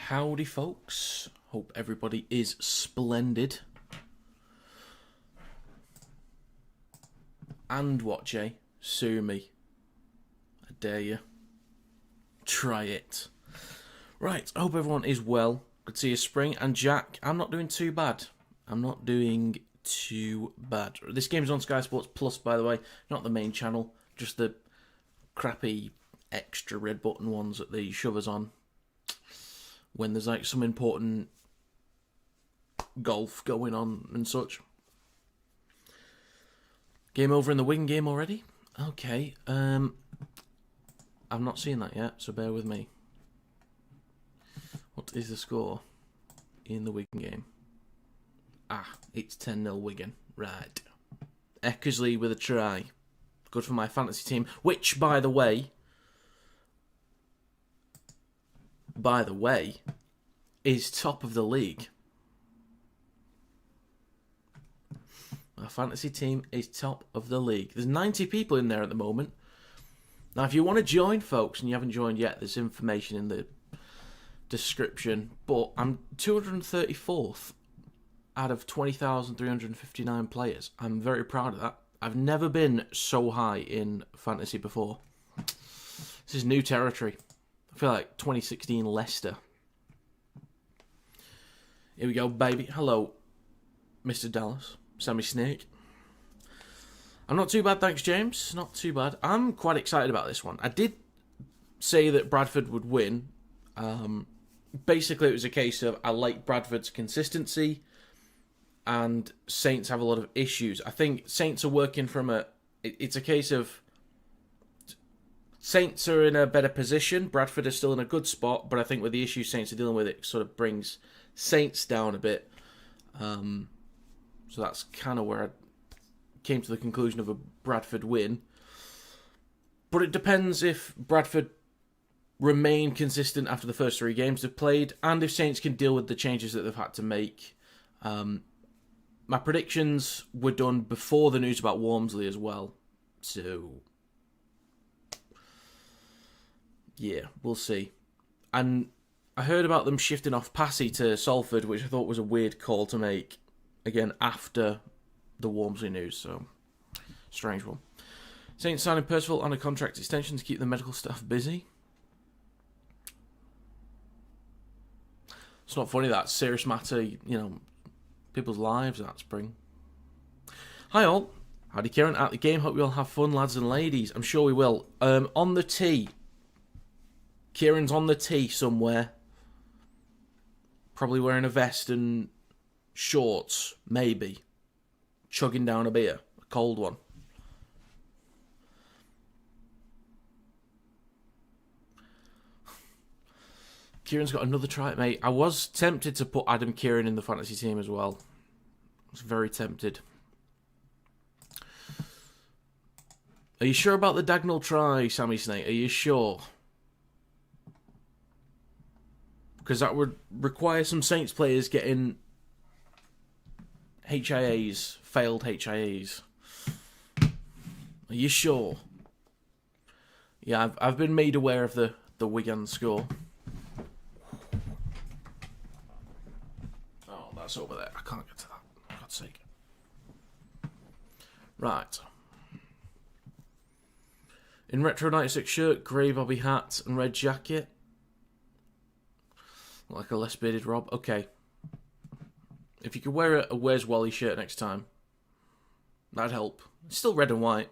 Howdy, folks. Hope everybody is splendid. And what, Jay? Sue me. I dare you. Try it. Right, I hope everyone is well. Good to see you, Spring. And Jack, I'm not doing too bad. I'm not doing too bad. This game's on Sky Sports Plus, by the way. Not the main channel. Just the crappy extra red button ones that they shove us on when there's like some important golf going on and such. Game over in the Wigan game already? Okay. I've not seen that yet, so bear with me. What is the score in the Wigan game? It's 10-0 Wigan. Right. Eckersley with a try. Good for my fantasy team, which, by the way, is top of the league. Our fantasy team is top of the league. There's 90 people in there at the moment. Now, if you want to join, folks, and you haven't joined yet, there's information in the description. But I'm 234th out of 20,359 players. I'm very proud of that. I've never been so high in fantasy before. This is new territory. I feel like 2016 Leicester. Here we go, baby. Hello, Mr. Dallas. Sammy Snake. I'm not too bad, thanks, James. Not too bad. I'm quite excited about this one. I did say that Bradford would win. Basically, it was a case of I like Bradford's consistency, and Saints have a lot of issues. I think Saints are working from it's a case of Saints are in a better position. Bradford is still in a good spot, but I think with the issues Saints are dealing with, it sort of brings Saints down a bit. So that's kind of where I came to the conclusion of a Bradford win. But it depends if Bradford remain consistent after the first 3 games they've played, and if Saints can deal with the changes that they've had to make. My predictions were done before the news about Walmsley as well. So, yeah, we'll see. And I heard about them shifting off Passy to Salford, which I thought was a weird call to make. Again, after the Walmsley news, so strange one. Saints signing Percival on a contract extension to keep the medical staff busy. It's not funny, that serious matter, people's lives that Spring. Hi all, howdy Kieran, at the game, hope you all have fun, lads and ladies. I'm sure we will. On the tee. Kieran's on the tee somewhere. Probably wearing a vest and shorts, maybe. Chugging down a beer, a cold one. Kieran's got another try, mate. I was tempted to put Adam Kieran in the fantasy team as well. I was very tempted. Are you sure about the diagonal try, Sammy Snake? Are you sure? Because that would require some Saints players getting HIAs, failed HIAs. Are you sure? Yeah, I've been made aware of the Wigan score. Oh, that's over there. I can't get to that. For God's sake. Right. In retro 96 shirt, grey bobby hat, and red jacket. Like a less bearded Rob. Okay. If you could wear a Where's Wally shirt next time, that'd help. It's still red and white.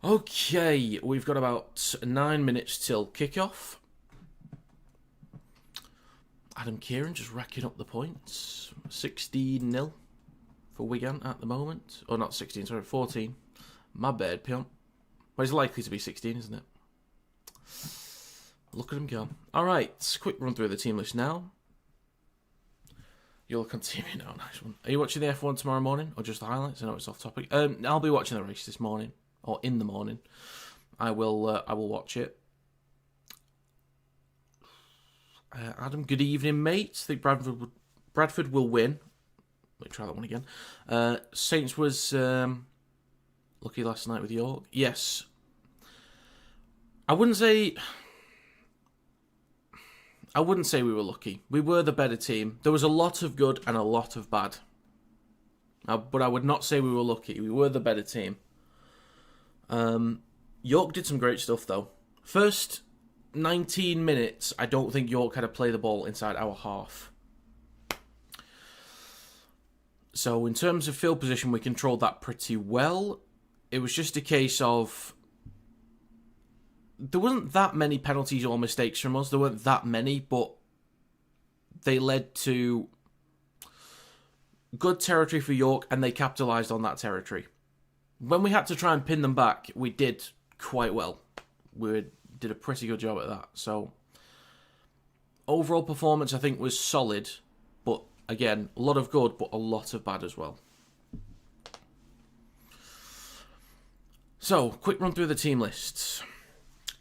Okay, we've got about 9 minutes till kickoff. Adam Kieran just racking up the points. 16-0 for Wigan at the moment. Oh, not 16, sorry, 14. My bad, Pion. Well, it's likely to be 16, isn't it? Look at him go. Alright, quick run through the team list now. You'll continue now, nice one. Are you watching the F1 tomorrow morning, or just the highlights? I know it's off topic. I'll be watching the race this morning, or in the morning. I will watch it. Adam, good evening, mates. I think Bradford will win. Let me try that one again. Saints was lucky last night with York. Yes. I wouldn't say we were lucky. We were the better team. There was a lot of good and a lot of bad. But I would not say we were lucky. We were the better team. York did some great stuff, though. First 19 minutes, I don't think York had to play the ball inside our half. So in terms of field position, we controlled that pretty well. It was just a case of... There wasn't that many penalties or mistakes from us. There weren't that many, but they led to good territory for York, and they capitalised on that territory. When we had to try and pin them back, we did quite well. We did a pretty good job at that. So, overall performance, I think, was solid. But, again, a lot of good, but a lot of bad as well. So, quick run through the team lists.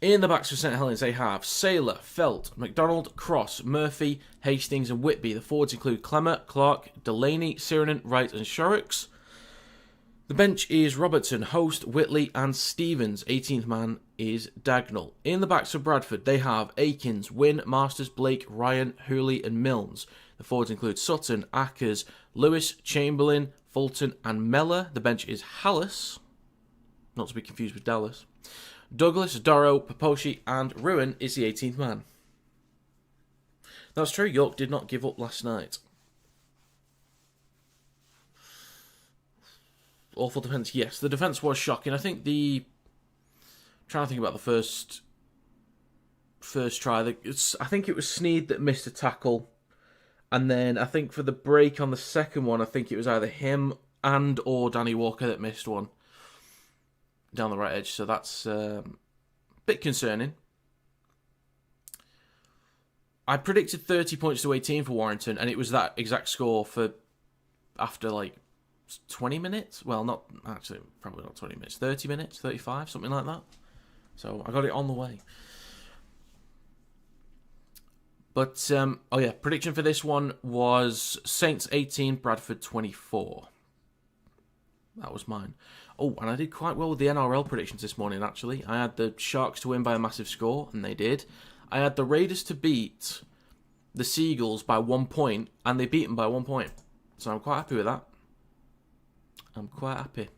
In the backs for St Helens, they have Saylor, Felt, McDonald, Cross, Murphy, Hastings and Whitby. The forwards include Clemmer, Clark, Delaney, Sirinen, Wright and Shorrocks. The bench is Robertson, Host, Whitley and Stevens. 18th man is Dagnall. In the backs for Bradford, they have Akins, Wynn, Masters, Blake, Ryan, Hooley and Milnes. The forwards include Sutton, Ackers, Lewis, Chamberlain, Fulton and Mellor. The bench is Hallis, not to be confused with Dallas. Douglas, Dorrow, Paposhi and Ruin is the 18th man. That's true, York did not give up last night. Awful defence, yes. The defence was shocking. I think trying to think about the first try. I think it was Sneed that missed a tackle. And then I think for the break on the second one, I think it was either him and or Danny Walker that missed one down the right edge. So that's a bit concerning. I predicted 30 points to 18 for Warrington, and it was that exact score for after like 20 minutes. Well, not actually, probably not 20 minutes. 30 minutes, 35, something like that. So I got it on the way. But, oh yeah, prediction for this one was Saints 18, Bradford 24. That was mine. Oh, and I did quite well with the NRL predictions this morning, actually. I had the Sharks to win by a massive score, and they did. I had the Raiders to beat the Seagulls by 1 point, and they beat them by 1 point. So I'm quite happy with that. I'm quite happy.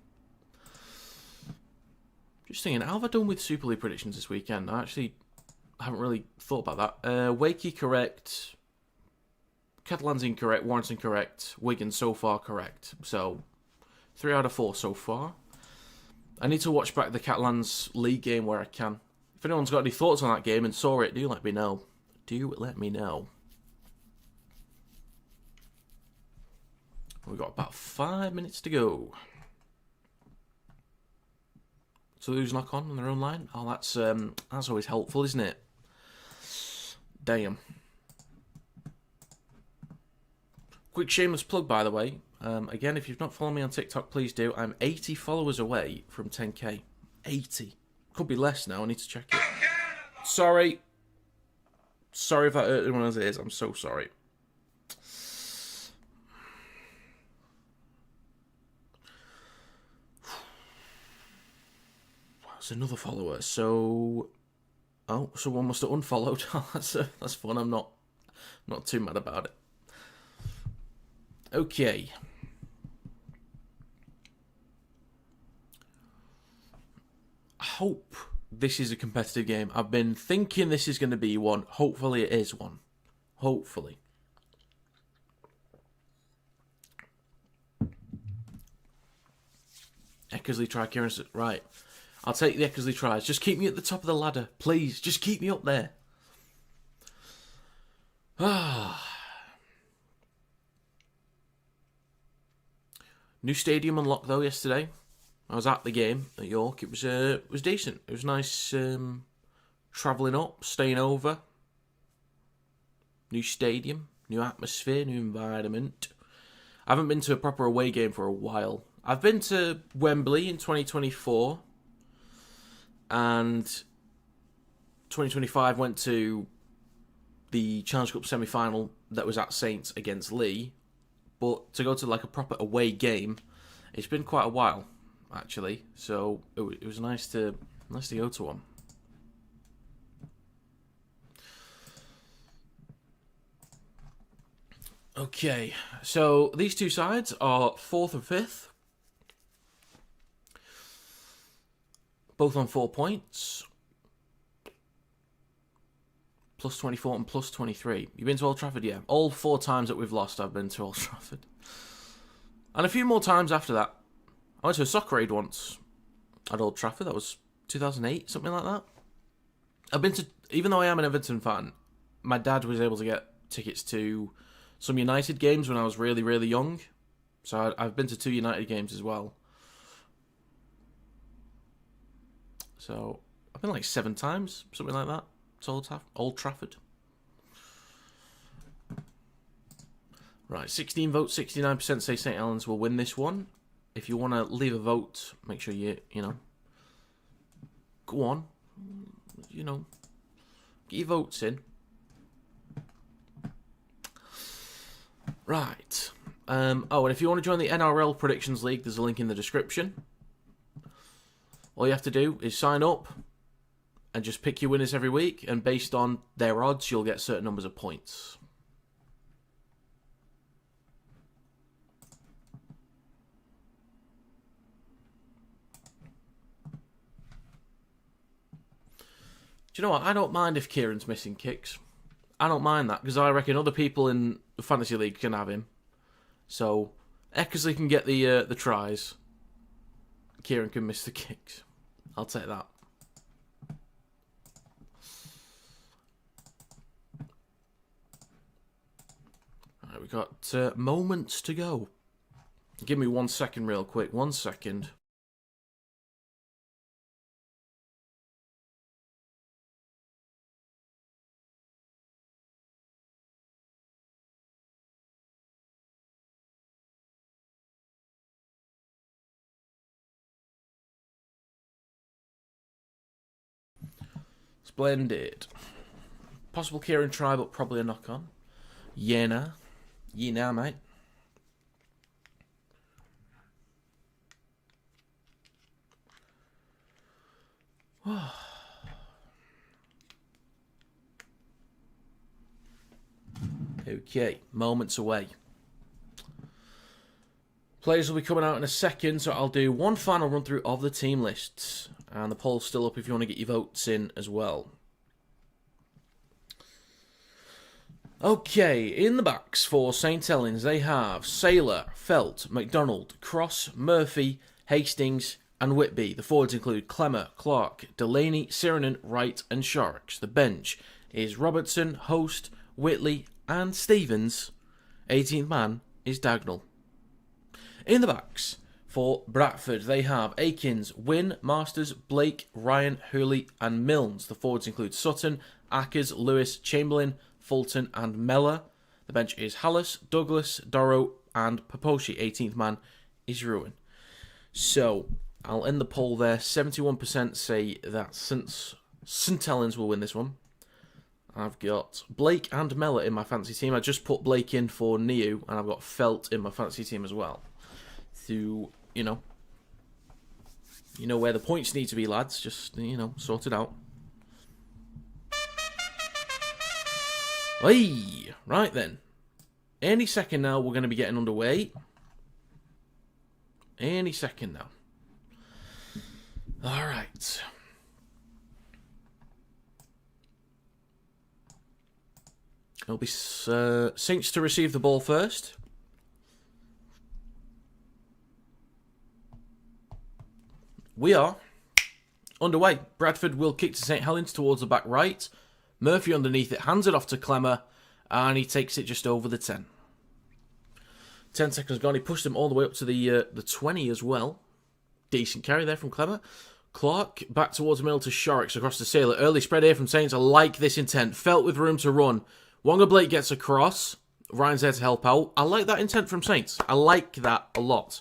Just thinking, how have I done with Super League predictions this weekend? I actually haven't really thought about that. Wakey correct. Catalan's incorrect. Warrington correct. Wigan so far correct. So 3 out of 4 so far. I need to watch back the Catalans League game where I can. If anyone's got any thoughts on that game and saw it, do let me know. Do let me know. We've got about 5 minutes to go. So who's knock on their own line? Oh, that's always helpful, isn't it? Damn. Quick shameless plug, by the way. Again, if you've not followed me on TikTok, please do. I'm 80 followers away from 10k. 80. Could be less now. I need to check it. Sorry. Sorry if that hurt anyone's ears. I'm so sorry. That's another follower. So, oh, someone must have unfollowed. That's fun. I'm not too mad about it. Okay. I hope this is a competitive game. I've been thinking this is going to be one. Hopefully it is one. Hopefully. Eckersley try, Kieran. Right. I'll take the Eckersley tries. Just keep me at the top of the ladder. Please. Just keep me up there. New stadium unlocked though yesterday. I was at the game at York. It was decent. It was nice travelling up, staying over. New stadium, new atmosphere, new environment. I haven't been to a proper away game for a while. I've been to Wembley in 2024. And 2025 went to the Challenge Cup semi-final that was at Saints against Lee. But to go to like a proper away game, it's been quite a while, actually. So it was nice to go to one. Okay, so these two sides are 4th and 5th. Both on 4 points. Plus 24 and plus 23. You've been to Old Trafford? Yeah. All 4 times that we've lost, I've been to Old Trafford. And a few more times after that. I went to a soccer aid once at Old Trafford. That was 2008, something like that. I've been to, even though I am an Everton fan, my dad was able to get tickets to some United games when I was really, really young. So I've been to 2 United games as well. So I've been like 7 times, something like that. It's Old Trafford. Right, 16 votes, 69% say St. Helens will win this one. If you want to leave a vote, make sure you know, go on. You know, get your votes in. Right. Oh, and if you want to join the NRL Predictions League, there's a link in the description. All you have to do is sign up and just pick your winners every week, and based on their odds, you'll get certain numbers of points. Do you know what? I don't mind if Kieran's missing kicks. I don't mind that, because I reckon other people in the Fantasy League can have him. So, Eckersley can get the tries. Kieran can miss the kicks. I'll take that. Alright, we've got moments to go. Give me 1 second real quick. 1 second. Splendid. Possible Kieran try, but probably a knock on. Yeah, nah. Yeah, nah, mate. Okay, moments away. Players will be coming out in a second, so I'll do one final run through of the team lists. And the poll's still up if you want to get your votes in as well. Okay, in the backs for St. Helens, they have Saylor, Felt, McDonald, Cross, Murphy, Hastings, and Whitby. The forwards include Clemmer, Clark, Delaney, Sirenen, Wright, and Sharks. The bench is Robertson, Host, Whitley, and Stevens. 18th man is Dagnall. In the backs for Bradford, they have Akins, Wynn, Masters, Blake, Ryan, Hurley, and Milnes. The forwards include Sutton, Ackers, Lewis, Chamberlain, Fulton, and Mellor. The bench is Hallis, Douglas, Dorrow, and Paposhi. 18th man is Ruin. So, I'll end the poll there. 71% say that St. Helens will win this one. I've got Blake and Mellor in my fantasy team. I just put Blake in for Neu, and I've got Felt in my fantasy team as well. To, you know where the points need to be, lads. Just, sort it out. Hey, right then. Any second now, we're going to be getting underway. Any second now. All right. It'll be Saints to receive the ball first. We are underway. Bradford will kick to St. Helens towards the back right. Murphy underneath it, hands it off to Clemmer, and he takes it just over the 10. 10 seconds gone. He pushed them all the way up to the 20 as well. Decent carry there from Clemmer. Clark back towards the middle to Sharks across the Sailor. Early spread here from Saints. I like this intent. Felt with room to run. Wonga Blake gets across. Ryan's there to help out. I like that intent from Saints. I like that a lot.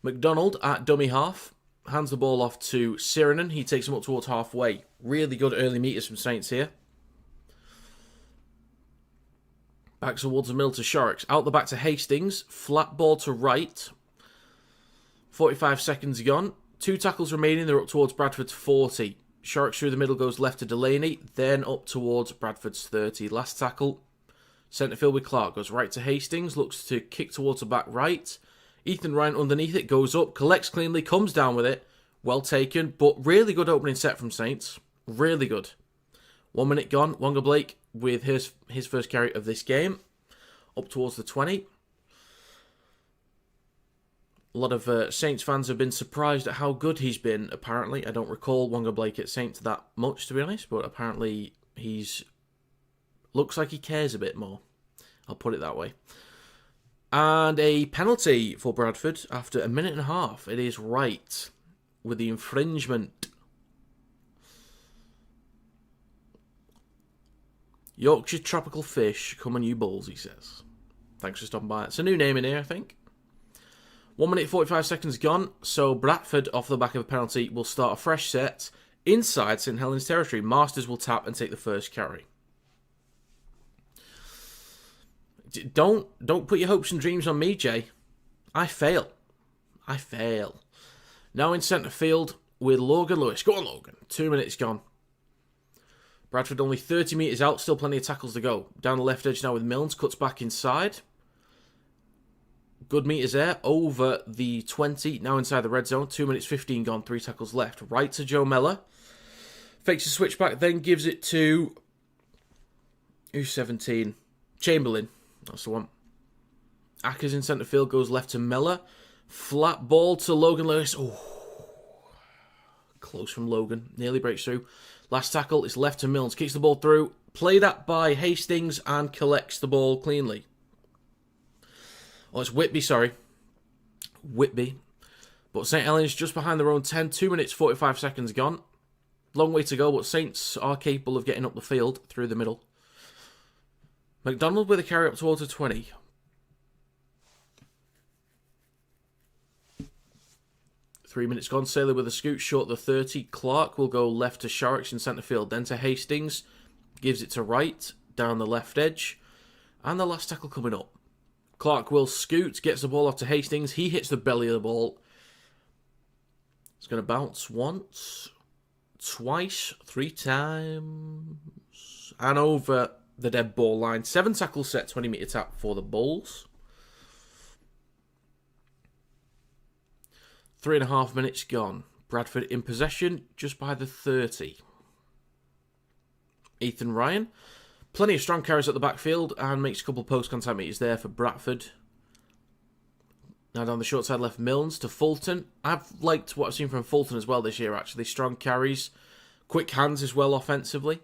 McDonald at dummy half. Hands the ball off to Sirenen. He takes him up towards halfway. Really good early meters from Saints here. Back towards the middle to Sharks. Out the back to Hastings. Flat ball to Wright. 45 seconds gone. 2 tackles remaining. They're up towards Bradford's 40. Sharks through the middle goes left to Delaney. Then up towards Bradford's 30. Last tackle. Centre field with Clark. Goes right to Hastings. Looks to kick towards the back right. Ethan Ryan underneath it. Goes up. Collects cleanly. Comes down with it. Well taken. But really good opening set from Saints. Really good. 1 minute gone. Wonga Blake with his first carry of this game. Up towards the 20. A lot of Saints fans have been surprised at how good he's been, apparently. I don't recall Wonga Blake at Saints that much, to be honest, but apparently looks like he cares a bit more. I'll put it that way. And a penalty for Bradford after a minute and a half. It is Wright with the infringement. Yorkshire Tropical Fish, come on you Bulls, he says. Thanks for stopping by. It's a new name in here, I think. 1 minute 45 seconds gone, so Bradford, off the back of a penalty, will start a fresh set inside St Helens territory. Masters will tap and take the first carry. Don't put your hopes and dreams on me, Jay. I fail. Now in centre field with Logan Lewis. Go on, Logan. 2 minutes gone. Bradford only 30 metres out, still plenty of tackles to go. Down the left edge now with Milnes, cuts back inside. Good meters there, over the 20, now inside the red zone. 2 minutes 15 gone, 3 tackles left. Right to Joe Mellor. Fakes a switchback, then gives it to... Who's 17? Chamberlain, that's the one. Ackers in centre field, goes left to Mellor. Flat ball to Logan Lewis. Oh, close from Logan, nearly breaks through. Last tackle is left to Milnes, kicks the ball through. Played at by Hastings and collects the ball cleanly. Oh, it's Whitby, sorry. Whitby. But St Helens just behind their own 10. 2 minutes, 45 seconds gone. Long way to go, but Saints are capable of getting up the field through the middle. McDonald with a carry up towards the 20. Three minutes gone. Saylor with a scoot short the 30. Clark will go left to Sharks in centre field. Then to Hastings. Gives it to Wright down the left edge. And the last tackle coming up. Clark will scoot, gets the ball off to Hastings. He hits the belly of the ball. It's going to bounce once, twice, 3 times, and over the dead ball line. 7 tackle set, 20 metre tap for the Bulls. 3.5 minutes gone. Bradford in possession just by the 30. Ethan Ryan. Plenty of strong carries at the backfield and makes a couple of post-contact meters there for Bradford. Now down the short side left, Milnes to Fulton. I've liked what I've seen from Fulton as well this year, actually. Strong carries, quick hands as well offensively.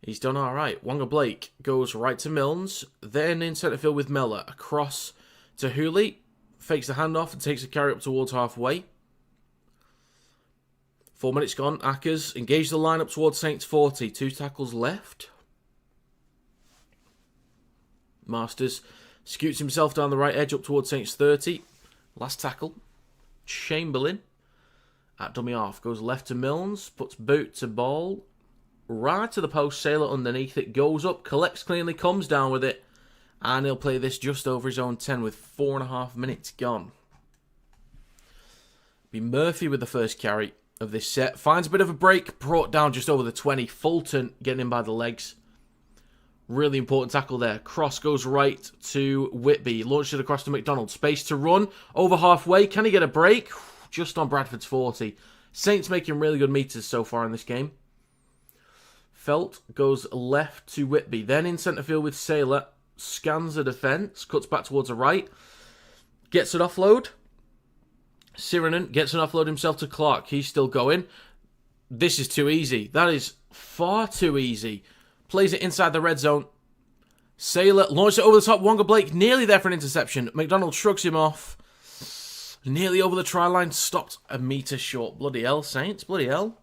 He's done all right. Wonga Blake goes right to Milnes. Then in centre field with Mellor. Across to Hooley. Fakes the handoff and takes a carry up towards halfway. 4 minutes gone. Ackers engage the line up towards Saints 40. 2 tackles left. Masters scoots himself down the right edge up towards Saints 30. Last tackle. Chamberlain at dummy half. Goes left to Milnes. Puts boot to ball. Right to the post. Saylor underneath it. Goes up. Collects cleanly. Comes down with it. And he'll play this just over his own 10 with 4.5 minutes gone. Be Murphy with the first carry of this set. Finds a bit of a break. Brought down just over the 20. Fulton getting him by the legs. Really important tackle there. Cross goes right to Whitby. Launched it across to McDonald. Space to run. Over halfway. Can he get a break? Just on Bradford's 40. Saints making really good meters so far in this game. Felt goes left to Whitby. Then in centre field with Saylor. Scans the defence. Cuts back towards the right. Gets an offload. Sirenen gets an offload himself to Clark. He's still going. This is too easy. That is far too easy. Plays it inside the red zone. Saylor launches it over the top. Wonga Blake nearly there for an interception. McDonald shrugs him off. Nearly over the try line. Stopped a metre short. Bloody hell, Saints. Bloody hell.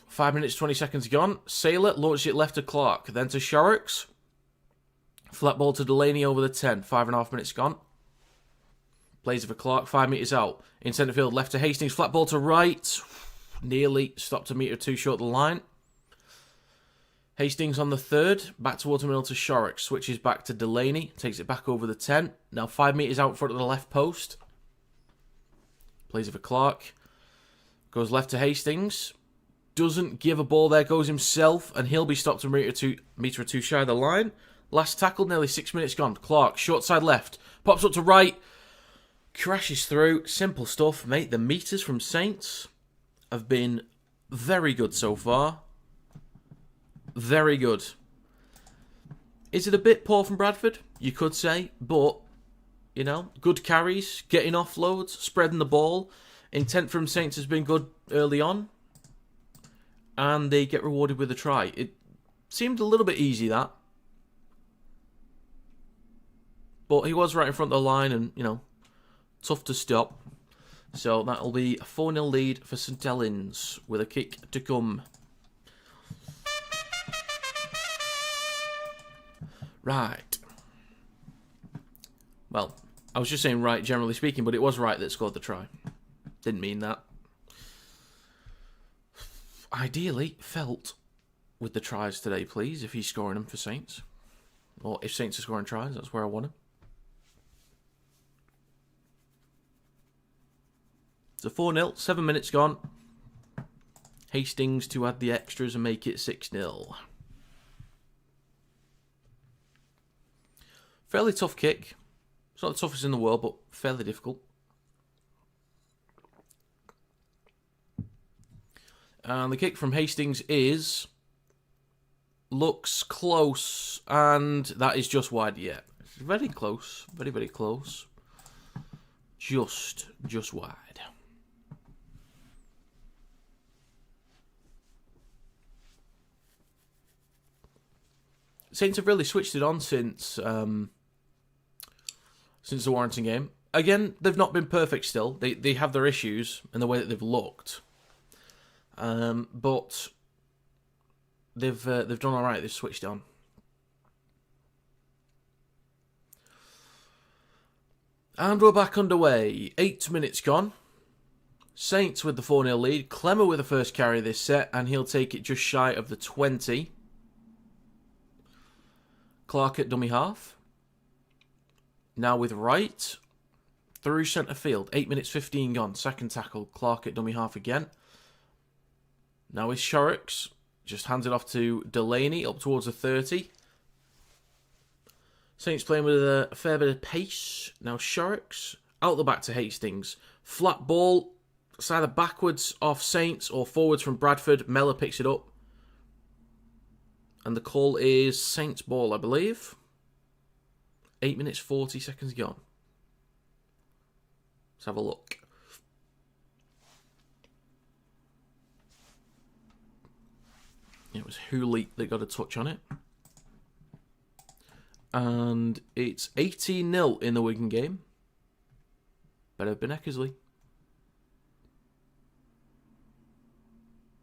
5 minutes, 20 seconds gone. Saylor launches it left to Clark. Then to Sharks. Flat ball to Delaney over the 10. 5.5 minutes gone. Plays it for Clark. 5 metres out. In centre field, left to Hastings. Flat ball to right. Nearly stopped a metre too short the line. Hastings on the 3rd. Back towards the middle to Sharks. Switches back to Delaney. Takes it back over the 10. Now 5 metres out in front of the left post. Plays it for Clark. Goes left to Hastings. doesn't give a ball there, goes himself, and he'll be stopped a metre or two shy of the line. Last tackle, nearly 6 minutes gone. Clark, short side left, pops up to right, crashes through. Simple stuff, mate. The meters from Saints have been very good so far. Very good. Is it a bit poor from Bradford? You could say, but, you know, good carries, getting offloads, spreading the ball. Intent from Saints has been good early on. And they get rewarded with a try. It seemed a little bit easy, that. But he was right in front of the line and, you know, tough to stop. So that'll be a 4-0 lead for St Helens with a kick to come. Right. Well, I was just saying right, generally speaking, but it was right that scored the try. Didn't mean that. Ideally, Felt with the tries today, please, if he's scoring them for Saints. Or if Saints are scoring tries, that's where I want him. It's a 4-0, 7 minutes gone. Hastings to add the extras and make it 6-0. Fairly tough kick. It's not the toughest in the world, but fairly difficult. And the kick from Hastings looks close, and that is just wide yet. It's very close, very, very close. Just wide. Saints have really switched it on since the Warrington game. Again, they've not been perfect still. They have their issues in the way that they've looked. But they've done all right. They've switched on. And we're back underway. 8 minutes gone. Saints with the 4-0 lead. Clemmer with the first carry of this set, and he'll take it just shy of the 20. Clark at dummy half. Now with Wright. Through centre field. 8 minutes 15 gone. Second tackle. Clark at dummy half again. Now with Shorrocks. Just hands it off to Delaney up towards the 30. Saints playing with a fair bit of pace. Now Shorrocks. Out the back to Hastings. Flat ball. It's either backwards off Saints or forwards from Bradford. Mellor picks it up. And the call is Saints ball, I believe. 8 minutes 40 seconds gone. Let's have a look. It was Hooley that got a touch on it. And it's 18-0 in the Wigan game. Better have been Eckersley.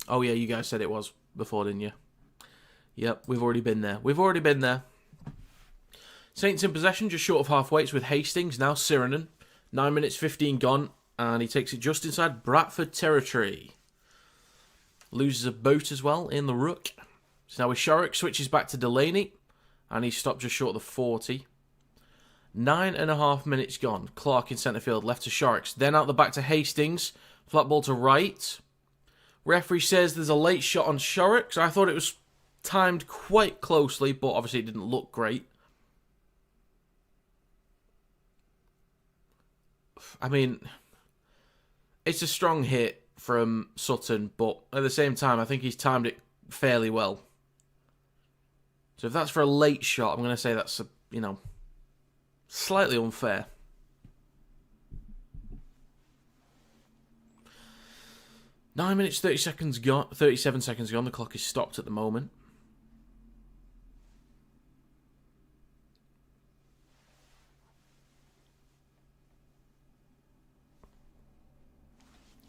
Oh yeah, you guys said it was before, didn't you? Yep, we've already been there. We've already been there. Saints in possession, just short of halfway. It's with Hastings, now Sirenen. 9 minutes 15 gone, and he takes it just inside Bradford territory. Loses a boot as well in the ruck. So now with Shorrock, switches back to Delaney, and he's stopped just short of the 40. 9.5 minutes gone. Clark in centre field, left to Shorrocks. Then out the back to Hastings. Flat ball to right. Referee says there's a late shot on Shorrocks. I thought it was timed quite closely, but obviously it didn't look great. I mean, it's a strong hit from Sutton, but at the same time, I think he's timed it fairly well. So if that's for a late shot, I'm going to say that's, slightly unfair. Nine minutes, 37 seconds gone. The clock is stopped at the moment.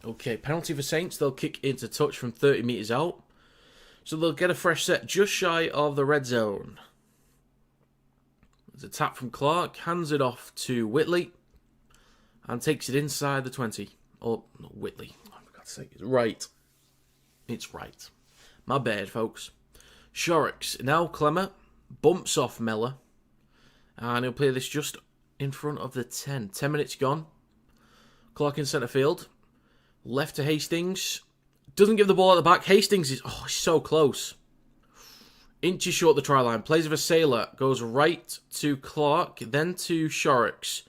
Okay, penalty for Saints. They'll kick into touch from 30 metres out. So they'll get a fresh set just shy of the red zone. There's a tap from Clark. Hands it off to Whitley. And takes it inside the 20. Oh, not Whitley. Oh, for God's sake. It's right. It's right. My bad, folks. Shorrocks. Now Clemmer. Bumps off Mellor. And he'll play this just in front of the 10. 10 minutes gone. Clark in centre field. Left to Hastings. Doesn't give the ball at the back. Hastings is so close. Inches short the try line. Plays with a sailor. Goes right to Clark. Then to Shorrocks.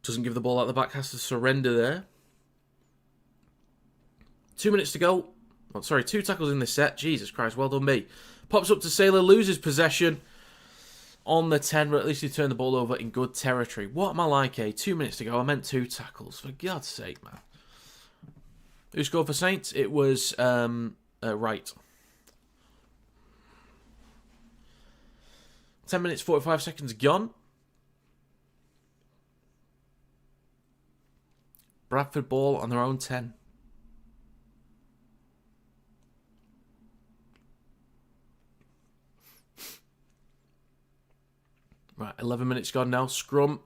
Doesn't give the ball at the back. Has to surrender there. 2 minutes to go. Oh, sorry, 2 tackles in this set. Jesus Christ, well done me. Pops up to Sailor. Loses possession on the 10. But at least he turned the ball over in good territory. What am I like, 2 minutes to go. I meant 2 tackles. For God's sake, man. Who scored for Saints? It was Wright. 10 minutes, 45 seconds gone. Bradford ball on their own 10. Right, 11 minutes gone now. Scrum,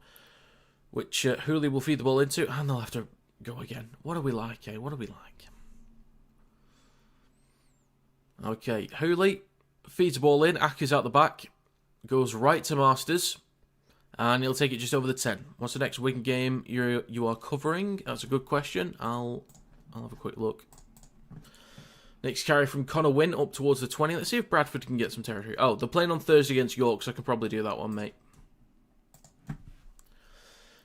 which Hooley will feed the ball into, and they'll have to go again. What are we like, What are we like? Okay, Hooley feeds the ball in. Acker's out the back. Goes right to Masters. And he'll take it just over the 10. What's the next Wigan game you are covering? That's a good question. I'll have a quick look. Next carry from Connor Wynn up towards the 20. Let's see if Bradford can get some territory. Oh, they're playing on Thursday against York, so I could probably do that one, mate.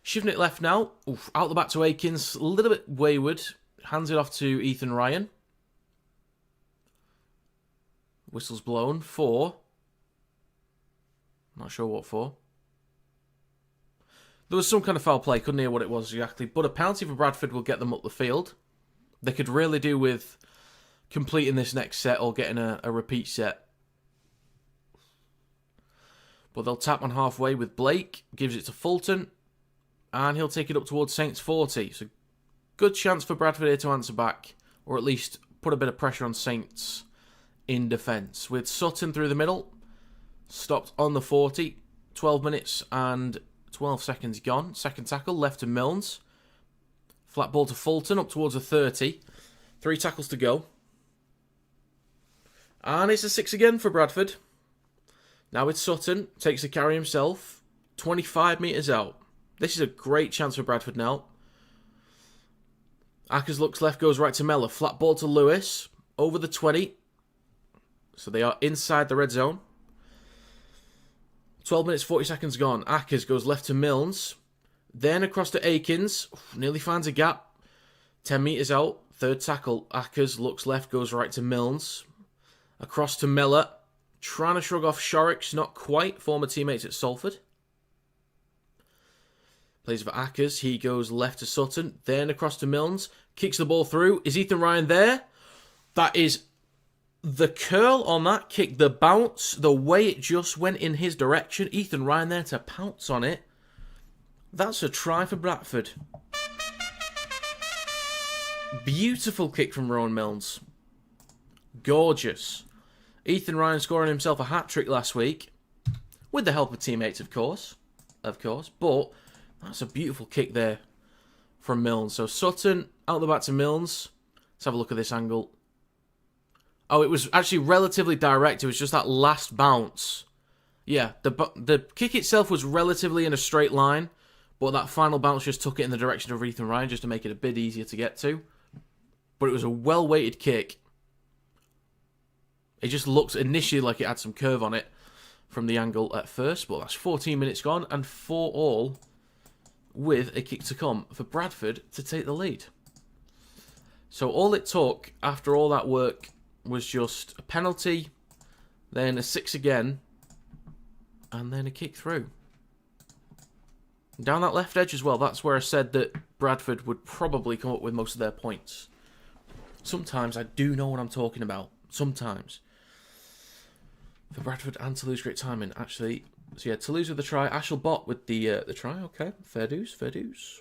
Shifting it left now. Oof, out the back to Akins. A little bit wayward. Hands it off to Ethan Ryan. Whistle's blown for... Not sure what for. There was some kind of foul play. Couldn't hear what it was exactly. But a penalty for Bradford will get them up the field. They could really do with completing this next set or getting a repeat set. But they'll tap on halfway with Blake. Gives it to Fulton. And he'll take it up towards Saints 40. So good chance for Bradford here to answer back. Or at least put a bit of pressure on Saints in defence. With Sutton through the middle. Stopped on the 40. 12 minutes and 12 seconds gone. Second tackle left to Milnes. Flat ball to Fulton up towards the 30. 3 tackles to go. And it's a 6 again for Bradford. Now it's Sutton. Takes the carry himself. 25 metres out. This is a great chance for Bradford now. Ackers looks left, goes right to Mellor. Flat ball to Lewis. Over the 20. So they are inside the red zone. 12 minutes, 40 seconds gone. Ackers goes left to Milnes. Then across to Akins. Nearly finds a gap. 10 metres out. Third tackle. Ackers looks left, goes right to Milnes. Across to Mellor. Trying to shrug off Shorrocks. Not quite. Former teammates at Salford. Plays for Ackers. He goes left to Sutton. Then across to Milnes. Kicks the ball through. Is Ethan Ryan there? That is... The curl on that kick, the bounce, the way it just went in his direction. Ethan Ryan there to pounce on it. That's a try for Bradford. Beautiful kick from Rowan Milnes. Gorgeous. Ethan Ryan scoring himself a hat-trick last week. With the help of teammates, of course. But that's a beautiful kick there from Milnes. So Sutton, out the back to Milnes. Let's have a look at this angle. Oh, it was actually relatively direct. It was just that last bounce. Yeah, the kick itself was relatively in a straight line, but that final bounce just took it in the direction of Ethan Ryan just to make it a bit easier to get to. But it was a well-weighted kick. It just looked initially like it had some curve on it from the angle at first, but that's 14 minutes gone and 4 all with a kick to come for Bradford to take the lead. So all it took after all that work was just a penalty, then a 6 again, and then a kick through. Down that left edge as well, that's where I said that Bradford would probably come up with most of their points. Sometimes I do know what I'm talking about. Sometimes. For Bradford and Toulouse, great timing, actually. So yeah, Toulouse with the try, Ashel Bott with the try, okay. Fair dues, fair dues.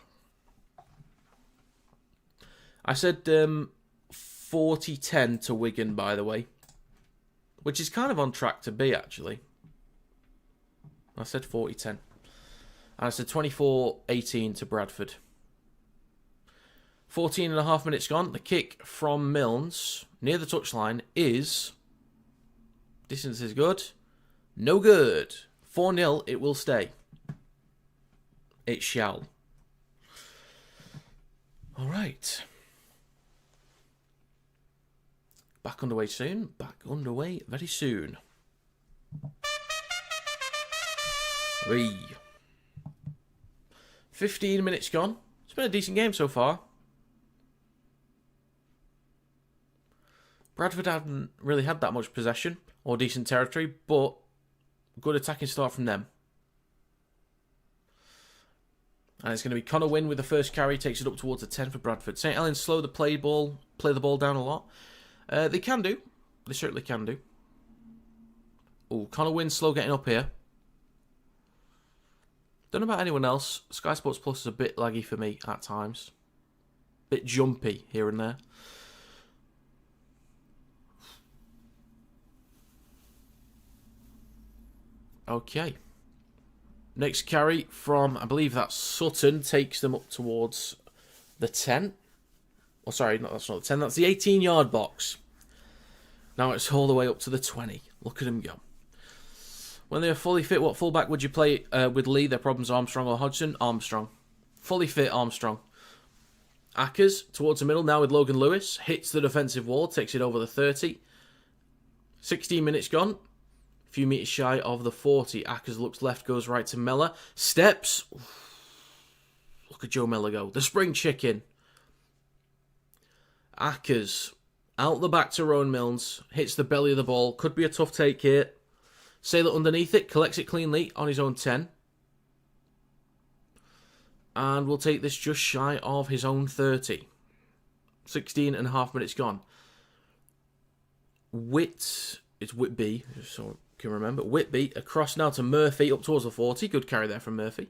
I said 40-10 to Wigan, by the way. Which is kind of on track to be, actually. I said 40-10. And I said 24-18 to Bradford. 14 and a half minutes gone. The kick from Milnes near the touchline is... Distance is good. No good. 4-0, it will stay. It shall. All right. back underway soon. Back underway very soon. 15 minutes gone. It's been a decent game so far. Bradford haven't really had that much possession or decent territory, but good attacking start from them. And it's going to be Connor Wynn with the first carry, takes it up towards the 10 for Bradford. St Helens slow the play the ball down a lot. They can do. They certainly can do. Oh, Connor Wynn slow getting up here. Don't know about anyone else. Sky Sports Plus is a bit laggy for me at times. Bit jumpy here and there. Okay. Next carry from, I believe that's Sutton, takes them up towards the 10. Oh, sorry, no, that's not the 10. That's the 18-yard box. Now it's all the way up to the 20. Look at him go. When they are fully fit, what fullback would you play with Lee? Their problems Armstrong or Hodgson? Armstrong. Fully fit Armstrong. Ackers towards the middle now with Logan Lewis. Hits the defensive wall, takes it over the 30. 16 minutes gone. A few metres shy of the 40. Ackers looks left, goes right to Mellor. Steps. Look at Joe Mellor go. The spring chicken. Ackers out the back to Rowan Milnes. Hits the belly of the ball. Could be a tough take here. Sailor underneath it. Collects it cleanly on his own 10. And we'll take this just shy of his own 30. 16 and a half minutes gone. It's Whitby, so I can remember. Whitby across now to Murphy up towards the 40. Good carry there from Murphy.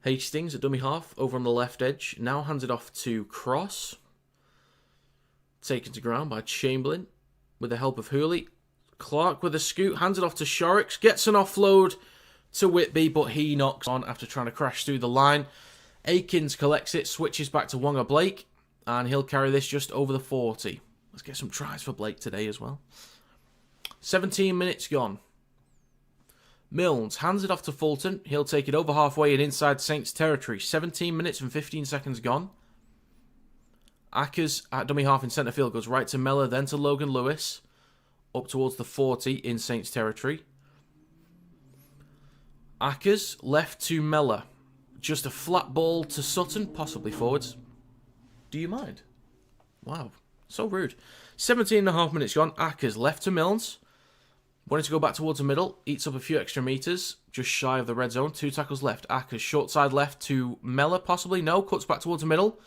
Hastings at dummy half over on the left edge. Now hands it off to Cross. Taken to ground by Chamberlain with the help of Hooley. Clark with a scoot. Hands it off to Shorrocks. Gets an offload to Whitby, but he knocks on after trying to crash through the line. Akins collects it. Switches back to Wonga Blake. And he'll carry this just over the 40. Let's get some tries for Blake today as well. 17 minutes gone. Milnes hands it off to Fulton. He'll take it over halfway and inside Saints territory. 17 minutes and 15 seconds gone. Ackers at dummy half in centre field goes right to Mellor, then to Logan Lewis. Up towards the 40 in Saints territory. Ackers left to Mellor. Just a flat ball to Sutton, possibly forwards. Do you mind? Wow. So rude. 17 and a half minutes gone. Ackers left to Milnes. Wanted to go back towards the middle. Eats up a few extra metres. Just shy of the red zone. 2 tackles left. Ackers short side left to Mellor, possibly. No. Cuts back towards the middle.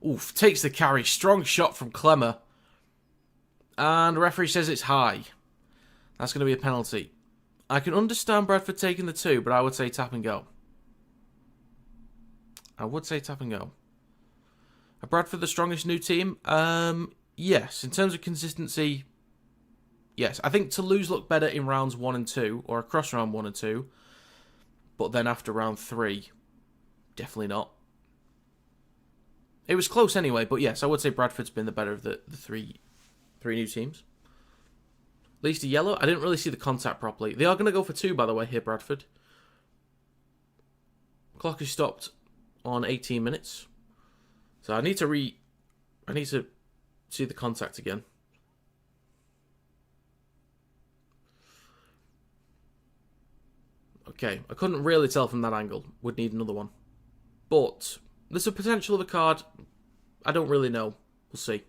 Oof. Takes the carry. Strong shot from Clemmer. And the referee says it's high. That's going to be a penalty. I can understand Bradford taking the 2, but I would say tap and go. Are Bradford the strongest new team? Yes. In terms of consistency, yes. I think Toulouse looked better in rounds 1 and 2, or across round 1 and 2. But then after round 3, definitely not. It was close anyway, but yes, I would say Bradford's been the better of the three new teams. At least a yellow. I didn't really see the contact properly. They are going to go for 2, by the way, here, Bradford. Clock is stopped on 18 minutes. So I need to see the contact again. Okay, I couldn't really tell from that angle. Would need another one. But there's a potential of a card. I don't really know. We'll see.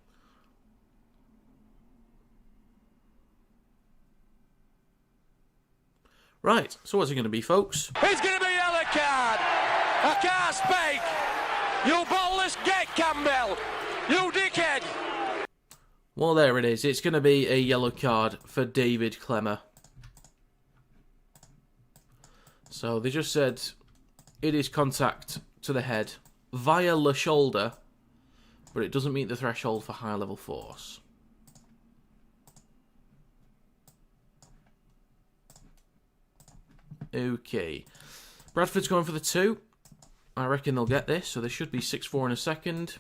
Right, so what's it going to be, folks? It's going to be a yellow card. I can't speak. You ballless get, Campbell. You dickhead. Well, there it is. It's going to be a yellow card for David Clemmer. So they just said it is contact to the head via the shoulder, but it doesn't meet the threshold for higher level force. Okay. Bradford's going for the 2. I reckon they'll get this, so they should be 6-4 in a second.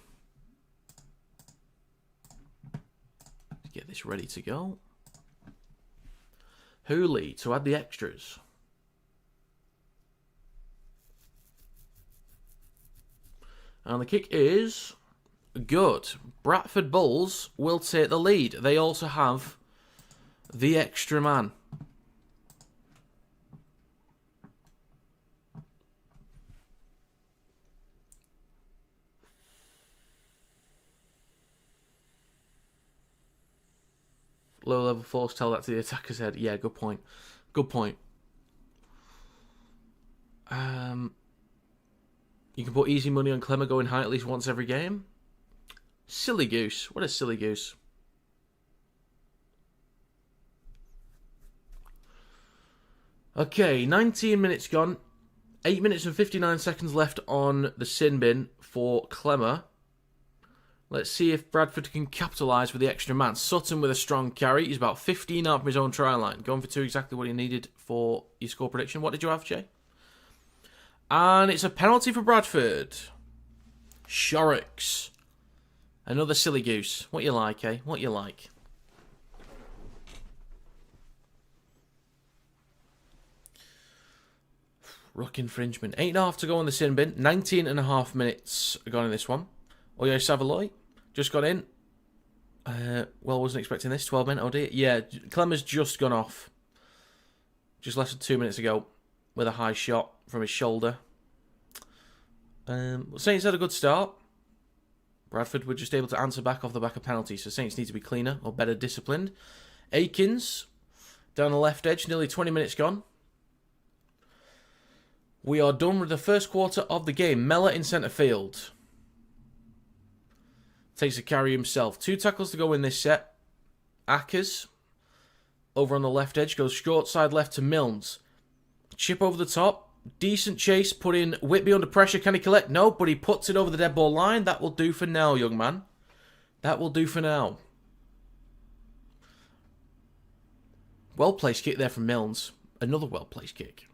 Get this ready to go. Hooley to add the extras. And the kick is good. Bradford Bulls will take the lead. They also have the extra man. Low level force, tell that to the attacker's head. Yeah, good point. Good point. You can put easy money on Clemmer going high at least once every game. Silly goose. What a silly goose. Okay, 19 minutes gone. 8 minutes and 59 seconds left on the sin bin for Clemmer. Let's see if Bradford can capitalise with the extra man. Sutton with a strong carry. He's about 15 out from his own try line. Going for 2, exactly what he needed for your score prediction. What did you have, Jay? And it's a penalty for Bradford. Shorrocks. Another silly goose. What you like, eh? What you like. Ruck infringement. 8.5 to go on the sin bin. 19.5 minutes gone in this one. Oyo Savaloy just got in. Well, wasn't expecting this. 12 minutes. Oh dear. Yeah, Clemmer's just gone off. Just less than 2 minutes ago with a high shot from his shoulder. Saints had a good start. Bradford were just able to answer back off the back of penalties, so Saints need to be cleaner or better disciplined. Akins down the left edge, nearly 20 minutes gone. We are done with the first quarter of the game. Mellor in centre field. Takes a carry himself. 2 tackles to go in this set. Ackers over on the left edge, goes short side left to Milnes. Chip over the top. Decent chase, put in Whitby under pressure. Can he collect? No, but he puts it over the dead ball line. That will do for now, young man. That will do for now. Well-placed kick there from Milnes. Another well-placed kick.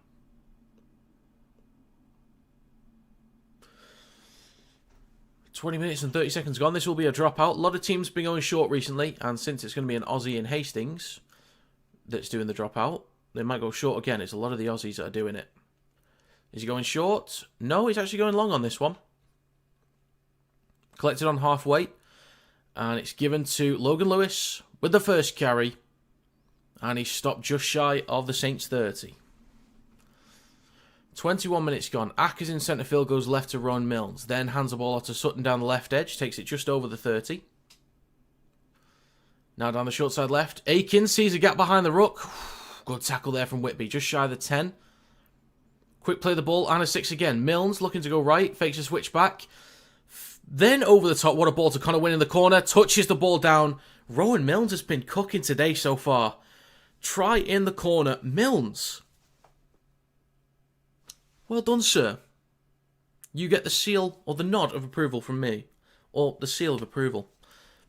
$20 minutes and 30 seconds gone. This will be a dropout. A lot of teams have been going short recently, and since it's going to be an Aussie in Hastings that's doing the dropout, they might go short again. It's a lot of the Aussies that are doing it. Is he going short? No, he's actually going long on this one. Collected on halfway. And it's given to Logan Lewis with the first carry. And he's stopped just shy of the Saints 30. 21 minutes gone. Ackers in centre field goes left to Ron Milnes. Then hands the ball out to Sutton down the left edge. Takes it just over the 30. Now down the short side left. Akins sees a gap behind the ruck. Good tackle there from Whitby. Just shy of the 10. Quick play the ball, and a 6 again. Milnes looking to go right, fakes a switch back. Then over the top, what a ball to Connor Wynn in the corner. Touches the ball down. Rowan Milnes has been cooking today so far. Try in the corner. Milnes. Well done, sir. You get the seal or the nod of approval from me. Or the seal of approval.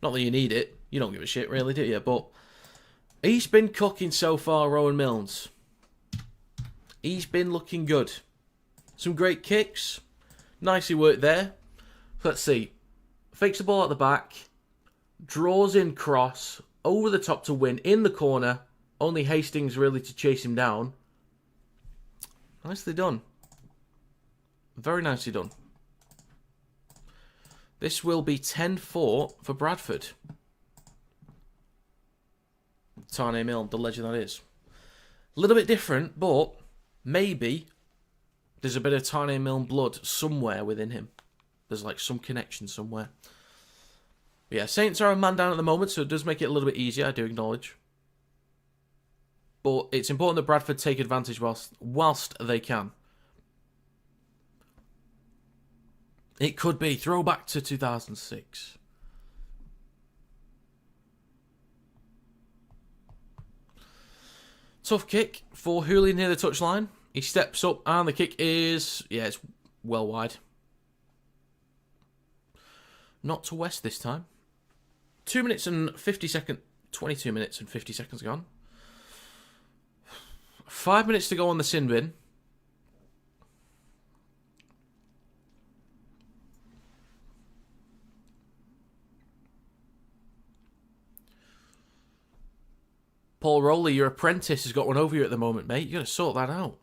Not that you need it. You don't give a shit, really, do you? But he's been cooking so far, Rowan Milnes. He's been looking good. Some great kicks. Nicely worked there. Let's see. Fakes the ball at the back. Draws in cross. Over the top to Win. In the corner. Only Hastings really to chase him down. Nicely done. Very nicely done. This will be 10-4 for Bradford. Tarnay Milne, the legend that is. A little bit different, but maybe there's a bit of Tarnay Milne blood somewhere within him. There's like some connection somewhere. But yeah, Saints are a man down at the moment, so it does make it a little bit easier, I do acknowledge. But it's important that Bradford take advantage whilst they can. It could be throwback to 2006. Tough kick for Julian near the touchline. He steps up and the kick is... yeah, it's well wide. Not to West this time. 2 minutes and 50 seconds... 22 minutes and 50 seconds gone. 5 minutes to go on the sin bin. Paul Rowley, your apprentice, has got one over you at the moment, mate. You got to sort that out.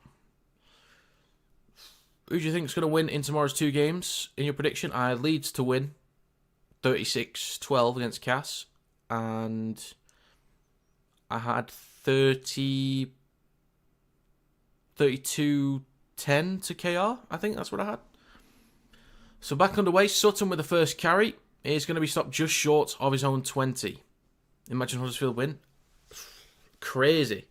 Who do you think is going to win in tomorrow's 2 games? In your prediction, I had Leeds to win. 36-12 against Cass. And I had 32-10 to KR. I think that's what I had. So back underway, Sutton with the first carry. He's going to be stopped just short of his own 20. Imagine Huddersfield win. Crazy.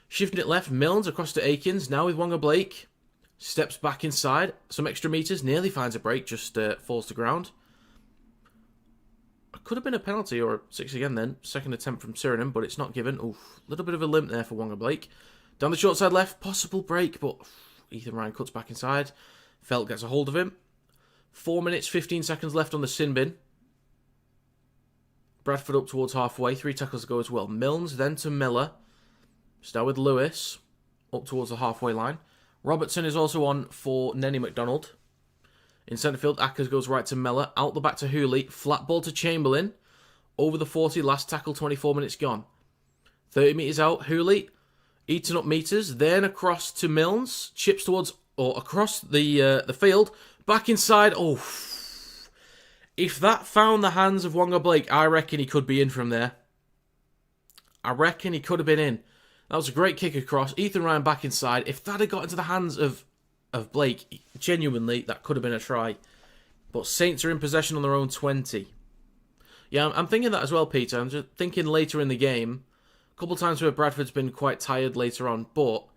Shifting it left, Milnes across to Akins. Now with Wonga Blake. Steps back inside. Some extra metres. Nearly finds a break. Just falls to ground. Could have been a penalty or a 6 again then. Second attempt from Suriname, but it's not given. Oof. A little bit of a limp there for Wonga Blake. Down the short side left. Possible break, but Ethan Ryan cuts back inside. Felt gets a hold of him. 4 minutes, 15 seconds left on the sin bin. Bradford up towards halfway. 3 tackles to go as well. Milnes, then to Miller. Start with Lewis. Up towards the halfway line. Robertson is also on for Nenny McDonald. In centre field, Ackers goes right to Miller. Out the back to Hooley. Flat ball to Chamberlain. Over the 40. Last tackle, 24 minutes gone. 30 metres out. Hooley. Eating up metres. Then across to Milnes. Chips towards, or across the field. Back inside. Oh, if that found the hands of Wonga Blake, I reckon he could be in from there. I reckon he could have been in. That was a great kick across. Ethan Ryan back inside. If that had got into the hands of Blake, genuinely, that could have been a try. But Saints are in possession on their own 20. Yeah, I'm thinking that as well, Peter. I'm just thinking later in the game. A couple of times where Bradford's been quite tired later on, but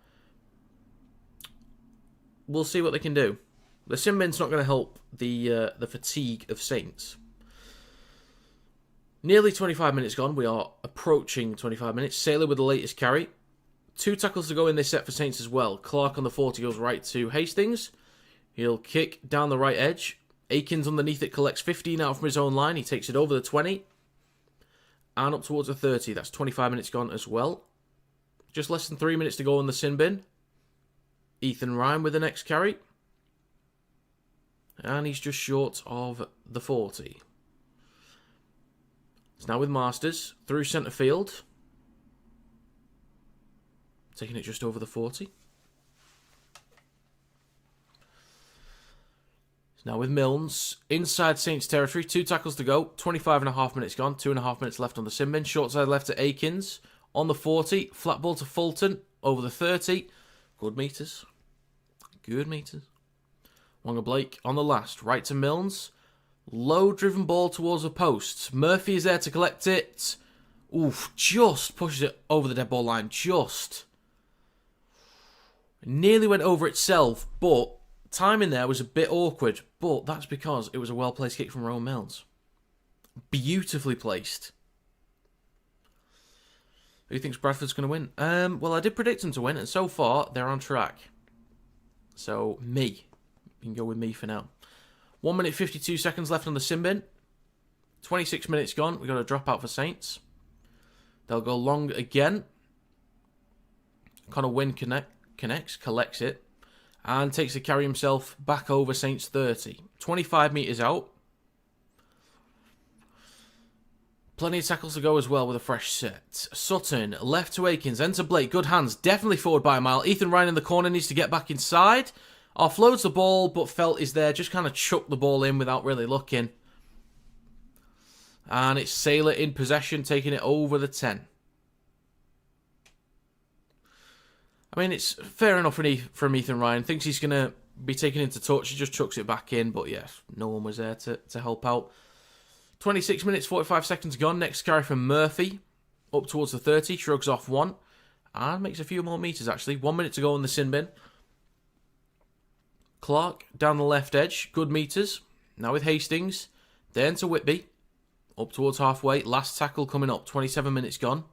we'll see what they can do. The sin bin's not going to help the fatigue of Saints. Nearly 25 minutes gone. We are approaching 25 minutes. Saylor with the latest carry. 2 tackles to go in this set for Saints as well. Clark on the 40 goes right to Hastings. He'll kick down the right edge. Akins underneath it collects 15 out from his own line. He takes it over the 20. And up towards the 30. That's 25 minutes gone as well. Just less than 3 minutes to go on the sin bin. Ethan Ryan with the next carry. And he's just short of the 40. It's now with Masters. Through centre field. Taking it just over the 40. It's now with Milnes. Inside Saints territory. 2 tackles to go. 25.5 minutes gone. 2.5 minutes left on the sin bin. Short side left to Akins. On the 40. Flat ball to Fulton. Over the 30. Good metres. Good metres. Wonga Blake on the last. Right to Milnes. Low driven ball towards the posts. Murphy is there to collect it. Oof. Just pushes it over the dead ball line. Just. Nearly went over itself, but timing there was a bit awkward. But that's because it was a well-placed kick from Rowan Milnes. Beautifully placed. Who thinks Bradford's going to win? Well, I did predict them to win, and so far, they're on track. So, me. You can go with me for now. 1 minute 52 seconds left on the sin bin. 26 minutes gone. We've got a dropout for Saints. They'll go long again. Connor Wynn connects, collects it, and takes the carry himself back over Saints 30. 25 metres out. Plenty of tackles to go as well with a fresh set. Sutton, left to Akins, then to Blake. Good hands, definitely forward by a mile. Ethan Ryan in the corner needs to get back inside. Offloads the ball, but Felt is there. Just kind of chucked the ball in without really looking. And it's Saylor in possession, taking it over the 10. I mean, it's fair enough from Ethan Ryan. Thinks he's going to be taken into touch. He just chucks it back in. But yeah, no one was there to help out. 26 minutes, 45 seconds gone. Next carry from Murphy. Up towards the 30. Shrugs off 1. And makes a few more metres, actually. 1 minute to go on the sin bin. Clark down the left edge. Good metres. Now with Hastings. Then to Whitby. Up towards halfway. Last tackle coming up. 27 minutes gone.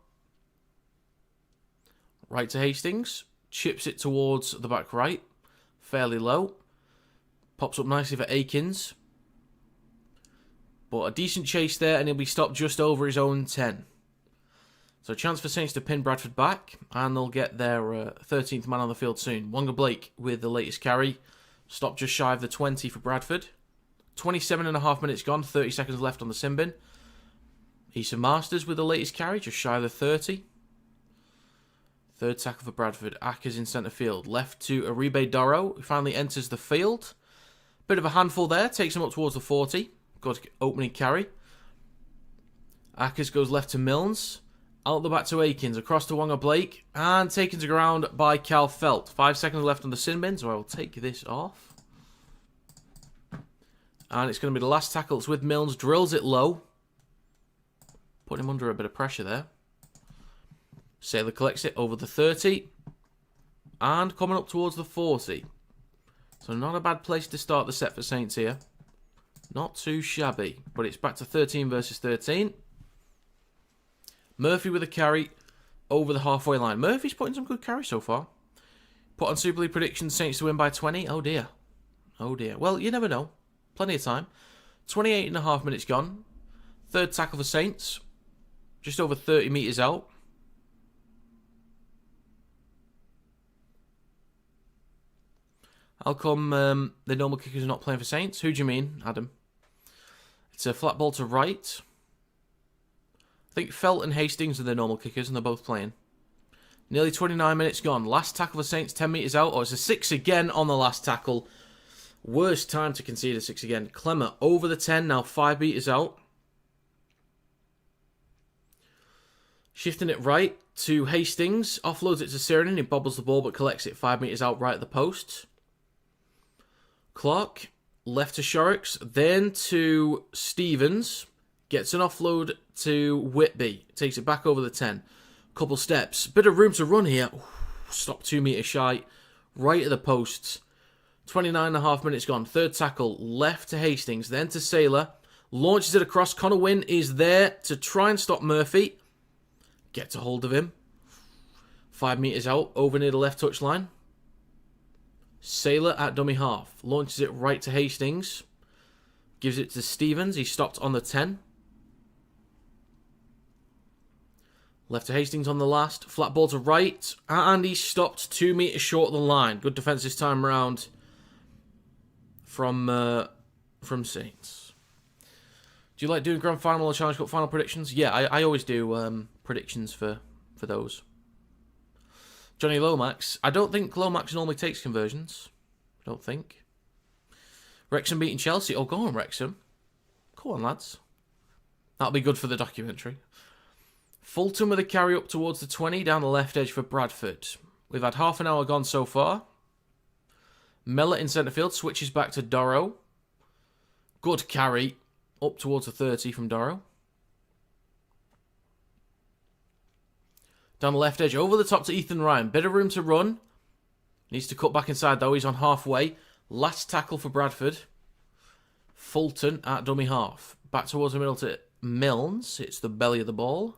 Right to Hastings. Chips it towards the back right. Fairly low. Pops up nicely for Akins. But a decent chase there, and he'll be stopped just over his own 10. So chance for Saints to pin Bradford back, and they'll get their 13th man on the field soon. Wonga Blake with the latest carry. Stopped just shy of the 20 for Bradford. 27.5 minutes gone, 30 seconds left on the sin bin. Issa Masters with the latest carry, just shy of the 30. Third tackle for Bradford. Ackers in centre field. Left to Aribe Doro, who finally enters the field. Bit of a handful there. Takes him up towards the 40. Good opening carry. Ackers goes left to Milnes. Out the back to Akins. Across to Wonga Blake. And taken to ground by Cal Felt. 5 seconds left on the sin bin, so I will take this off. And it's going to be the last tackle. It's with Milnes. Drills it low. Putting him under a bit of pressure there. Sailor collects it over the 30. And coming up towards the 40. So not a bad place to start the set for Saints here. Not too shabby. But it's back to 13 versus 13. Murphy with a carry over the halfway line. Murphy's putting some good carry so far. Put on Super League predictions, Saints to win by 20. Oh dear. Oh dear. Well, you never know. Plenty of time. 28.5 minutes gone. Third tackle for Saints. Just over 30 metres out. How come the normal kickers are not playing for Saints? Who do you mean, Adam? It's a flat ball to right. I think Felt and Hastings are the normal kickers, and they're both playing. Nearly 29 minutes gone. Last tackle for Saints, 10 metres out. Oh, it's a 6 again on the last tackle. Worst time to concede a 6 again. Clemmer over the 10, now 5 metres out. Shifting it right to Hastings. Offloads it to Sirenen. He bobbles the ball but collects it 5 metres out right at the post. Clark, left to Shorrocks. Then to Stevens. Gets an offload to Whitby. Takes it back over the 10. Couple steps. Bit of room to run here. Ooh, stop 2 metres shy. Right at the posts. 29.5 minutes gone. Third tackle. Left to Hastings. Then to Sailor. Launches it across. Connor Wynn is there to try and stop Murphy. Gets a hold of him. 5 metres out. Over near the left touchline. Sailor at dummy half. Launches it right to Hastings. Gives it to Stevens. He stopped on the 10. Left to Hastings on the last. Flat ball to right. And he stopped 2 metres short of the line. Good defence this time around from Saints. Do you like doing Grand Final or Challenge Cup Final predictions? Yeah, I always do predictions for those. Johnny Lomax. I don't think Lomax normally takes conversions. I don't think. Wrexham beating Chelsea. Oh, go on, Wrexham. Come on, lads. That'll be good for the documentary. Fulton with a carry up towards the 20, down the left edge for Bradford. We've had half an hour gone so far. Miller in centre field, switches back to Dorrow. Good carry up towards the 30 from Dorrow. Down the left edge, over the top to Ethan Ryan. Bit of room to run. Needs to cut back inside though, he's on halfway. Last tackle for Bradford. Fulton at dummy half. Back towards the middle to Milnes. It's the belly of the ball.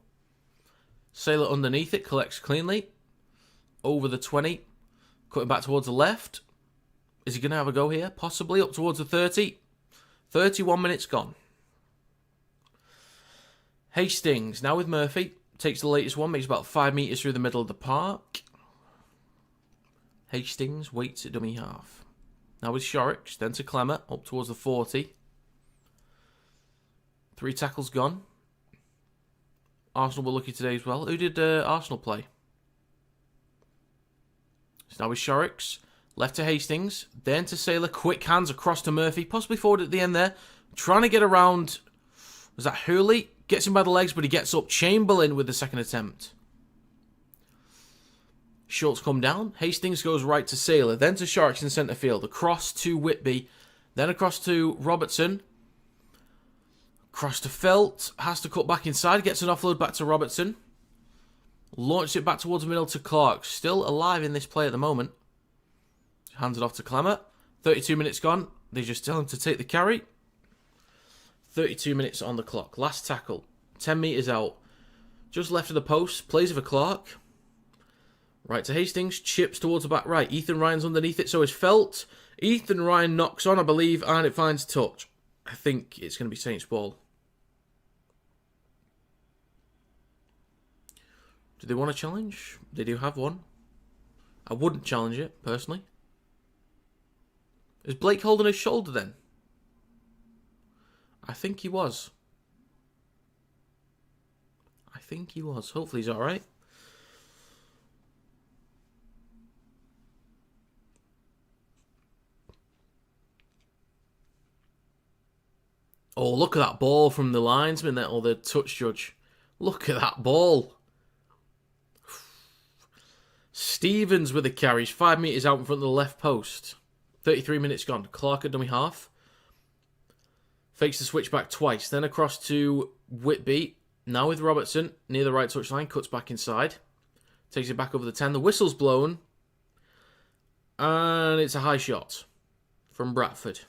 Sailor underneath it, collects cleanly. Over the 20. Cutting back towards the left. Is he going to have a go here? Possibly up towards the 30. 31 minutes gone. Hastings, now with Murphy. Takes the latest one, makes about 5 metres through the middle of the park. Hastings waits at dummy half. Now with Shorrocks, then to Clemmer, up towards the 40. 3 tackles gone. Arsenal were lucky today as well. Who did Arsenal play? So now with Shorrocks, left to Hastings, then to Sailor, quick hands across to Murphy, possibly forward at the end there. Trying to get around, was that Hurley? Gets him by the legs, but he gets up. Chamberlain with the second attempt. Schultz come down. Hastings goes right to Sailor, then to Sharks in centre field. Across to Whitby, then across to Robertson. Across to Felt. Has to cut back inside. Gets an offload back to Robertson. Launches it back towards the middle to Clark. Still alive in this play at the moment. Hands it off to Clemmer. 32 minutes gone. They just tell him to take the carry. 32 minutes on the clock. Last tackle. 10 metres out. Just left of the post. Plays for Clark. Right to Hastings. Chips towards the back right. Ethan Ryan's underneath it. So is Felt. Ethan Ryan knocks on, I believe, and it finds touch. I think it's going to be Saints ball. Do they want to challenge? They do have one. I wouldn't challenge it, personally. Is Blake holding his shoulder then? I think he was. Hopefully he's alright. Oh, look at that ball from the linesman there, or the touch judge. Look at that ball. Stevens with the carries, 5 metres out in front of the left post. 33 minutes gone. Clark at dummy half. Fakes the switch back twice. Then across to Whitby. Now with Robertson, near the right touchline. Cuts back inside. Takes it back over the 10. The whistle's blown. And it's a high shot from Bradford.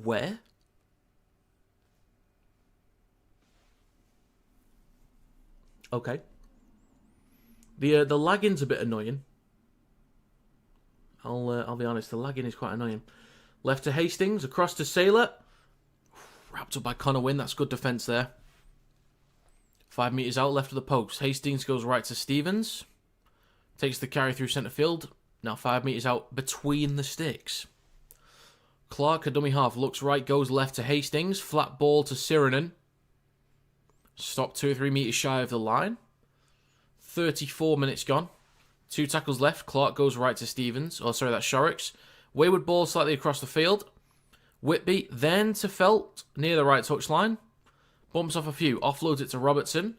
Where? Okay. The lagging's a bit annoying. I'll be honest, the lagging is quite annoying. Left to Hastings, across to Saylor. Wrapped up by Connor Wynn, that's good defence there. 5 metres out, left of the post. Hastings goes right to Stevens. Takes the carry through centre field. Now 5 metres out between the sticks. Clark, a dummy half, looks right, goes left to Hastings. Flat ball to Sirenen. Stopped 2 or 3 metres shy of the line. 34 minutes gone. 2 tackles left. Clark goes right to Stevens. Oh, sorry, that's Shorrocks. Wayward ball slightly across the field. Whitby, then to Felt, near the right touchline. Bumps off a few. Offloads it to Robertson.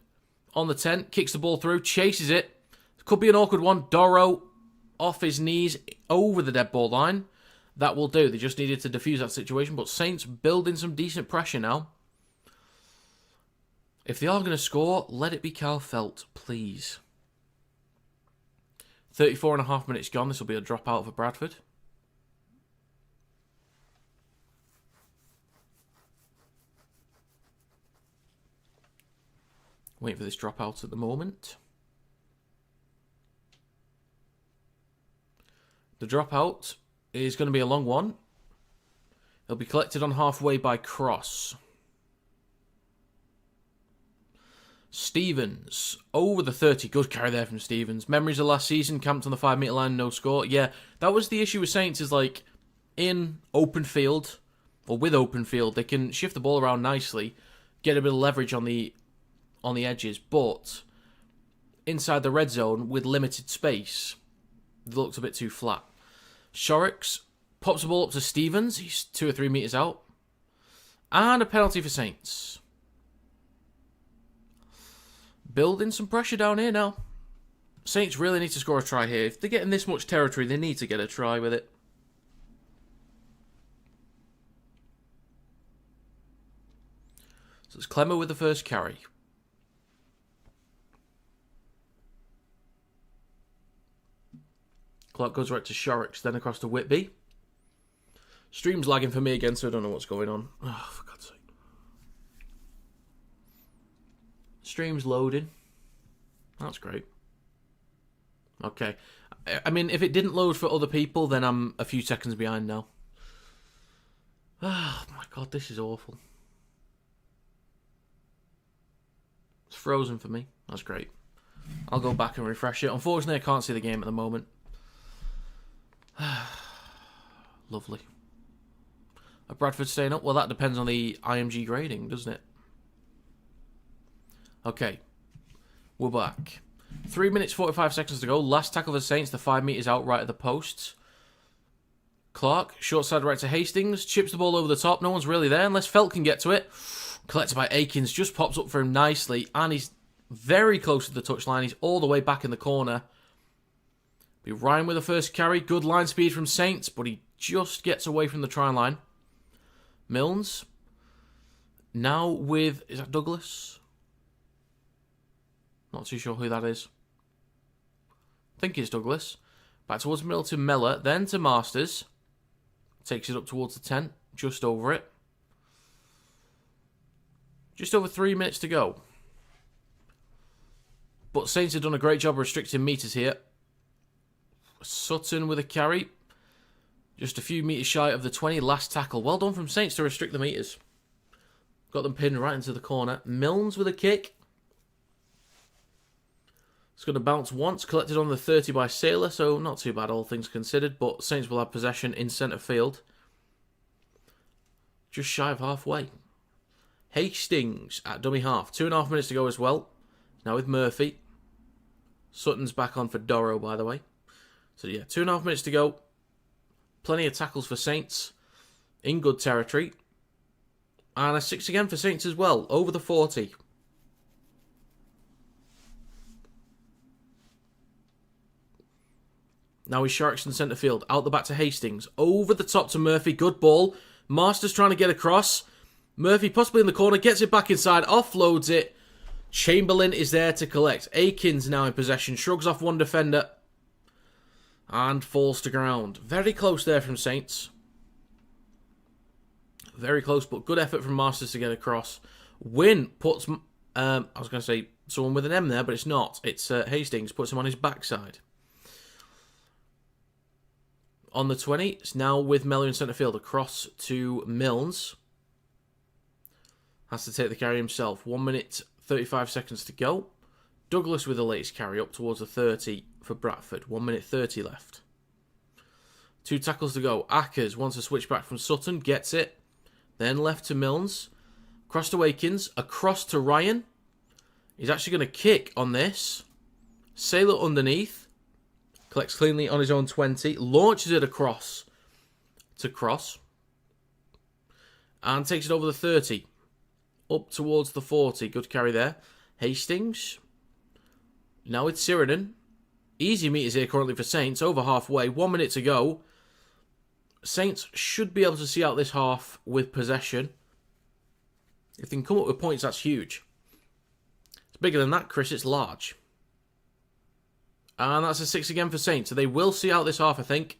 On the 10, kicks the ball through, chases it. Could be an awkward one. Dorrow off his knees over the dead ball line. That will do. They just needed to defuse that situation. But Saints building some decent pressure now. If they are going to score, let it be Carl Felt, please. 34.5 minutes gone. This will be a dropout for Bradford. Waiting for this dropout at the moment. The dropout is going to be a long one. It'll be collected on halfway by Cross. Stevens, over the 30. Good carry there from Stevens. Memories of last season, camped on the 5 metre line, no score. Yeah, that was the issue with Saints, is like, in open field, or with open field, they can shift the ball around nicely, get a bit of leverage on the edges, but inside the red zone, with limited space, it looks a bit too flat. Shorrocks pops the ball up to Stevens. He's 2 or 3 metres out. And a penalty for Saints. Building some pressure down here now. Saints really need to score a try here. If they're getting this much territory, they need to get a try with it. So it's Clemmer with the first carry. Clark goes right to Shorrocks, then across to Whitby. Stream's lagging for me again, so I don't know what's going on. Oh, for God's sake. Stream's loading. That's great. Okay. I mean, if it didn't load for other people, then I'm a few seconds behind now. Oh, my God, this is awful. It's frozen for me. That's great. I'll go back and refresh it. Unfortunately, I can't see the game at the moment. Lovely. Are Bradford staying up? Well, that depends on the IMG grading, doesn't it? Okay. We're back. 3 minutes, 45 seconds to go. Last tackle for the Saints. The 5 metres out right at the posts. Clark, short side right to Hastings. Chips the ball over the top. No one's really there unless Felt can get to it. Collected by Akins. Just pops up for him nicely. And he's very close to the touchline. He's all the way back in the corner. Be Ryan with the first carry. Good line speed from Saints, but he just gets away from the try line. Milnes. Now with... Is that Douglas? Not too sure who that is. I think it's Douglas. Back towards middle to Mellor. Then to Masters. Takes it up towards the 10. Just over it. Just over 3 minutes to go. But Saints have done a great job restricting metres here. Sutton with a carry. Just a few metres shy of the 20. Last tackle. Well done from Saints to restrict the metres. Got them pinned right into the corner. Milnes with a kick. It's going to bounce once. Collected on the 30 by Saylor. So not too bad, all things considered. But Saints will have possession in centre field. Just shy of halfway. Hastings at dummy half. 2.5 minutes to go as well. Now with Murphy. Sutton's back on for Dorrow, by the way. So yeah, 2.5 minutes to go. Plenty of tackles for Saints. In good territory. And a 6 again for Saints as well. Over the 40. Now is Sharks in centre field. Out the back to Hastings. Over the top to Murphy. Good ball. Masters trying to get across. Murphy possibly in the corner. Gets it back inside. Offloads it. Chamberlain is there to collect. Akins now in possession. Shrugs off one defender. And falls to ground. Very close there from Saints. Very close, but good effort from Masters to get across. Wynn puts... I was going to say someone with an M there, but it's not. It's Hastings. Puts him on his backside. On the 20, it's now with Mellor in centre field. Across to Milnes. Has to take the carry himself. 1 minute, 35 seconds to go. Douglas with the latest carry up towards the 30 for Bradford. 1 minute 30 left. 2 tackles to go. Ackers wants to switch back from Sutton. Gets it. Then left to Milnes. Across to Akins. Across to Ryan. He's actually going to kick on this. Sailor underneath. Collects cleanly on his own 20. Launches it across to Cross. And takes it over the 30. Up towards the 40. Good carry there. Hastings. Now it's Sirenen. Easy meters here currently for Saints. Over halfway. 1 minute to go. Saints should be able to see out this half with possession. If they can come up with points, that's huge. It's bigger than that, Chris. It's large. And that's a 6 again for Saints. So they will see out this half, I think.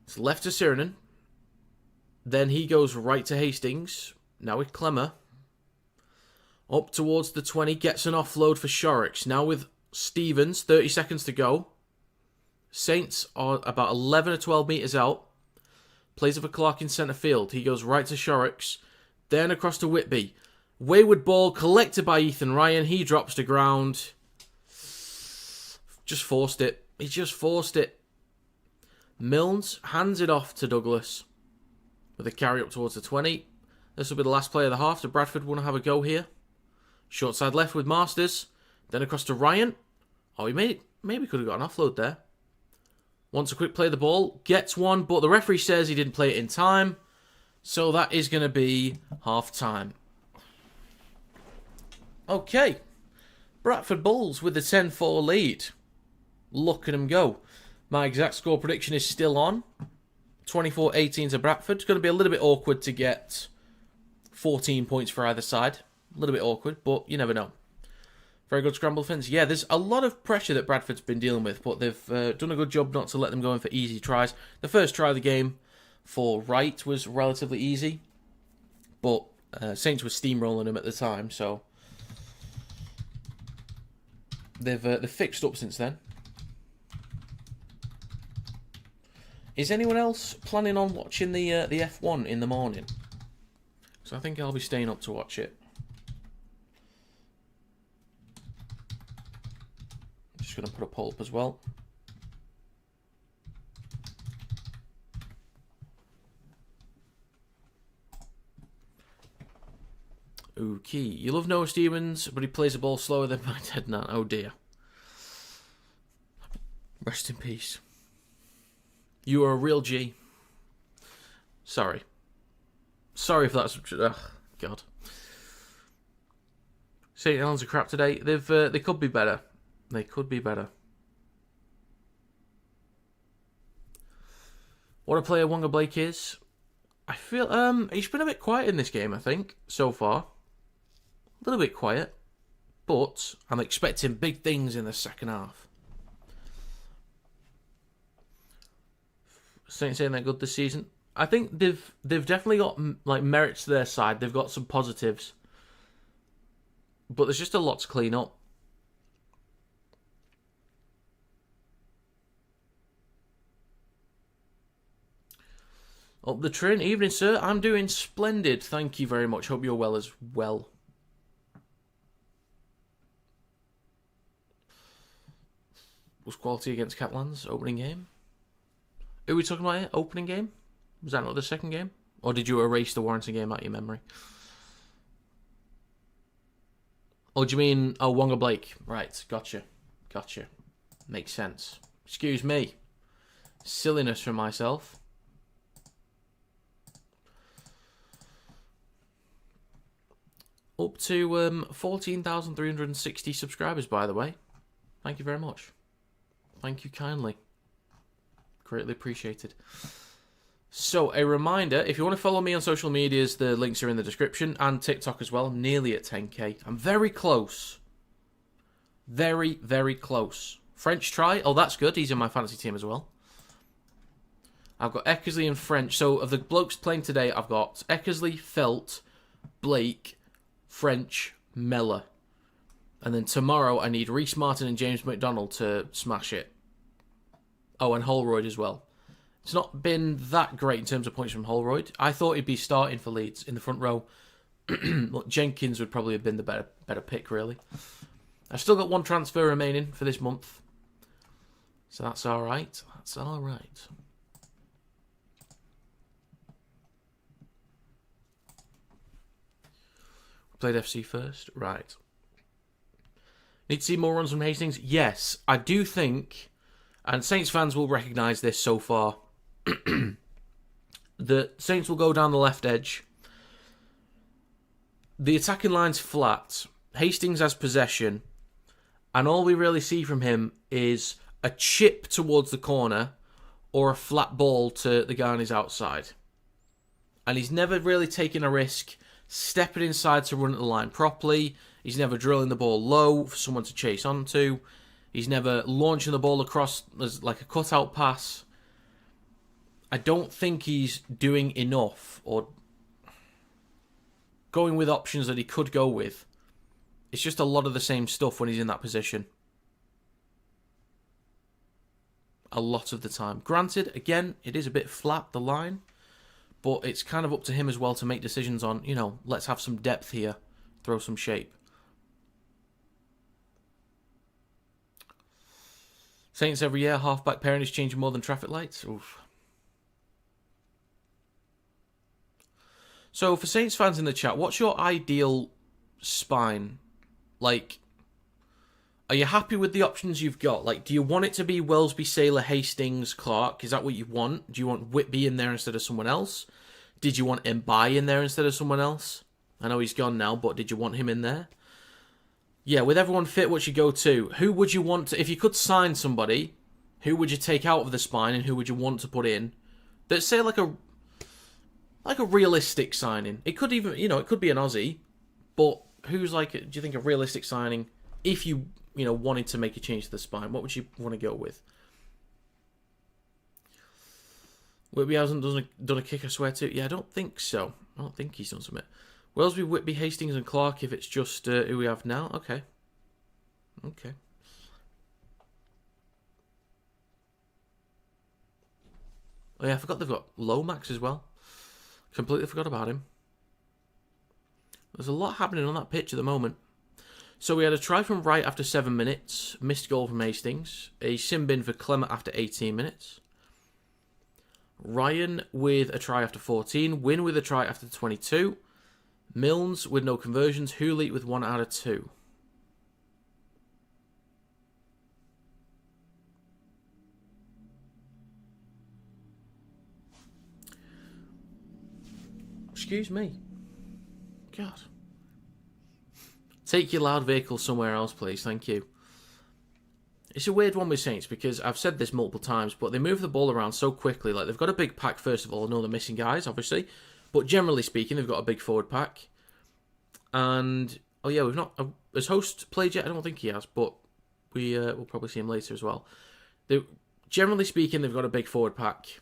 It's left to Sirenen. Then he goes right to Hastings. Now with Clemmer. Up towards the 20. Gets an offload for Shorrocks. Now with Stevens. 30 seconds to go. Saints are about 11 or 12 metres out. Plays it for Clark in centre field. He goes right to Shorrocks. Then across to Whitby. Wayward ball collected by Ethan Ryan. He drops to ground. Just forced it. He just forced it. Milnes hands it off to Douglas. With a carry up towards the 20. This will be the last play of the half. So Bradford want to have a go here. Short side left with Masters. Then across to Ryan. Oh, he maybe could have got an offload there. Wants a quick play of the ball. Gets one, but the referee says he didn't play it in time. So that is going to be half time. Okay. Bradford Bulls with the 10-4 lead. Look at them go. My exact score prediction is still on. 24-18 to Bradford. It's going to be a little bit awkward to get 14 points for either side. A little bit awkward, but you never know. Very good scramble defence. Yeah, there's a lot of pressure that Bradford's been dealing with, but they've done a good job not to let them go in for easy tries. The first try of the game for Wright was relatively easy, but Saints were steamrolling him at the time, so they've fixed up since then. Is anyone else planning on watching the F1 in the morning? So I think I'll be staying up to watch it. Just going to put a poll up as well. Okay, you love Noah Stevens, but he plays the ball slower than my dead nan. Oh dear. Rest in peace. You are a real G. Sorry. Sorry if that's... Ugh, God. St. Helens are crap today. They could be better. They could be better. What a player Wonga Blake is. I feel he's been a bit quiet in this game, I think, so far. A little bit quiet. But I'm expecting big things in the second half. Saints saying they're good this season. I think they've definitely got like merits to their side. They've got some positives. But there's just a lot to clean up. Up the train. Evening, sir. I'm doing splendid. Thank you very much. Hope you're well as well. Was quality against Catalans opening game? Who are we talking about here? Opening game? Was that not the second game? Or did you erase the Warrington game out of your memory? Oh, do you mean... Oh, Wonga Blake. Right, gotcha. Gotcha. Makes sense. Excuse me. Silliness from myself. Up to 14,360 subscribers, by the way. Thank you very much. Thank you kindly. Greatly appreciated. So, a reminder, if you want to follow me on social medias, the links are in the description, and TikTok as well. I'm nearly at 10k. I'm very close. Very, very close. French try. Oh, that's good. He's in my fantasy team as well. I've got Eckersley and French. So, of the blokes playing today, I've got Eckersley, Felt, Blake, French, Mellor. And then tomorrow, I need Reece Martin and James McDonald to smash it. Oh, and Holroyd as well. It's not been that great in terms of points from Holroyd. I thought he'd be starting for Leeds in the front row. Look, Jenkins would probably have been the better pick, really. I've still got one transfer remaining for this month. So that's all right. That's all right. We played FC first. Right. Need to see more runs from Hastings? Yes, I do think, and Saints fans will recognise this so far, the Saints will go down the left edge. The attacking line's flat. Hastings has possession. And all we really see from him is a chip towards the corner or a flat ball to the guy on his outside. And he's never really taken a risk stepping inside to run at the line properly. He's never drilling the ball low for someone to chase onto. He's never launching the ball across as like a cutout pass. I don't think he's doing enough or going with options that he could go with. It's just a lot of the same stuff when he's in that position. A lot of the time. Granted, again, it is a bit flat, the line. But it's kind of up to him as well to make decisions on, let's have some depth here. Throw some shape. Saints every year, half-back pairing is changing more than traffic lights. Oof. So, for Saints fans in the chat, what's your ideal spine? Like, are you happy with the options you've got? Like, do you want it to be Wellesby, Saylor, Hastings, Clark? Is that what you want? Do you want Whitby in there instead of someone else? Did you want Mbai in there instead of someone else? I know he's gone now, but did you want him in there? Yeah, with everyone fit, what's your go-to? Who would you want to... If you could sign somebody, who would you take out of the spine and who would you want to put in? Let's say like a realistic signing. It could even, it could be an Aussie, but who's do you think a realistic signing if you, wanted to make a change to the spine? What would you want to go with? Whitby hasn't done a kick, I swear to. Yeah, I don't think so. I don't think he's done something. Wellesby, Whitby, Hastings and Clark if it's just who we have now. Okay. Okay. Oh yeah, I forgot they've got Lomax as well. Completely forgot about him. There's a lot happening on that pitch at the moment. So we had a try from Wright after 7 minutes. Missed goal from Hastings. A sin bin for Clement after 18 minutes. Ryan with a try after 14. Wynn with a try after 22. Milnes with no conversions. Hooley with 1 out of 2. Excuse me. God. Take your loud vehicle somewhere else, please. Thank you. It's a weird one with Saints because I've said this multiple times, but they move the ball around so quickly. Like, they've got a big pack, first of all. I know they're missing guys, obviously. But generally speaking, they've got a big forward pack. And, oh yeah, we've not... Has Host played yet? I don't think he has, but we'll probably see him later as well. Generally speaking, they've got a big forward pack.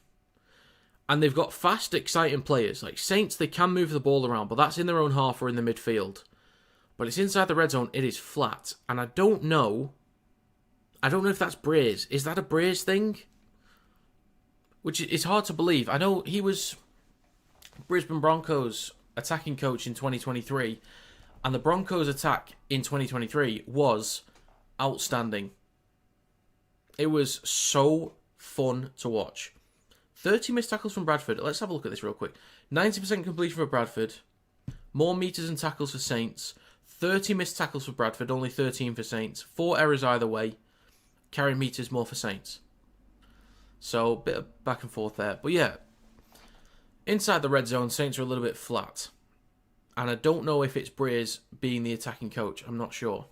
And they've got fast, exciting players. Like Saints, they can move the ball around, but that's in their own half or in the midfield. But it's inside the red zone, it is flat. And I don't know if that's Braze. Is that a Braze thing? Which is hard to believe. I know he was Brisbane Broncos attacking coach in 2023. And the Broncos attack in 2023 was outstanding. It was so fun to watch. 30 missed tackles from Bradford. Let's have a look at this real quick. 90% completion for Bradford. More meters and tackles for Saints. 30 missed tackles for Bradford, only 13 for Saints. 4 errors either way. Carry meters more for Saints. So, a bit of back and forth there. But yeah, inside the red zone, Saints are a little bit flat. And I don't know if it's Breers being the attacking coach. I'm not sure.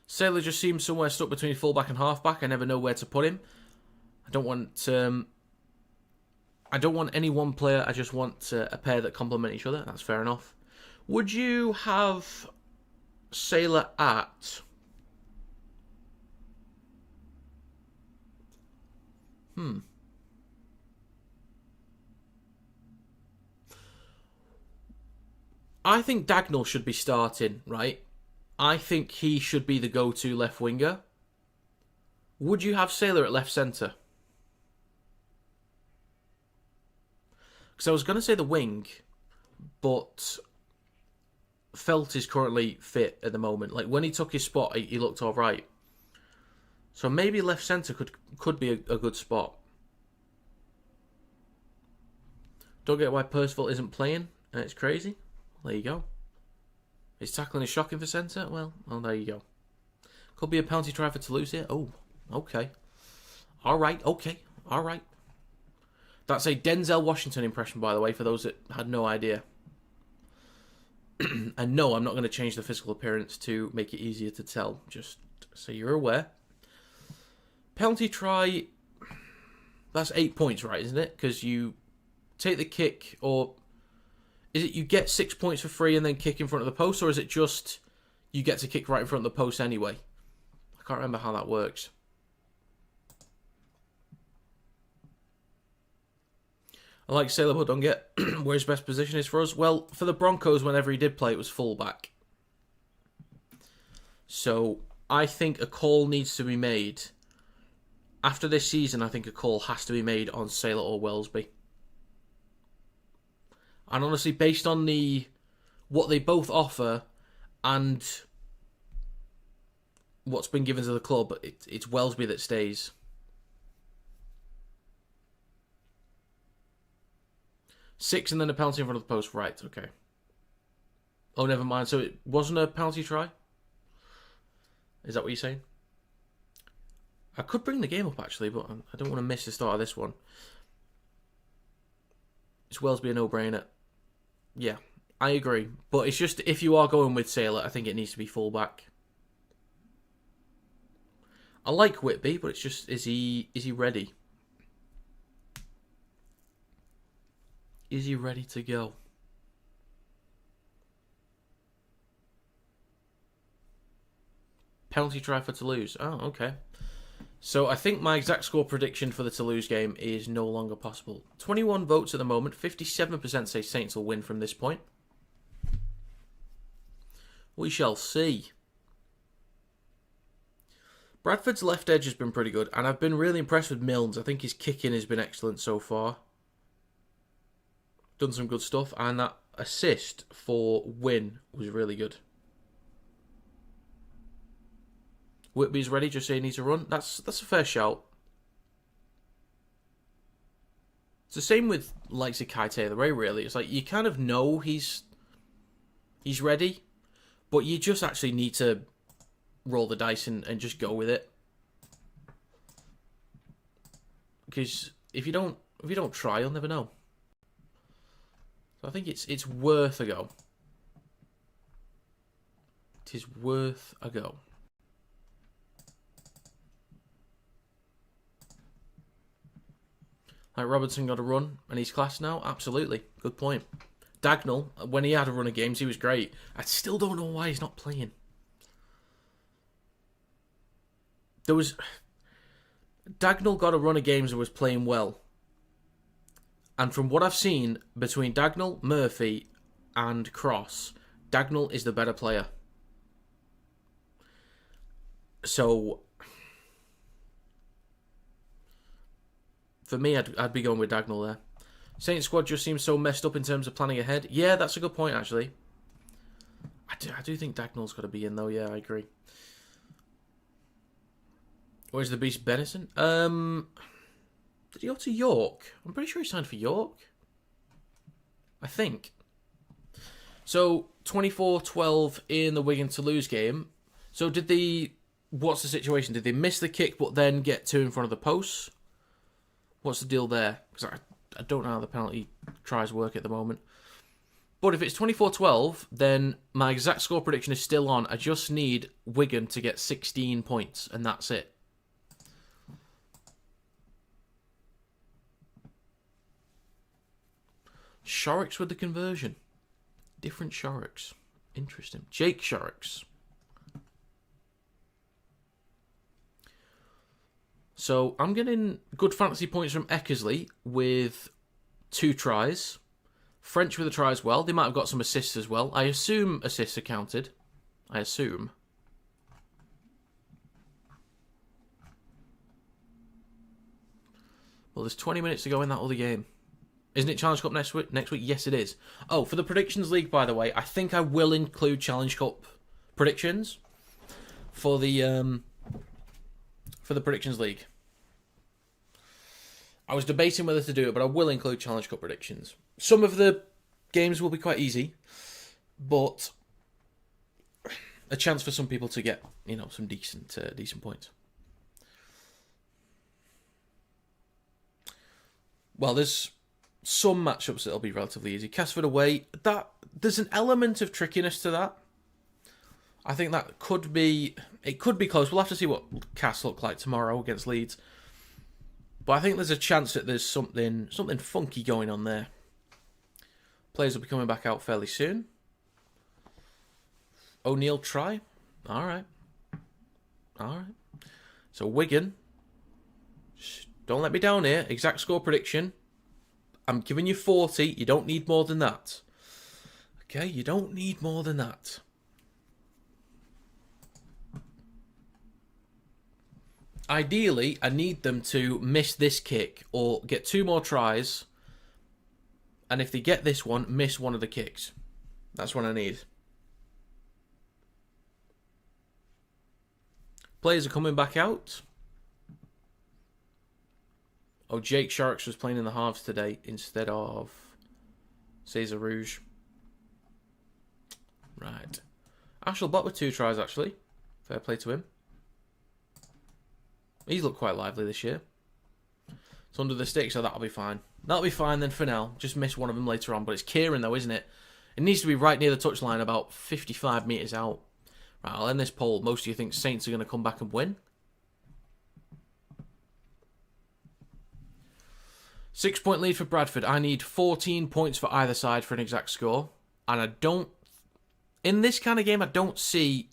Sailor just seems somewhere stuck between fullback and halfback. I never know where to put him. I don't want any one player. I just want a pair that complement each other. That's fair enough. Would you have Sailor at... I think Dagnall should be starting, right? I think he should be the go-to left winger. Would you have Sailor at left centre? Because I was going to say the wing, but Felt is currently fit at the moment. Like, when he took his spot, he looked all right. So maybe left centre could be a good spot. Don't get why Percival isn't playing, and it's crazy. There you go. Is tackling is shocking for centre? Well, there you go. Could be a penalty try for Toulouse here. Oh, okay. All right, okay. All right. That's a Denzel Washington impression, by the way, for those that had no idea. And no, I'm not going to change the physical appearance to make it easier to tell, just so you're aware. Penalty try, that's 8 points, right, isn't it? Because you take the kick, or is it you get 6 points for free and then kick in front of the post, or is it just you get to kick right in front of the post anyway? I can't remember how that works. I like Sailor, but don't get where his best position is for us. Well, for the Broncos, whenever he did play, it was fullback. So I think a call needs to be made. After this season, I think a call has to be made on Sailor or Wellesby. And honestly, based on what they both offer and what's been given to the club, it's Wellesby that stays. Six and then a penalty in front of the post. Right, okay. Oh, never mind. So it wasn't a penalty try? Is that what you're saying? I could bring the game up, actually, but I don't want to miss the start of this one. Is Wellesby a no-brainer? Yeah, I agree. But it's just, if you are going with Sailor, I think it needs to be fullback. I like Whitby, but it's just, is he ready? Is he ready to go? Penalty try for Toulouse. Oh, okay. So I think my exact score prediction for the Toulouse game is no longer possible. 21 votes at the moment. 57% say Saints will win from this point. We shall see. Bradford's left edge has been pretty good, and I've been really impressed with Milnes. I think his kicking has been excellent so far. Done some good stuff, and that assist for Win was really good. Whitby's ready, just say he needs to run. That's a fair shout. It's the same with likes of KineticRL, really. It's like you kind of know he's ready, but you just actually need to roll the dice and just go with it. Because if you don't try, you'll never know. So I think it's worth a go. It is worth a go. Like Robertson got a run and he's class now? Absolutely. Good point. Dagnall, when he had a run of games, he was great. I still don't know why he's not playing. Dagnall got a run of games and was playing well. And from what I've seen, between Dagnall, Murphy, and Cross, Dagnall is the better player. So, for me, I'd be going with Dagnall there. Saints squad just seems so messed up in terms of planning ahead. Yeah, that's a good point, actually. I do think Dagnall's got to be in, though. Yeah, I agree. Where's the Beast Benison? Did he go to York? I'm pretty sure he signed for York. I think. So 24-12 in the Wigan to lose game. So what's the situation? Did they miss the kick but then get two in front of the posts? What's the deal there? Because I don't know how the penalty tries work at the moment. But if it's 24-12, then my exact score prediction is still on. I just need Wigan to get 16 points, and that's it. Sharks with the conversion. Different Sharks. Interesting. Jake Sharks. So I'm getting good fantasy points from Eckersley with 2 tries. French with a try as well. They might have got some assists as well. I assume assists are counted. I assume. Well, there's 20 minutes to go in that other game. Isn't it Challenge Cup next week? Yes, it is. Oh, for the Predictions League, by the way, I think I will include Challenge Cup predictions for the Predictions League. I was debating whether to do it, but I will include Challenge Cup predictions. Some of the games will be quite easy, but a chance for some people to get, some decent points. Well, there's some matchups that'll be relatively easy. Casford away, there's an element of trickiness to that. I think it could be close. We'll have to see what Cass look like tomorrow against Leeds. But I think there's a chance that there's something funky going on there. Players will be coming back out fairly soon. O'Neill try. All right. So Wigan, don't let me down here. Exact score prediction. I'm giving you 40. You don't need more than that. Okay, you don't need more than that. Ideally, I need them to miss this kick or get 2 more tries. And if they get this one, miss one of the kicks. That's what I need. Players are coming back out. Oh, Jake Sharks was playing in the halves today instead of Cesar Rouge. Right. Ashel Bott with 2 tries, actually. Fair play to him. He's looked quite lively this year. It's under the stick, so that'll be fine. That'll be fine then for now. Just miss one of them later on. But it's Kieran, though, isn't it? It needs to be right near the touchline, about 55 metres out. Right, I'll end this poll. Most of you think Saints are going to come back and win. 6-point lead for Bradford. I need 14 points for either side for an exact score. And I don't... In this kind of game, I don't see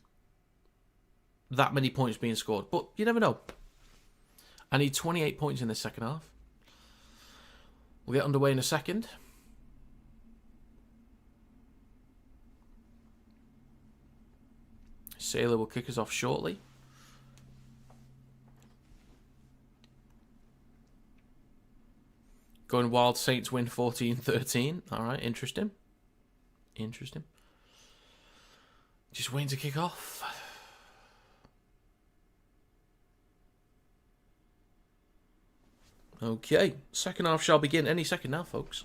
that many points being scored. But you never know. I need 28 points in the second half. We'll get underway in a second. Sailor will kick us off shortly. Going wild, Saints win 14-13. All right, interesting. Just waiting to kick off. Okay, second half shall begin any second now, folks.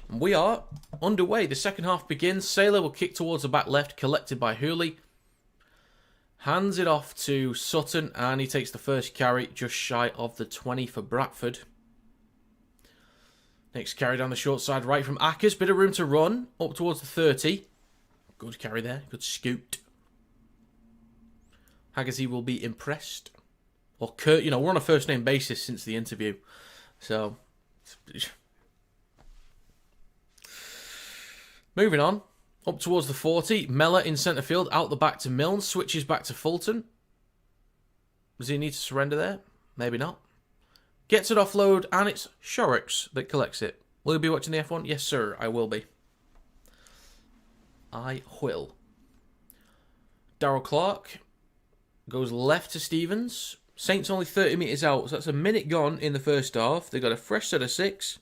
We are underway. The second half begins. Sailor will kick towards the back left, collected by Hooley. Hands it off to Sutton, and he takes the first carry just shy of the 20 for Bradford. Next carry down the short side right from Ackers. Bit of room to run up towards the 30. Good carry there. Good scoot. Haggerty will be impressed. Or Kurt, we're on a first name basis since the interview. So, moving on. Up towards the 40. Mellor in centre field. Out the back to Milnes. Switches back to Fulton. Does he need to surrender there? Maybe not. Gets it offload, and it's Sharks that collects it. Will you be watching the F1? Yes, sir, I will be. I will. Darryl Clark goes left to Stevens. Saints only 30 metres out, so that's a minute gone in the first half. They got a fresh set of 6.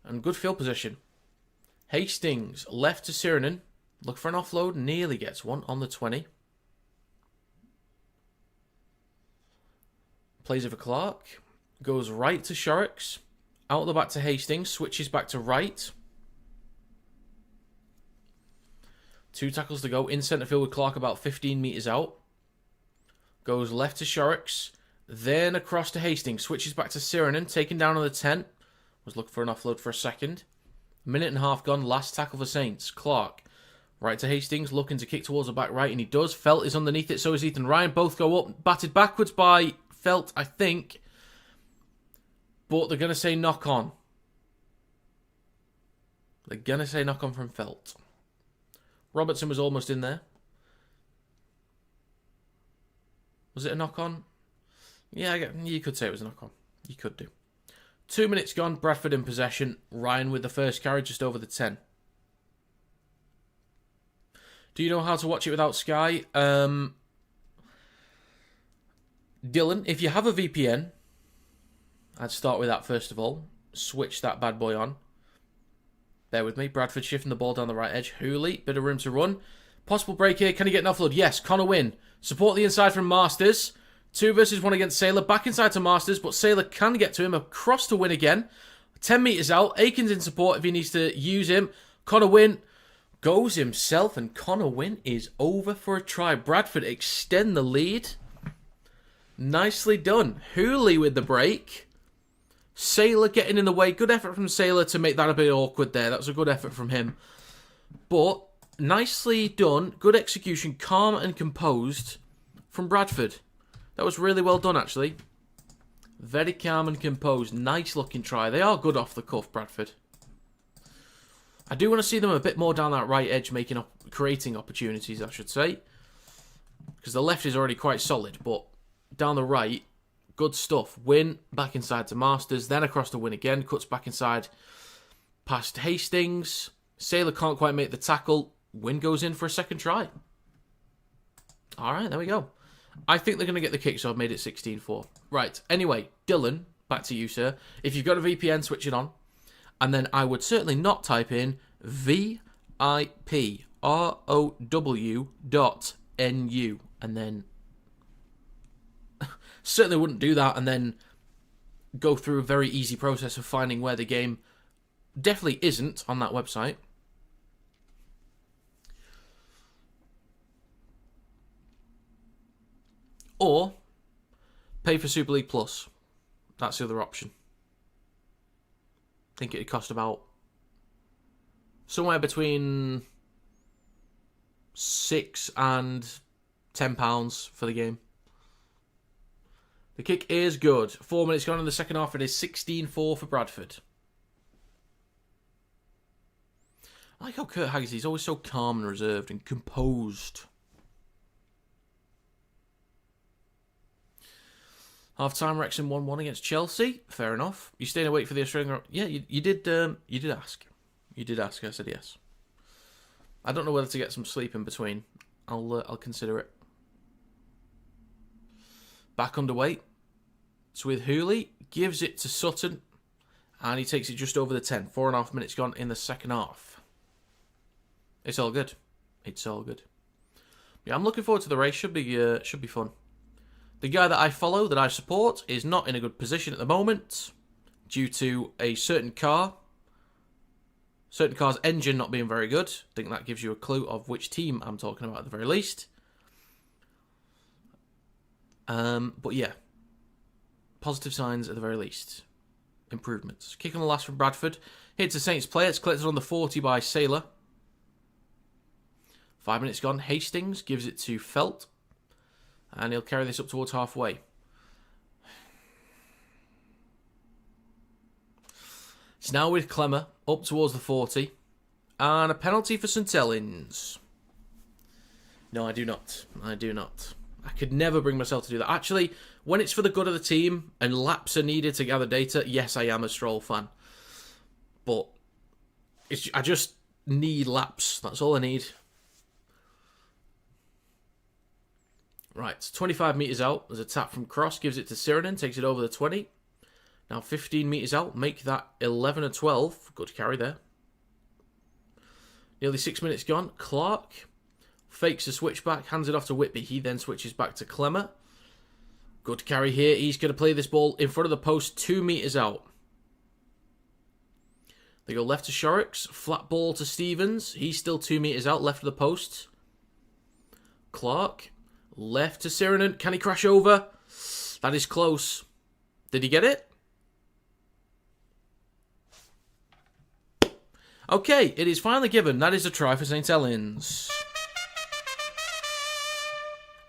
And good field position. Hastings left to Sirenen. Look for an offload. Nearly gets one on the 20. Plays over Clark. Goes right to Sharks. Out the back to Hastings. Switches back to right. 2 tackles to go. In centre field with Clark about 15 metres out. Goes left to Shorrocks. Then across to Hastings. Switches back to Sirenen. Taken down on the 10. Was looking for an offload for a second. Minute and a half gone. Last tackle for Saints. Clark. Right to Hastings. Looking to kick towards the back right. And he does. Felt is underneath it. So is Ethan Ryan. Both go up. Batted backwards by Felt, I think. But they're going to say knock on. They're going to say knock on from Felt. Robertson was almost in there. Was it a knock on? Yeah, you could say it was a knock on. You could do. 2 minutes gone. Bradford in possession. Ryan with the first carry just over the 10. Do you know how to watch it without Sky? Dylan, if you have a VPN, I'd start with that first of all. Switch that bad boy on. Bear with me. Bradford shifting the ball down the right edge. Hooley, bit of room to run. Possible break here. Can he get an offload? Yes. Connor Wynn. Support the inside from Masters. 2 versus 1 against Saylor. Back inside to Masters, but Saylor can get to him. Across to Wynn again. 10 metres out. Aikens in support if he needs to use him. Connor Wynn goes himself, and Connor Wynn is over for a try. Bradford extend the lead. Nicely done. Hooley with the break. Saylor getting in the way. Good effort from Saylor to make that a bit awkward there. That was a good effort from him. But nicely done. Good execution. Calm and composed from Bradford. That was really well done, actually. Very calm and composed. Nice looking try. They are good off the cuff, Bradford. I do want to see them a bit more down that right edge, creating opportunities, I should say. Because the left is already quite solid, but down the right, good stuff. Win, back inside to Masters, then across to Win again. Cuts back inside past Hastings. Saylor can't quite make the tackle. Win goes in for a second try. All right, there we go. I think they're going to get the kick, so I've made it 16-4. Right, anyway, Dylan, back to you, sir. If you've got a VPN, switch it on. And then I would certainly not type in VIPROW.NU. And then certainly wouldn't do that and then go through a very easy process of finding where the game definitely isn't on that website. Or pay for Super League Plus. That's the other option. I think it'd cost about somewhere between £6 and £10 for the game. The kick is good. 4 minutes gone in the second half. It is 16-4 for Bradford. I like how Kurt Haggerty is always so calm and reserved and composed. Half-time, Wrexham 1-1 against Chelsea. Fair enough. You staying awake for the Australian... Yeah, you did ask. You did ask. I said yes. I don't know whether to get some sleep in between. I'll consider it. Back underway. So with Hooley, gives it to Sutton. And he takes it just over the 10. 4.5 minutes gone in the second half. It's all good. It's all good. Yeah, I'm looking forward to the race. Should be fun. The guy that I follow, that I support, is not in a good position at the moment due to a certain car's engine not being very good. I think that gives you a clue of which team I'm talking about at the very least. But yeah, positive signs at the very least. Improvements. Kick on the last from Bradford. Hits a Saints player. It's collected on the 40 by Saylor. 5 minutes gone. Hastings gives it to Felt. And he'll carry this up towards halfway. It's now with Clemmer, up towards the 40. And a penalty for St Helens. No, I do not. I do not. I could never bring myself to do that. Actually, when it's for the good of the team and laps are needed to gather data, yes, I am a Stroll fan. But I just need laps. That's all I need. Right, 25 metres out. There's a tap from Cross. Gives it to Sirenen. Takes it over the 20. Now 15 metres out. Make that 11 or 12. Good carry there. Nearly 6 minutes gone. Clark fakes a switchback. Hands it off to Whitby. He then switches back to Clemmer. Good carry here. He's going to play this ball in front of the post 2 metres out. They go left to Shorrocks. Flat ball to Stevens. He's still 2 metres out, left of the post. Clark. Left to Sirinen. Can he crash over? That is close. Did he get it? Okay, it is finally given. That is a try for St Helens.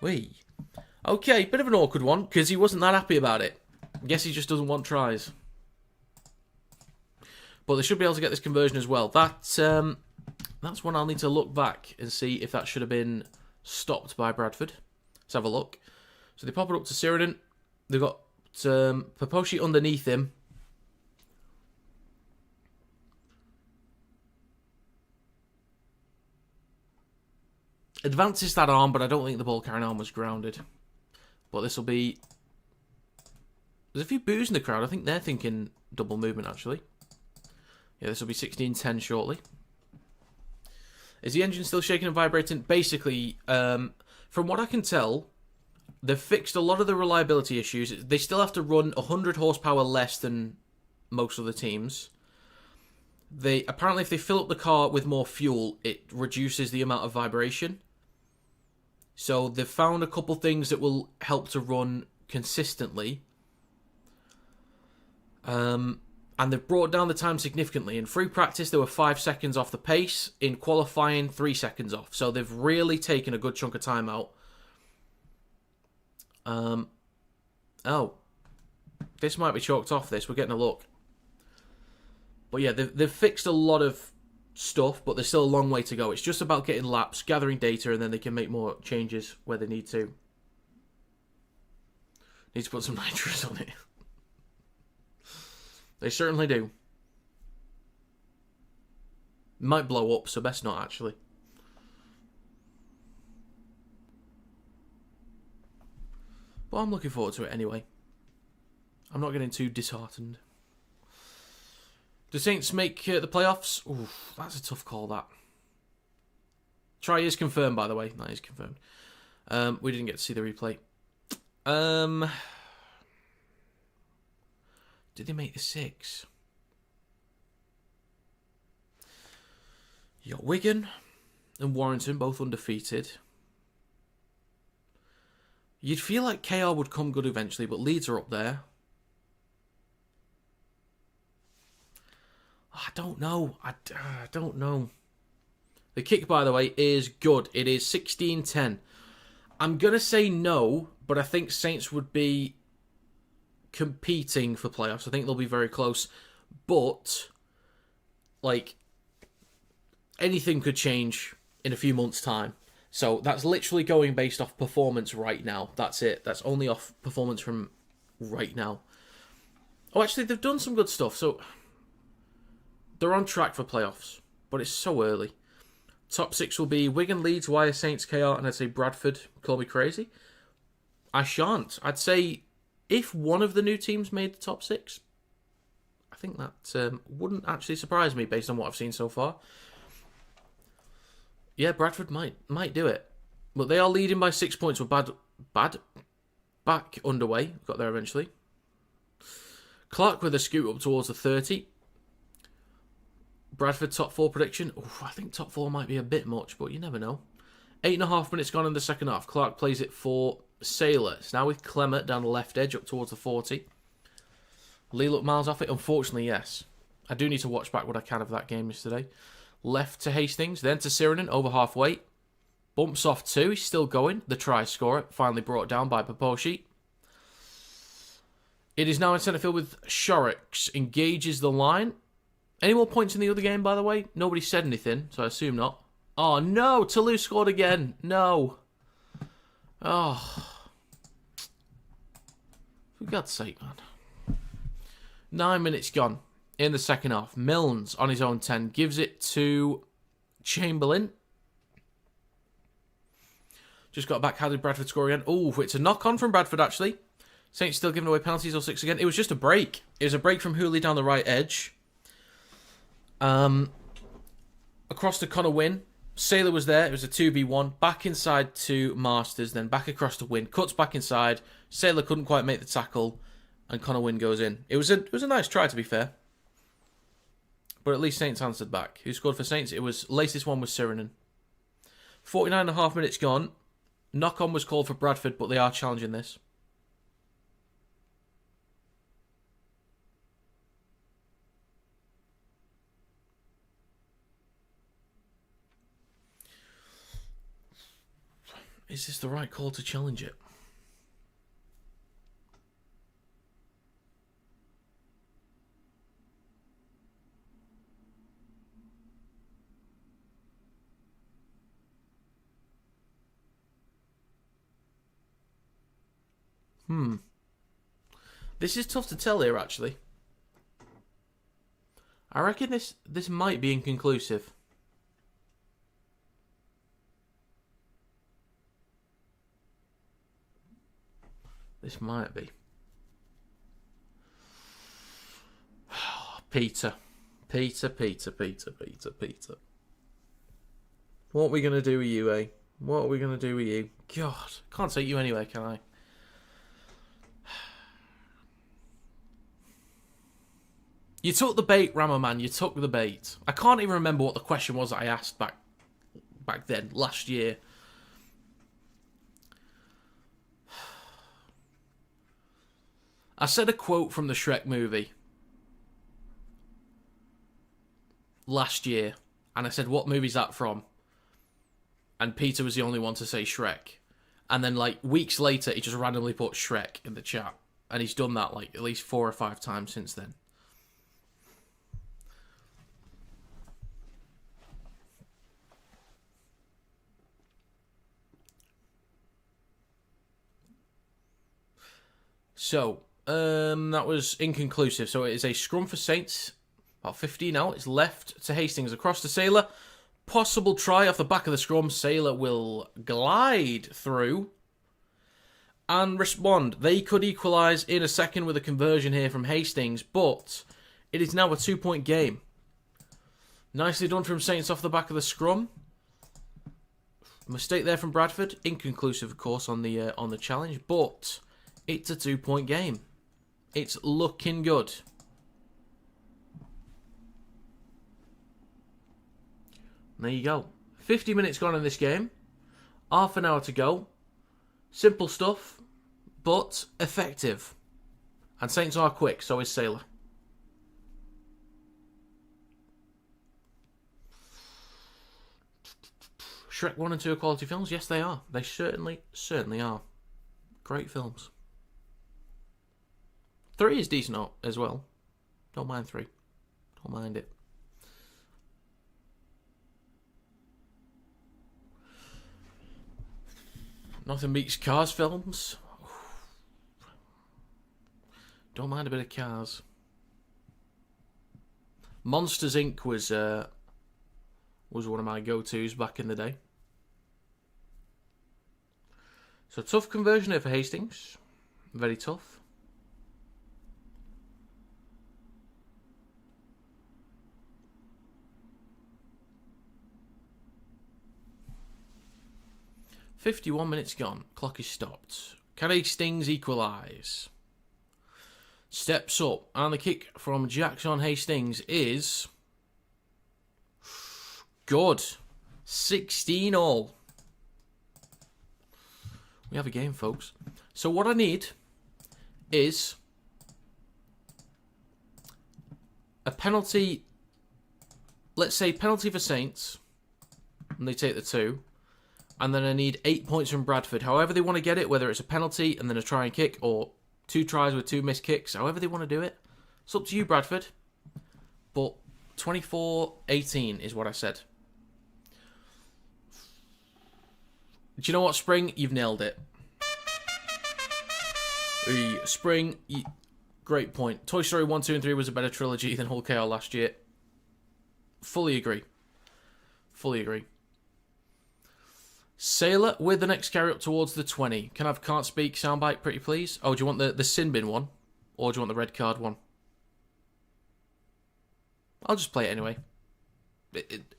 Wee. Okay, bit of an awkward one, because he wasn't that happy about it. I guess he just doesn't want tries. But they should be able to get this conversion as well. That's one I'll need to look back and see if that should have been stopped by Bradford. Let's have a look. So they pop it up to Sirinen. They've got Poposhi underneath him. Advances that arm, but I don't think the ball carrying arm was grounded. But this will be... There's a few boos in the crowd. I think they're thinking double movement, actually. Yeah, this will be 16-10 shortly. Is the engine still shaking and vibrating? Basically, from what I can tell, they've fixed a lot of the reliability issues. They still have to run 100 horsepower less than most of the teams. Apparently, if they fill up the car with more fuel, it reduces the amount of vibration. So they've found a couple things that will help to run consistently. And they've brought down the time significantly. In free practice, they were 5 seconds off the pace. In qualifying, 3 seconds off. So they've really taken a good chunk of time out. Oh. This might be chalked off, this. We're getting a look. But yeah, they've fixed a lot of stuff, but there's still a long way to go. It's just about getting laps, gathering data, and then they can make more changes where they need to. Need to put some nitrous on it. They certainly do. Might blow up, so best not, actually. But I'm looking forward to it anyway. I'm not getting too disheartened. Do Saints make the playoffs? Ooh, that's a tough call, that. Try is confirmed, by the way. That is confirmed. We didn't get to see the replay. Did they make the 6? You got Wigan and Warrington, both undefeated. You'd feel like KR would come good eventually, but Leeds are up there. I don't know. I don't know. The kick, by the way, is good. It is 16-10. I'm going to say no, but I think Saints would be competing for playoffs. I think they'll be very close. But, like, anything could change in a few months' time. So that's literally going based off performance right now. That's it. That's only off performance from right now. Oh, actually, they've done some good stuff. So they're on track for playoffs, but it's so early. Top 6 will be Wigan, Leeds, Wire, Saints, KR, and I'd say Bradford. Call me crazy. I shan't. I'd say if one of the new teams made the top 6, I think that wouldn't actually surprise me based on what I've seen so far. Yeah, Bradford might do it. But they are leading by 6 points with back underway. Got there eventually. Clark with a scoot up towards the 30. Bradford top 4 prediction. Oof, I think top 4 might be a bit much, but you never know. 8.5 minutes gone in the second half. Clark plays it for Sailor. It's now with Clement down the left edge up towards the 40. Lee looked miles off it. Unfortunately, yes. I do need to watch back what I can of that game yesterday. Left to Hastings, then to Sirinen, over halfway. Bumps off 2, he's still going. The try scorer, finally brought down by Poposhi. It is now in centre field with Shorrocks. Engages the line. Any more points in the other game, by the way? Nobody said anything, so I assume not. Oh, no! Toulouse scored again. No. Oh. For God's sake, man. 9 minutes gone in the second half. Milnes on his own 10. Gives it to Chamberlain. Just got back. How did Bradford score again? Oh, it's a knock-on from Bradford, actually. Saints still giving away penalties or 6 again. It was just a break. It was a break from Hooley down the right edge. Across to Connor Wynn. Sailor was there. It was a 2v1. Back inside to Masters. Then back across to Wynn. Cuts back inside. Sailor couldn't quite make the tackle. And Connor Wynn goes in. It was a nice try, to be fair. But at least Saints answered back. Who scored for Saints? It was, latest one was Sirinen. 49.5 minutes gone. Knock-on was called for Bradford, but they are challenging this. Is this the right call to challenge it? This is tough to tell here, actually. I reckon this might be inconclusive. This might be. Peter. What are we going to do with you, eh? What are we going to do with you? God, can't take you anywhere, can I? You took the bait, Ramaman. You took the bait. I can't even remember what the question was that I asked back then, last year. I said a quote from the Shrek movie last year, and I said, what movie's that from? And Peter was the only one to say Shrek. And then, like, weeks later, he just randomly put Shrek in the chat. And he's done that, like, at least 4 or 5 times since then. So, that was inconclusive. So it is a scrum for Saints. About 15 out. It's left to Hastings across to Sailor. Possible try off the back of the scrum. Sailor will glide through and respond. They could equalise in a second with a conversion here from Hastings, but it is now a 2-point game. Nicely done from Saints off the back of the scrum. Mistake there from Bradford. Inconclusive, of course, on the challenge, but it's a 2-point game. It's looking good. There you go. 50 minutes gone in this game. Half an hour to go. Simple stuff, but effective. And Saints are quick, so is Sailor. Shrek 1 and 2 are quality films? Yes, they are. They certainly are. Great films. 3 is decent as well. Don't mind 3. Don't mind it. Nothing beats Cars films. Don't mind a bit of Cars. Monsters Inc. was one of my go-tos back in the day. So tough conversion here for Hastings. Very tough. "51 minutes gone. Clock is stopped. Can Hastings equalise?" Steps up. And the kick from Jackson Hastings is good. 16 all. We have a game, folks. So what I need is a penalty. Let's say penalty for Saints. And they take the 2. And then I need 8 points from Bradford. However they want to get it, whether it's a penalty and then a try and kick, or 2 tries with 2 missed kicks, however they want to do it. It's up to you, Bradford. But 24-18 is what I said. Do you know what, Spring? You've nailed it. Spring, great point. Toy Story 1, 2 and 3 was a better trilogy than Hulk KO last year. Fully agree. Sailor with the next carry up towards the 20. Can I have can't speak soundbite, pretty please? Oh, do you want the sin bin one? Or do you want the red card one? I'll just play it anyway.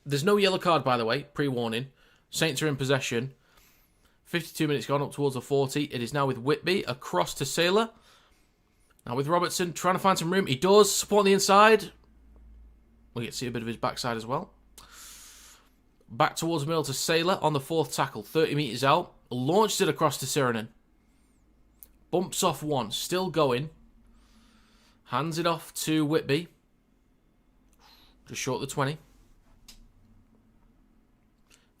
There's no yellow card, by the way. Pre-warning. Saints are in possession. 52 minutes gone up towards the 40. It is now with Whitby across to Sailor. Now with Robertson trying to find some room. He does. Support on the inside. We get to see a bit of his backside as well. Back towards middle to Sailor on the 4th tackle. 30 metres out. Launched it across to Sirenen. Bumps off one. Still going. Hands it off to Whitby. Just short of the 20.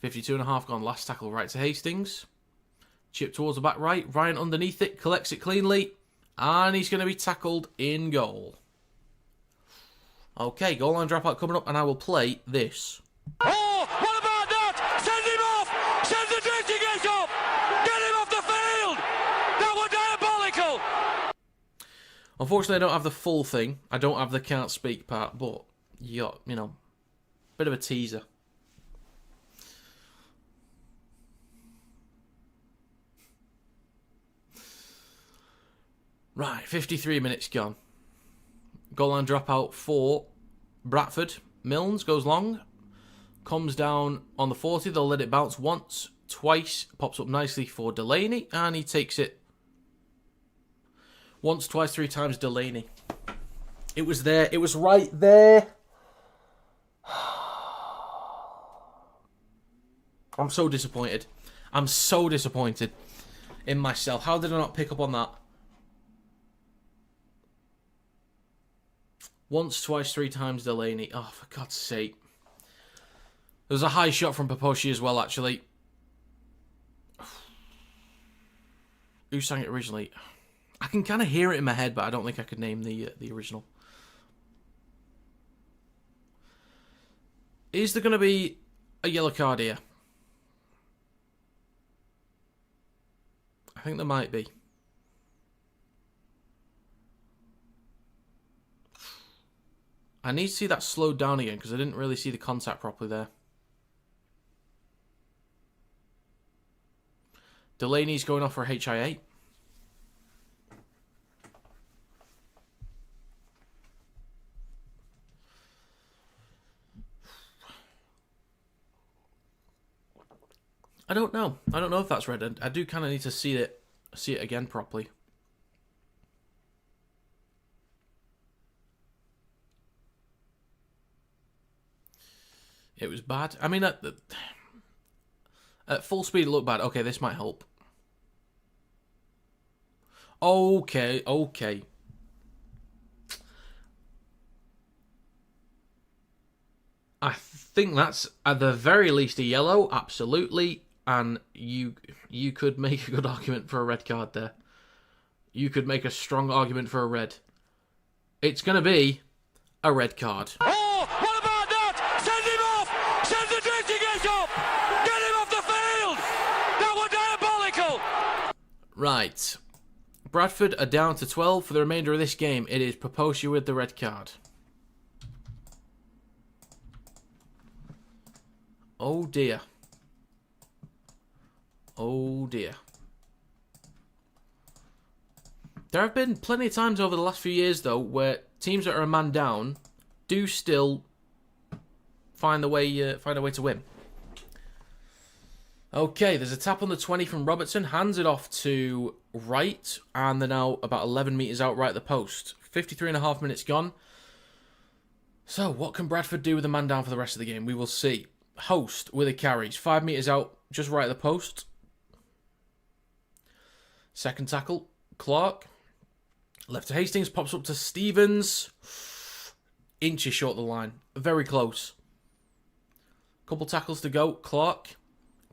52.5 gone. Last tackle right to Hastings. Chip towards the back right. Ryan underneath it. Collects it cleanly. And he's going to be tackled in goal. Okay, goal line dropout coming up, and I will play this. Oh, what about that? Send him off! Send the dressing gate off! Get him off the field! That was diabolical! Unfortunately, I don't have the full thing. I don't have the can't speak part, but you got, you know, bit of a teaser. Right, 53 minutes gone. Goal line dropout for Bradford. Milnes goes long. Comes down on the 40. They'll let it bounce once, twice. Pops up nicely for Delaney. And he takes it once, twice, 3 times Delaney. It was there. It was right there. I'm so disappointed. I'm so disappointed in myself. How did I not pick up on that? Once, twice, 3 times Delaney. Oh, for God's sake. There was a high shot from Paposhi as well, actually. Who sang it originally? I can kind of hear it in my head, but I don't think I could name the original. Is there going to be a yellow card here? I think there might be. I need to see that slowed down again because I didn't really see the contact properly there. Delaney's going off for HIA. I don't know. I don't know if that's red. I do kind of need to see it again properly. It was bad. I mean, at full speed it looked bad. Okay, this might help. Okay. I think that's at the very least a yellow, absolutely. And you could make a good argument for a red card there. You could make a strong argument for a red. It's going to be a red card. Oh, what about that? Send him off! Send the dressing gate off! Get him off the field! That was diabolical! Right. Bradford are down to 12 for the remainder of this game. It is Paposhi with the red card. Oh dear. Oh dear. There have been plenty of times over the last few years, though, where teams that are a man down do still find a way to win. Okay, there's a tap on the 20 from Robertson. Hands it off to Wright, and they're now about 11 metres out right at the post. 53.5 minutes gone. So, what can Bradford do with a man down for the rest of the game? We will see. Host with a carries. 5 metres out, just right at the post. Second tackle, Clark. Left to Hastings, pops up to Stevens. Inches short of the line. Very close. Couple tackles to go. Clark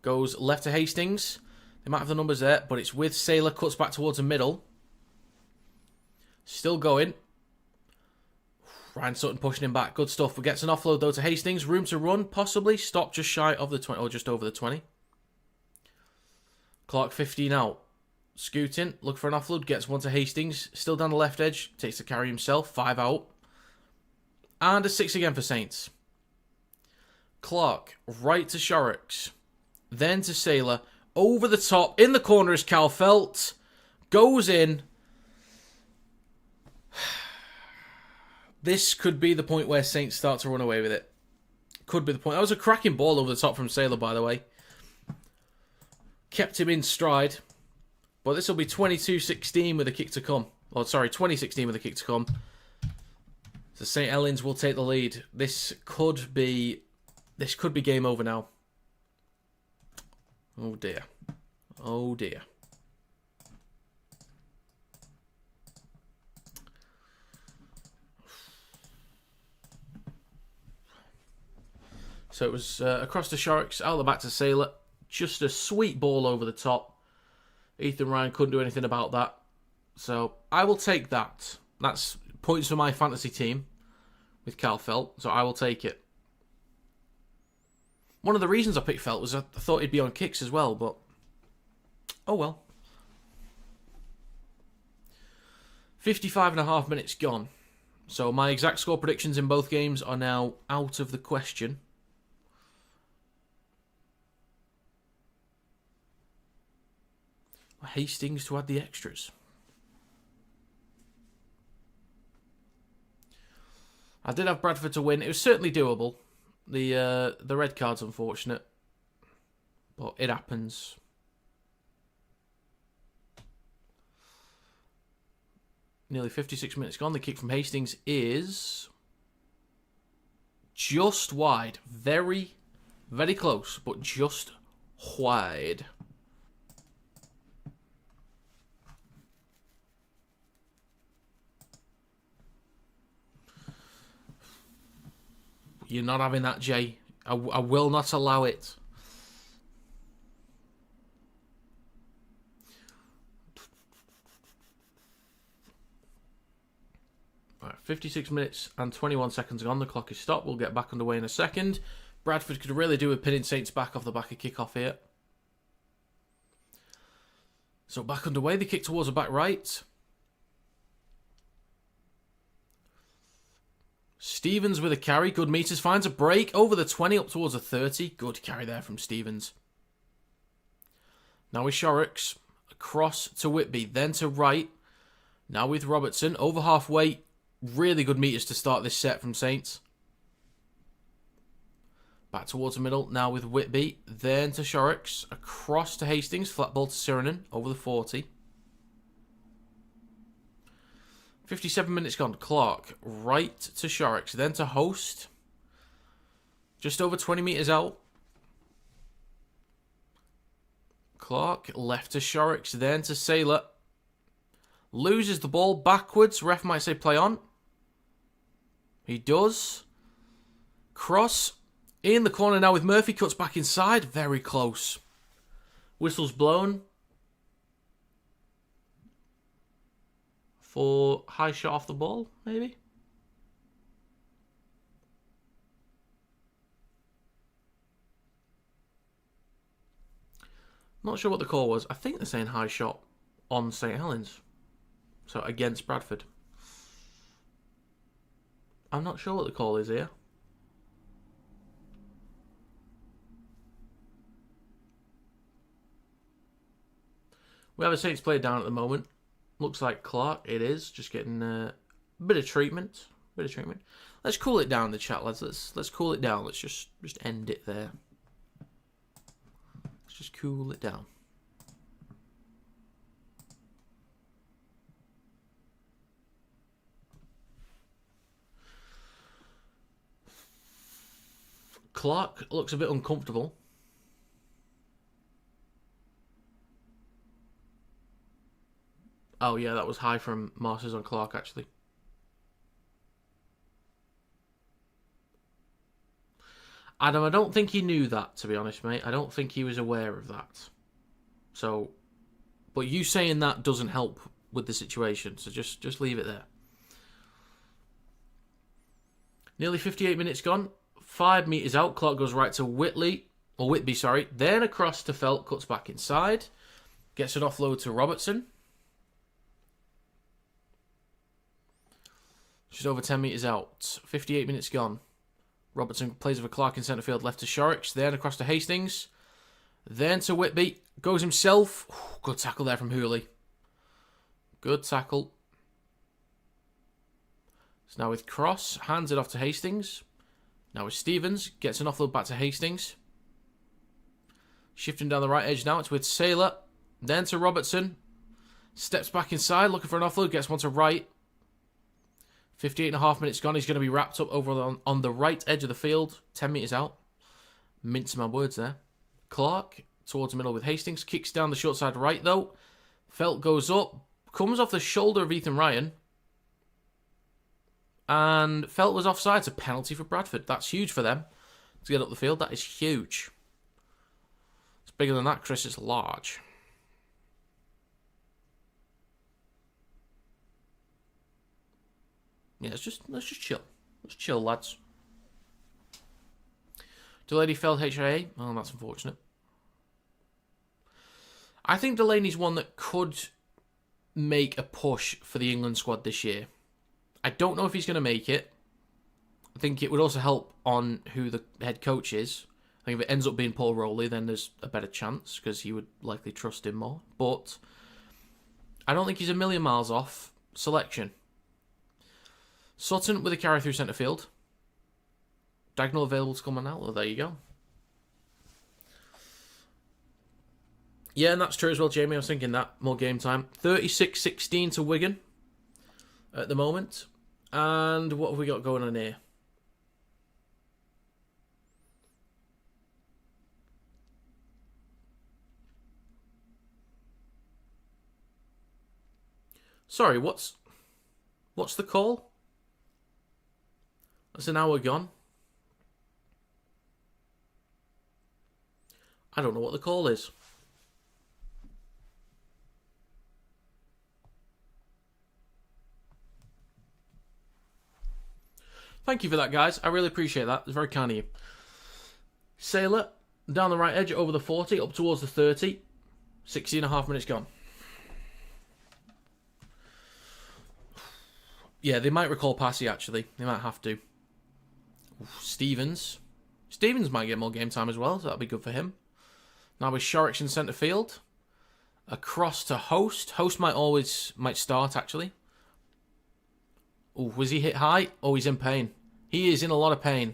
goes left to Hastings. They might have the numbers there, but it's with Sailor. Cuts back towards the middle. Still going. Ryan Sutton pushing him back. Good stuff. But gets an offload, though, to Hastings. Room to run, possibly. Stop just shy of the 20, or just over the 20. Clark 15 out. Scooting. Look for an offload. Gets one to Hastings. Still down the left edge. Takes the carry himself. 5 out. And a 6 again for Saints. Clark. Right to Shorrocks. Then to Sailor. Over the top. In the corner is Cal Felt. Goes in. This could be the point where Saints start to run away with it. Could be the point. That was a cracking ball over the top from Sailor, by the way. Kept him in stride. But this will be 22-16 with a kick to come. Oh, sorry, 20-16 with a kick to come. So St Helens will take the lead. This could be game over now. Oh dear. Oh dear. So it was across the Sharks, out the back to Sailor. Just a sweet ball over the top. Ethan Ryan couldn't do anything about that. So I will take that. That's points for my fantasy team with Cal Felt. So I will take it. One of the reasons I picked Felt was I thought he'd be on kicks as well, but oh well. 55.5 minutes gone. So my exact score predictions in both games are now out of the question. Hastings to add the extras. I did have Bradford to win. It was certainly doable. The red card's unfortunate, but it happens. Nearly 56 minutes gone. The kick from Hastings is just wide. Very, very close, but just wide. You're not having that, Jay. I will not allow it. Right, 56 minutes and 21 seconds gone. The clock is stopped. We'll get back underway in a second. Bradford could really do with pinning Saints back off the back of kickoff here. So back underway. The kick towards the back right. Stevens with a carry. Good meters. Finds a break over the 20 up towards the 30. Good carry there from Stevens. Now with Shorrocks. Across to Whitby. Then to right. Now with Robertson. Over halfway. Really good meters to start this set from Saints. Back towards the middle. Now with Whitby. Then to Shorrocks. Across to Hastings. Flat ball to Sirenen. Over the 40. 57 minutes gone. Clark. Right to Shorrocks. Then to Host. Just over 20 metres out. Clark. Left to Shorrocks. Then to Sailor. Loses the ball backwards. Ref might say play on. He does. Cross. In the corner now with Murphy. Cuts back inside. Very close. Whistle's blown. For high shot off the ball, maybe? Not sure what the call was. I think they're saying high shot on St Helens. So against Bradford. I'm not sure what the call is here. We have a Saints player down at the moment. Looks like Clark. It is. Just getting a bit of treatment. Let's cool it down, the chat, lads. Let's cool it down. Let's just end it there. Let's just cool it down. Clark looks a bit uncomfortable. Oh, yeah, that was high from Masters on Clark, actually. Adam, I don't think he knew that, to be honest, mate. I don't think he was aware of that. So, but you saying that doesn't help with the situation, so just leave it there. Nearly 58 minutes gone. 5 metres out. Clark goes right to Whitby, sorry. Then across to Felt, cuts back inside. Gets an offload to Robertson. Just over 10 metres out. 58 minutes gone. Robertson plays with Clark in centre field, left to Shorrocks. Then across to Hastings. Then to Whitby. Goes himself. Good tackle there from Hooley. Good tackle. So now with Cross. Hands it off to Hastings. Now with Stevens. Gets an offload back to Hastings. Shifting down the right edge now. It's with Sailor. Then to Robertson. Steps back inside. Looking for an offload. Gets one to right. 58.5 minutes gone. He's going to be wrapped up over on the right edge of the field, 10 metres out. Mince my words there. Clark towards the middle with Hastings. Kicks down the short side right, though. Felt goes up. Comes off the shoulder of Ethan Ryan. And Felt was offside. It's a penalty for Bradford. That's huge for them to get up the field. That is huge. It's bigger than that, Chris. It's large. Yeah, let's just chill. Let's chill, lads. Delaney failed HIA. Oh, that's unfortunate. I think Delaney's one that could make a push for the England squad this year. I don't know if he's going to make it. I think it would also help on who the head coach is. I think if it ends up being Paul Rowley, then there's a better chance because he would likely trust him more. But I don't think he's a million miles off selection. Sutton with a carry through centre field. Dagnall available to come on out. Well, there you go. Yeah, and that's true as well, Jamie. I was thinking that. More game time. 36-16 to Wigan at the moment. And what have we got going on here? Sorry, what's the call? That's an hour gone. I don't know what the call is. Thank you for that, guys. I really appreciate that. It's very kind of you. Sailor, down the right edge, over the 40, up towards the 30. 60.5 minutes gone. Yeah, they might recall Passy, actually. They might have to. Stevens. Stevens might get more game time as well, so that'll be good for him. Now with Shorrock in centre field. Across to Host. Host might start, actually. Oh, was he hit high? Oh, he's in pain. He is in a lot of pain.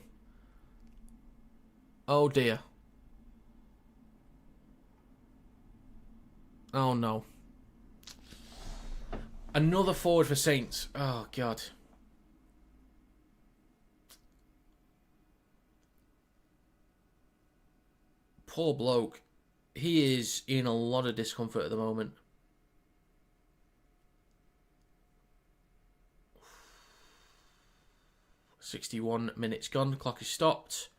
Oh, dear. Oh, no. Another forward for Saints. Oh, God. Poor bloke. He is in a lot of discomfort at the moment. .61 minutes gone. The clock is stopped.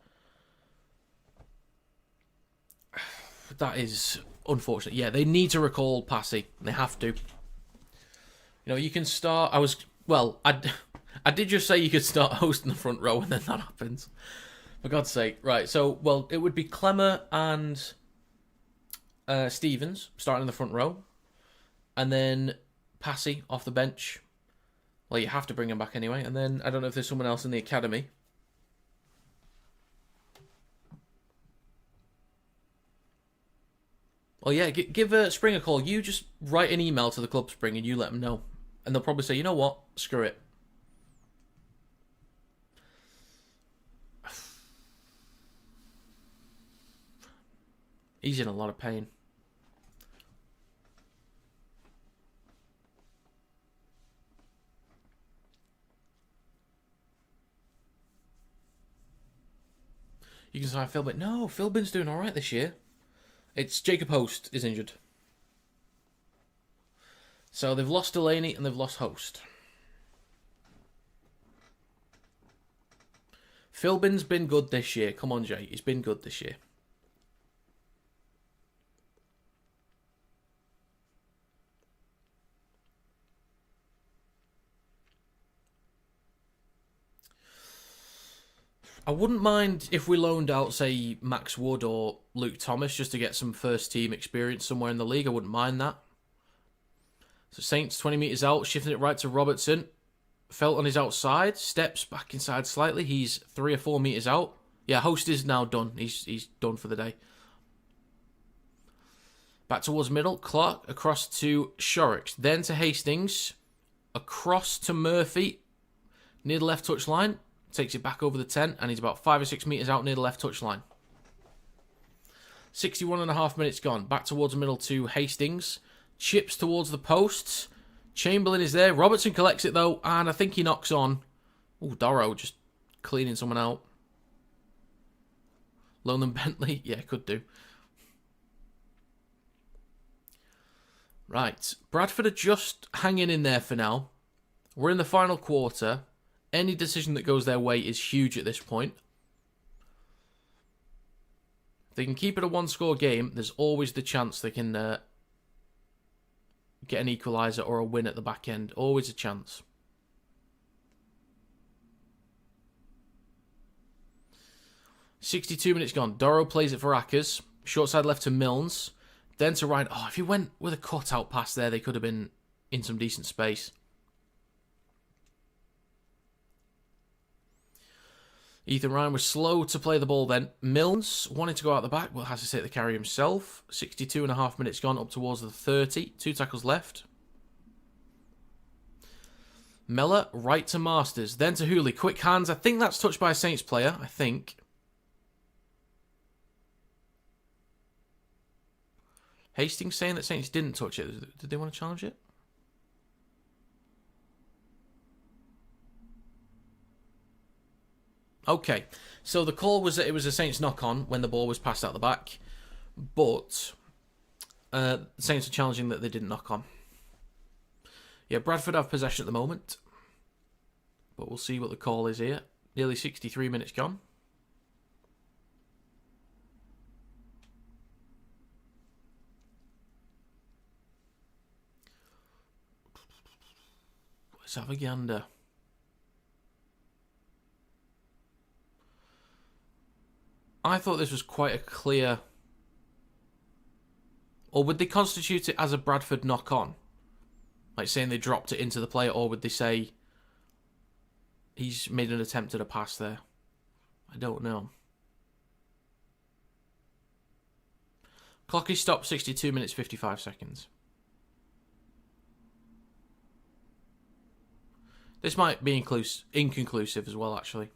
That is unfortunate. Yeah, they need to recall Passy. They have to. You know, you can start... I did just say you could start Host in the front row and then that happens. For God's sake. Right, so, well, it would be Clemmer and Stevens starting in the front row. And then Passy off the bench. Well, you have to bring him back anyway. And then, I don't know if there's someone else in the academy. Well, yeah, give Spring a call. You just write an email to the club, Spring, and you let them know. And they'll probably say, you know what? Screw it. He's in a lot of pain. You can say Philbin. No, Philbin's doing all right this year. It's Jacob Host is injured. So they've lost Delaney and they've lost Host. Philbin's been good this year. Come on, Jay. He's been good this year. I wouldn't mind if we loaned out, say, Max Wood or Luke Thomas just to get some first-team experience somewhere in the league. I wouldn't mind that. So Saints 20 metres out, shifting it right to Robertson. Felt on his outside, steps back inside slightly. He's 3 or 4 metres out. Yeah, Host is now done. He's done for the day. Back towards middle. Clark across to Shorrock. Then to Hastings. Across to Murphy. Near the left touch line. Takes it back over the 10, and he's about 5 or 6 metres out near the left touch line. 61.5 minutes gone. Back towards the middle to Hastings. Chips towards the posts. Chamberlain is there. Robertson collects it, though, and I think he knocks on. Oh, Dorrow just cleaning someone out. Lowland Bentley. Yeah, could do. Right. Bradford are just hanging in there for now. We're in the final quarter. Any decision that goes their way is huge at this point. If they can keep it a one-score game, there's always the chance they can get an equalizer or a win at the back end. Always a chance. "62 minutes gone. Dorrow plays it for Ackers. Short side left to Milnes. Then to Ryan. Oh, if he went with a cut-out pass there, they could have been in some decent space. Ethan Ryan was slow to play the ball then. Milnes wanted to go out the back, but has to take the carry himself. 62.5 minutes gone, up towards the 30. 2 tackles left. Mellor, right to Masters. Then to Hooley. Quick hands. I think that's touched by a Saints player. I think. Hastings saying that Saints didn't touch it. Did they want to challenge it? Okay, so the call was that it was a Saints knock-on when the ball was passed out the back, but the Saints are challenging that they didn't knock on. Yeah, Bradford have possession at the moment, but we'll see what the call is here. Nearly 63 minutes gone. Let's have a gander. I thought this was quite a clear... Or would they constitute it as a Bradford knock-on? Like saying they dropped it into the player, or would they say he's made an attempt at a pass there? I don't know. Clock is stopped, 62 minutes, 55 seconds. This might be inconclusive as well, actually.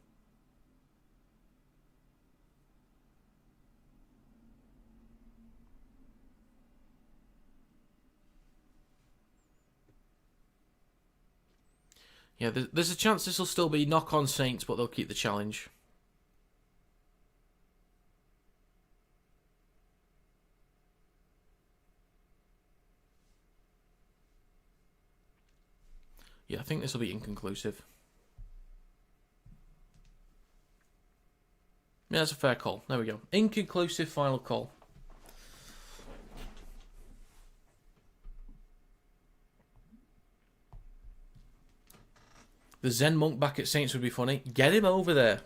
Yeah, there's a chance this will still be knock-on Saints, but they'll keep the challenge. Yeah, I think this will be inconclusive. Yeah, that's a fair call. There we go. Inconclusive final call. The Zen Monk back at Saints would be funny. Get him over there.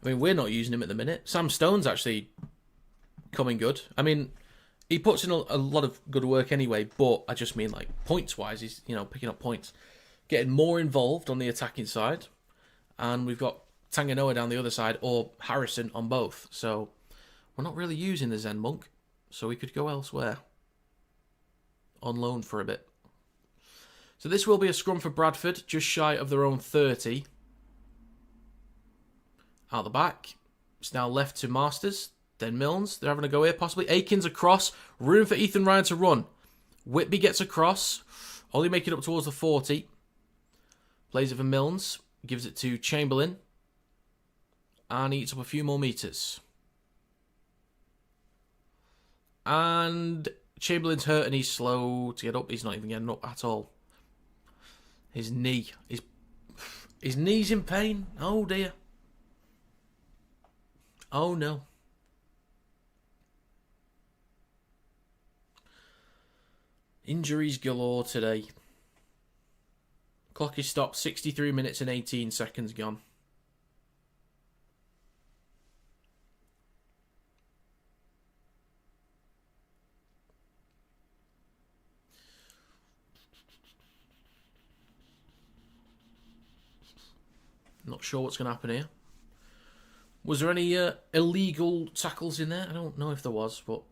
I mean, we're not using him at the minute. Sam Stone's actually coming good. I mean, he puts in a lot of good work anyway, but I just mean, like, points-wise, he's, picking up points. Getting more involved on the attacking side. And we've got Tanganoa down the other side, or Harrison on both. So, we're not really using the Zen Monk. So we could go elsewhere. On loan for a bit. So this will be a scrum for Bradford, just shy of their own 30. Out the back. It's now left to Masters. Then Milnes. They're having a go here, possibly. Aikens across. Room for Ethan Ryan to run. Whitby gets across. Only making it up towards the 40. Plays it for Milnes. Gives it to Chamberlain. And eats up a few more metres. And Chamberlain's hurt and he's slow to get up. He's not even getting up at all. His knee. His knee's in pain. Oh dear. Oh no. Injuries galore today. Clock is stopped. 63 minutes and 18 seconds gone. Not sure what's going to happen here. Was there any illegal tackles in there? I don't know if there was, but...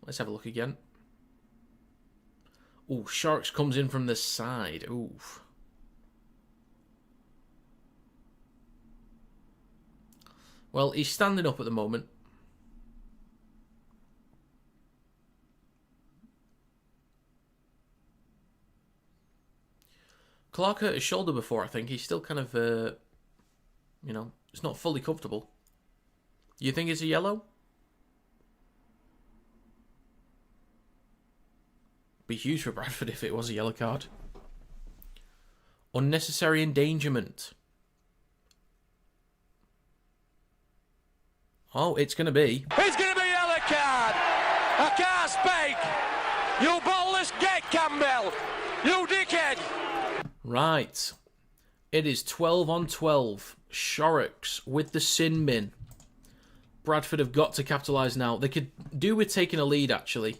Let's have a look again. Oh, Sharks comes in from the side. Ooh. Well, he's standing up at the moment. Clark hurt his shoulder before, I think. He's still kind of, you know, it's not fully comfortable. You think it's a yellow? Be huge for Bradford if it was a yellow card. Unnecessary endangerment. Oh, it's going to be. It's going to be a yellow card. I can't speak. You ballless gate, Campbell. You dickhead. Right. It is 12 on 12. Sharks with the sin bin. Bradford have got to capitalise now. They could do with taking a lead, actually.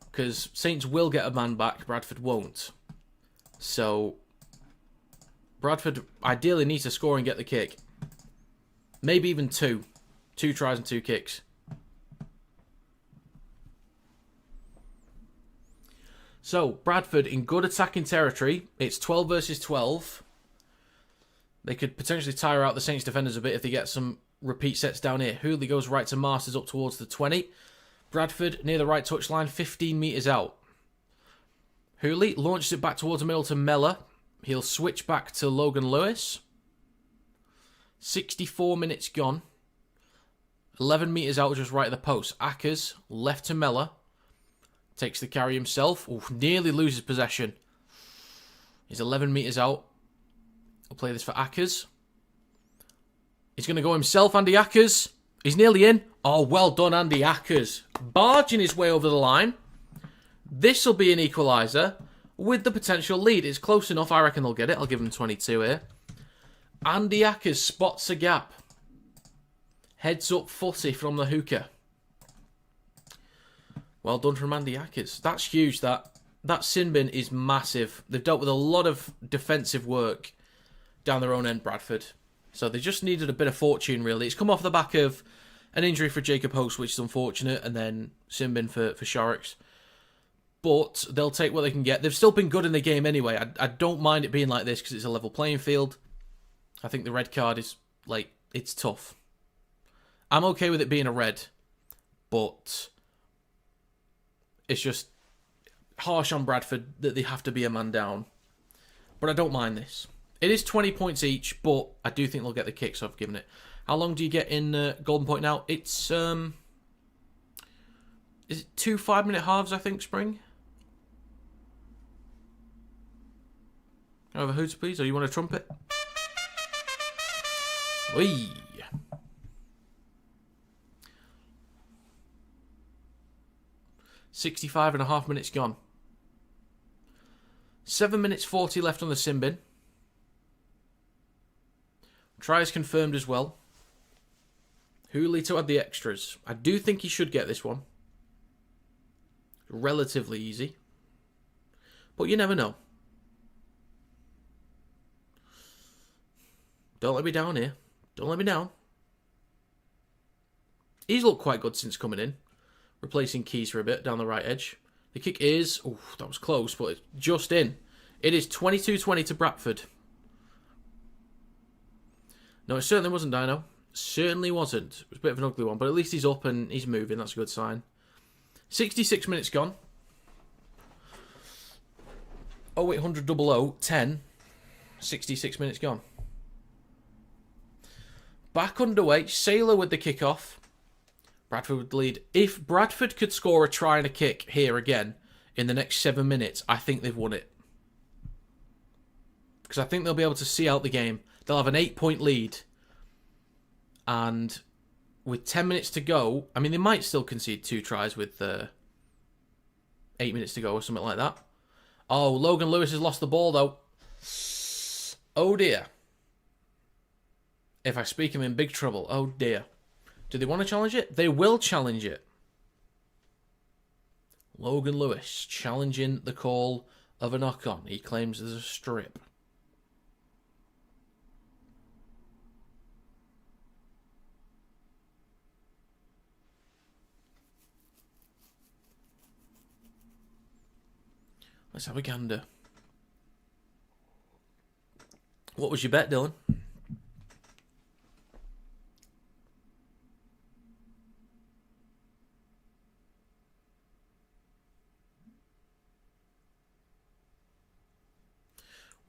Because Saints will get a man back. Bradford won't. So, Bradford ideally needs to score and get the kick. Maybe even two. 2 tries and 2 kicks. So, Bradford in good attacking territory. It's 12 versus 12. They could potentially tire out the Saints defenders a bit if they get some repeat sets down here. Hooley goes right to Masters up towards the 20. Bradford near the right touchline, 15 metres out. Hooley launches it back towards the middle to Mellor. He'll switch back to Logan Lewis. 64 minutes gone. 11 metres out, just right of the post. Ackers, left to Mellor. Takes the carry himself. Ooh, nearly loses possession. He's 11 metres out. I'll play this for Ackers. He's going to go himself, Andy Ackers. He's nearly in. Oh, well done, Andy Ackers. Barging his way over the line. This will be an equaliser with the potential lead. It's close enough. I reckon they'll get it. I'll give them 22 here. Andy Ackers spots a gap. Heads up footy from the hooker. Well done from Andy Ackers. That's huge. That sin bin is massive. They've dealt with a lot of defensive work down their own end, Bradford. So they just needed a bit of fortune, really. It's come off the back of an injury for Jacob Host, which is unfortunate, and then sin bin for Sharks. But they'll take what they can get. They've still been good in the game anyway. I don't mind it being like this because it's a level playing field. I think the red card is, like, it's tough. I'm okay with it being a red, but it's just harsh on Bradford that they have to be a man down. But I don't mind this. It is 20 points each, but I do think they'll get the kick, so I've given it. How long do you get in Golden Point now? It's, is it 2 5-minute halves, I think, Spring? Can I have a hoots, please? Or you want a trumpet? Whee! 65.5 minutes gone. 7 minutes 40 left on the sin bin. Try is confirmed as well. Hooley to add the extras. I do think he should get this one. Relatively easy. But you never know. Don't let me down here. Don't let me down. He's looked quite good since coming in. Replacing Keys for a bit down the right edge. The kick is... Oh, that was close, but it's just in. It is 22-20 to Bradford. No, it certainly wasn't, Dino. Certainly wasn't. It was a bit of an ugly one, but at least he's up and he's moving. That's a good sign. 66 minutes gone. 0800 00 10. 66 minutes gone. Back underway. Sailor with the kickoff. Bradford would lead. If Bradford could score a try and a kick here again in the next 7 minutes, I think they've won it. Because I think they'll be able to see out the game. They'll have an 8-point lead. And with 10 minutes to go, I mean, they might still concede 2 tries with 8 minutes to go or something like that. Oh, Logan Lewis has lost the ball, though. Oh, dear. If I speak, I'm in big trouble. Oh, dear. Do they want to challenge it? They will challenge it. Logan Lewis challenging the call of a knock-on. He claims there's a strip. Let's have a gander. What was your bet, Dylan?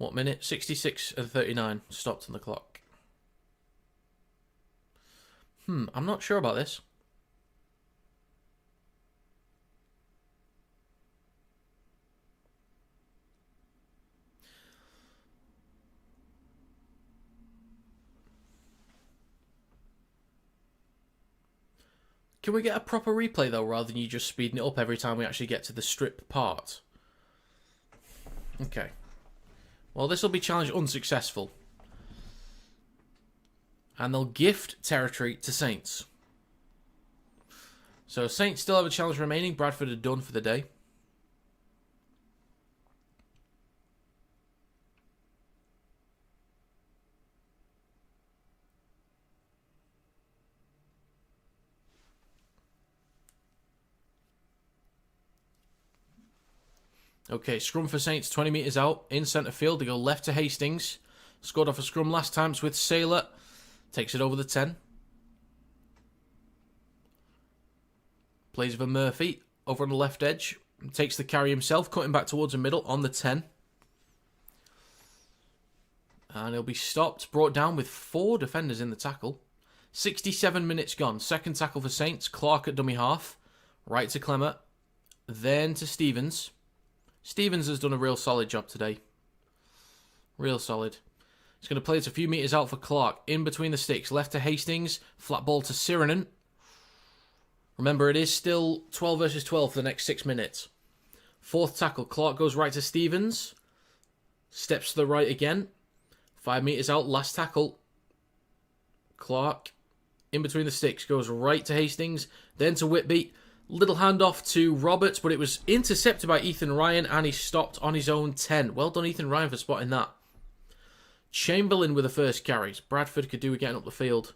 What minute? 66 and 39 stopped on the clock. I'm not sure about this. Can we get a proper replay, though, rather than you just speeding it up every time we actually get to the strip part? Okay. Well, this will be challenge unsuccessful. And they'll gift territory to Saints. So Saints still have a challenge remaining. Bradford are done for the day. Okay, scrum for Saints, 20 metres out, in centre field. They go left to Hastings. Scored off a scrum last time. It's with Sailor. Takes it over the 10. Plays for Murphy. Over on the left edge. Takes the carry himself, cutting back towards the middle on the 10. And he'll be stopped, brought down with 4 defenders in the tackle. 67 minutes gone. Second tackle for Saints. Clark at dummy half. Right to Clemmer. Then to Stevens. Stevens has done a real solid job today. Real solid. He's going to play it a few metres out for Clark. In between the sticks. Left to Hastings. Flat ball to Sirenen. Remember, it is still 12 versus 12 for the next 6 minutes. Fourth tackle. Clark goes right to Stevens. Steps to the right again. 5 metres out. Last tackle. Clark. In between the sticks. Goes right to Hastings. Then to Whitby. Little handoff to Roberts, but it was intercepted by Ethan Ryan, and he stopped on his own 10. Well done, Ethan Ryan, for spotting that. Chamberlain with the first carries. Bradford could do with getting up the field.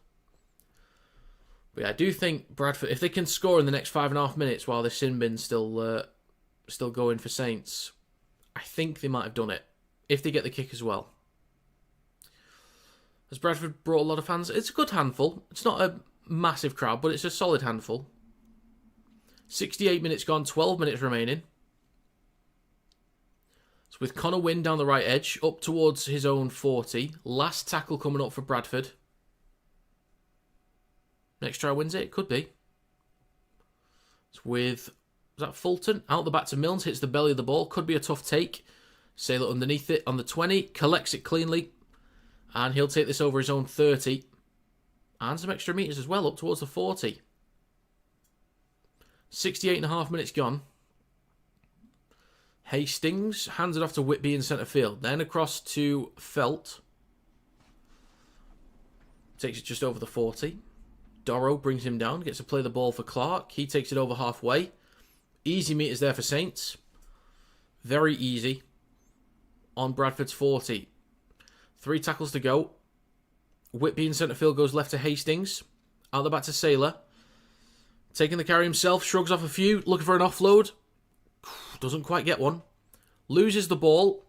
But yeah, I do think Bradford, if they can score in the next 5.5 minutes while the sin bin's still going for Saints, I think they might have done it. If they get the kick as well. Has Bradford brought a lot of fans? It's a good handful. It's not a massive crowd, but it's a solid handful. 68 minutes gone, 12 minutes remaining. So with Connor Wynn down the right edge, up towards his own 40. Last tackle coming up for Bradford. Next try wins it? It could be. It's with, is that Fulton? Out the back to Milnes, hits the belly of the ball. Could be a tough take. Sailor underneath it on the 20. Collects it cleanly. And he'll take this over his own 30. And some extra metres as well, up towards the 40. 68.5 minutes gone. Hastings hands it off to Whitby in centre field. Then across to Felt. Takes it just over the 40. Dorrow brings him down. Gets to play the ball for Clark. He takes it over halfway. Easy meters there for Saints. Very easy. On Bradford's 40. 3 tackles to go. Whitby in centre field goes left to Hastings. Out the back to Sailor. Taking the carry himself, shrugs off a few, looking for an offload. Doesn't quite get one. Loses the ball.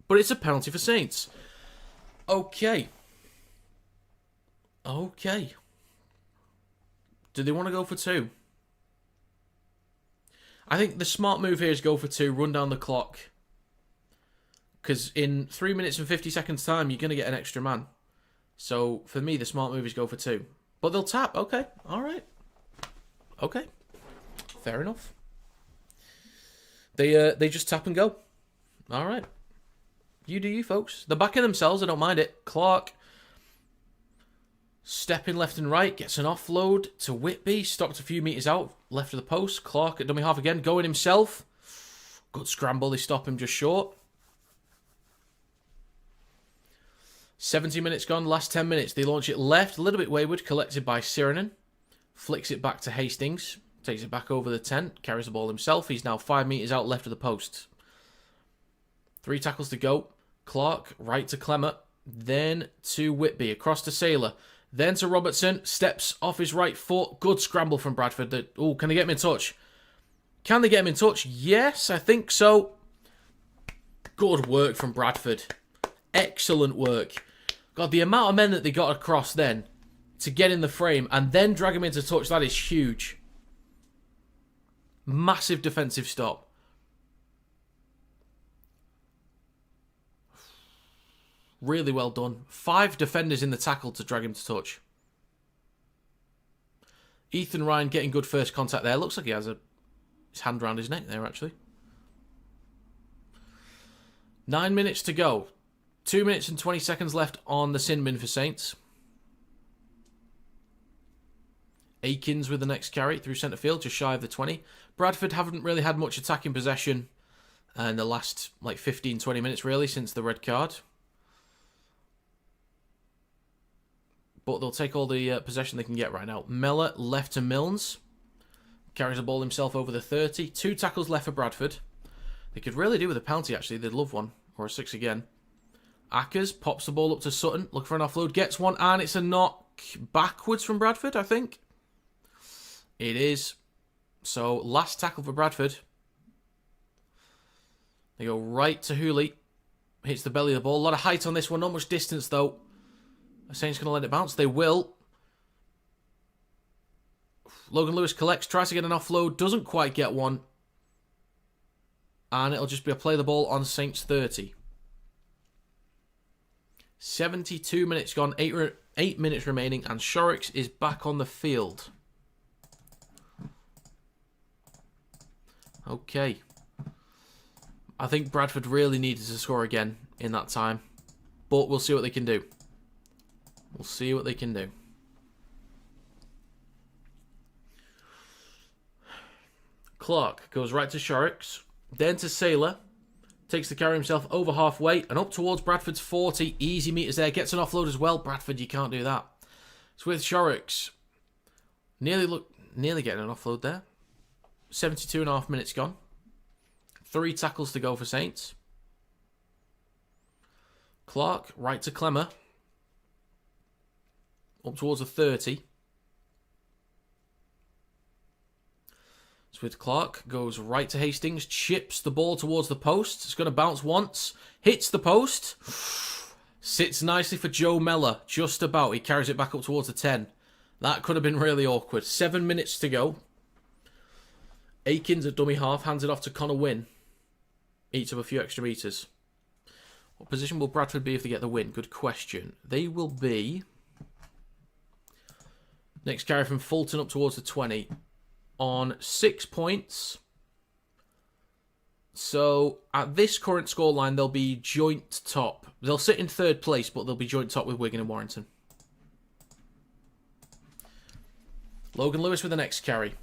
But it's a penalty for Saints. Okay. Okay. Do they want to go for 2? I think the smart move here is go for 2, run down the clock. Because in 3 minutes and 50 seconds time, you're going to get an extra man. So, for me, the smart move is go for 2. But they'll tap. Okay. All right. Okay, fair enough. They just tap and go. All right. You do you, folks. They're backing themselves. I don't mind it. Clark stepping left and right. Gets an offload to Whitby. Stopped a few metres out. Left of the post. Clark at dummy half again. Going himself. Good scramble. They stop him just short. 70 minutes gone. Last 10 minutes. They launch it left. A little bit wayward. Collected by Sirenen. Flicks it back to Hastings. Takes it back over the 10. Carries the ball himself. He's now 5 metres out left of the post. 3 tackles to go. Clark, right to Clemmer. Then to Whitby. Across to Sailor. Then to Robertson. Steps off his right foot. Good scramble from Bradford. Oh, can they get him in touch? Can they get him in touch? Yes, I think so. Good work from Bradford. Excellent work. God, the amount of men that they got across then to get in the frame and then drag him into touch, that is huge. Massive defensive stop. Really well done. 5 defenders in the tackle to drag him to touch. Ethan Ryan getting good first contact there. Looks like he has his hand around his neck there, actually. 9 minutes to go. 2 minutes and 20 seconds left on the sin bin for Saints. Akins with the next carry through centre field, just shy of the 20. Bradford haven't really had much attacking possession in the last 15-20 minutes, really, since the red card. But they'll take all the possession they can get right now. Mellor left to Milnes. Carries the ball himself over the 30. 2 tackles left for Bradford. They could really do with a penalty, actually. They'd love one. Or a 6 again. Ackers pops the ball up to Sutton. Looking for an offload. Gets one. And it's a knock backwards from Bradford, I think. It is. So, last tackle for Bradford. They go right to Hooley. Hits the belly of the ball. A lot of height on this one. Not much distance, though. Saints going to let it bounce. They will. Logan Lewis collects. Tries to get an offload. Doesn't quite get one. And it'll just be a play the ball on Saints 30. 72 minutes gone. 8 minutes remaining. And Shorrocks is back on the field. Okay. I think Bradford really needed to score again in that time. But we'll see what they can do. We'll see what they can do. Clark goes right to Shorrocks. Then to Saylor. Takes the carry himself over halfway. And up towards Bradford's 40. Easy meters there. Gets an offload as well. Bradford, you can't do that. It's with Shorrocks. Nearly getting an offload there. 72.5 minutes gone. 3 tackles to go for Saints. Clark, right to Clemmer. Up towards the 30. It's with Clark. Goes right to Hastings. Chips the ball towards the post. It's going to bounce once. Hits the post. Sits nicely for Joe Mellor. Just about. He carries it back up towards the 10. That could have been really awkward. 7 minutes to go. Akins at dummy half. Hands it off to Connor Wynn. Eats up a few extra meters. What position will Bradford be if they get the win? Good question. They will be... Next carry from Fulton up towards the 20. On 6 points. So, at this current scoreline, they'll be joint top. They'll sit in 3rd place, but they'll be joint top with Wigan and Warrington. Logan Lewis with the next carry.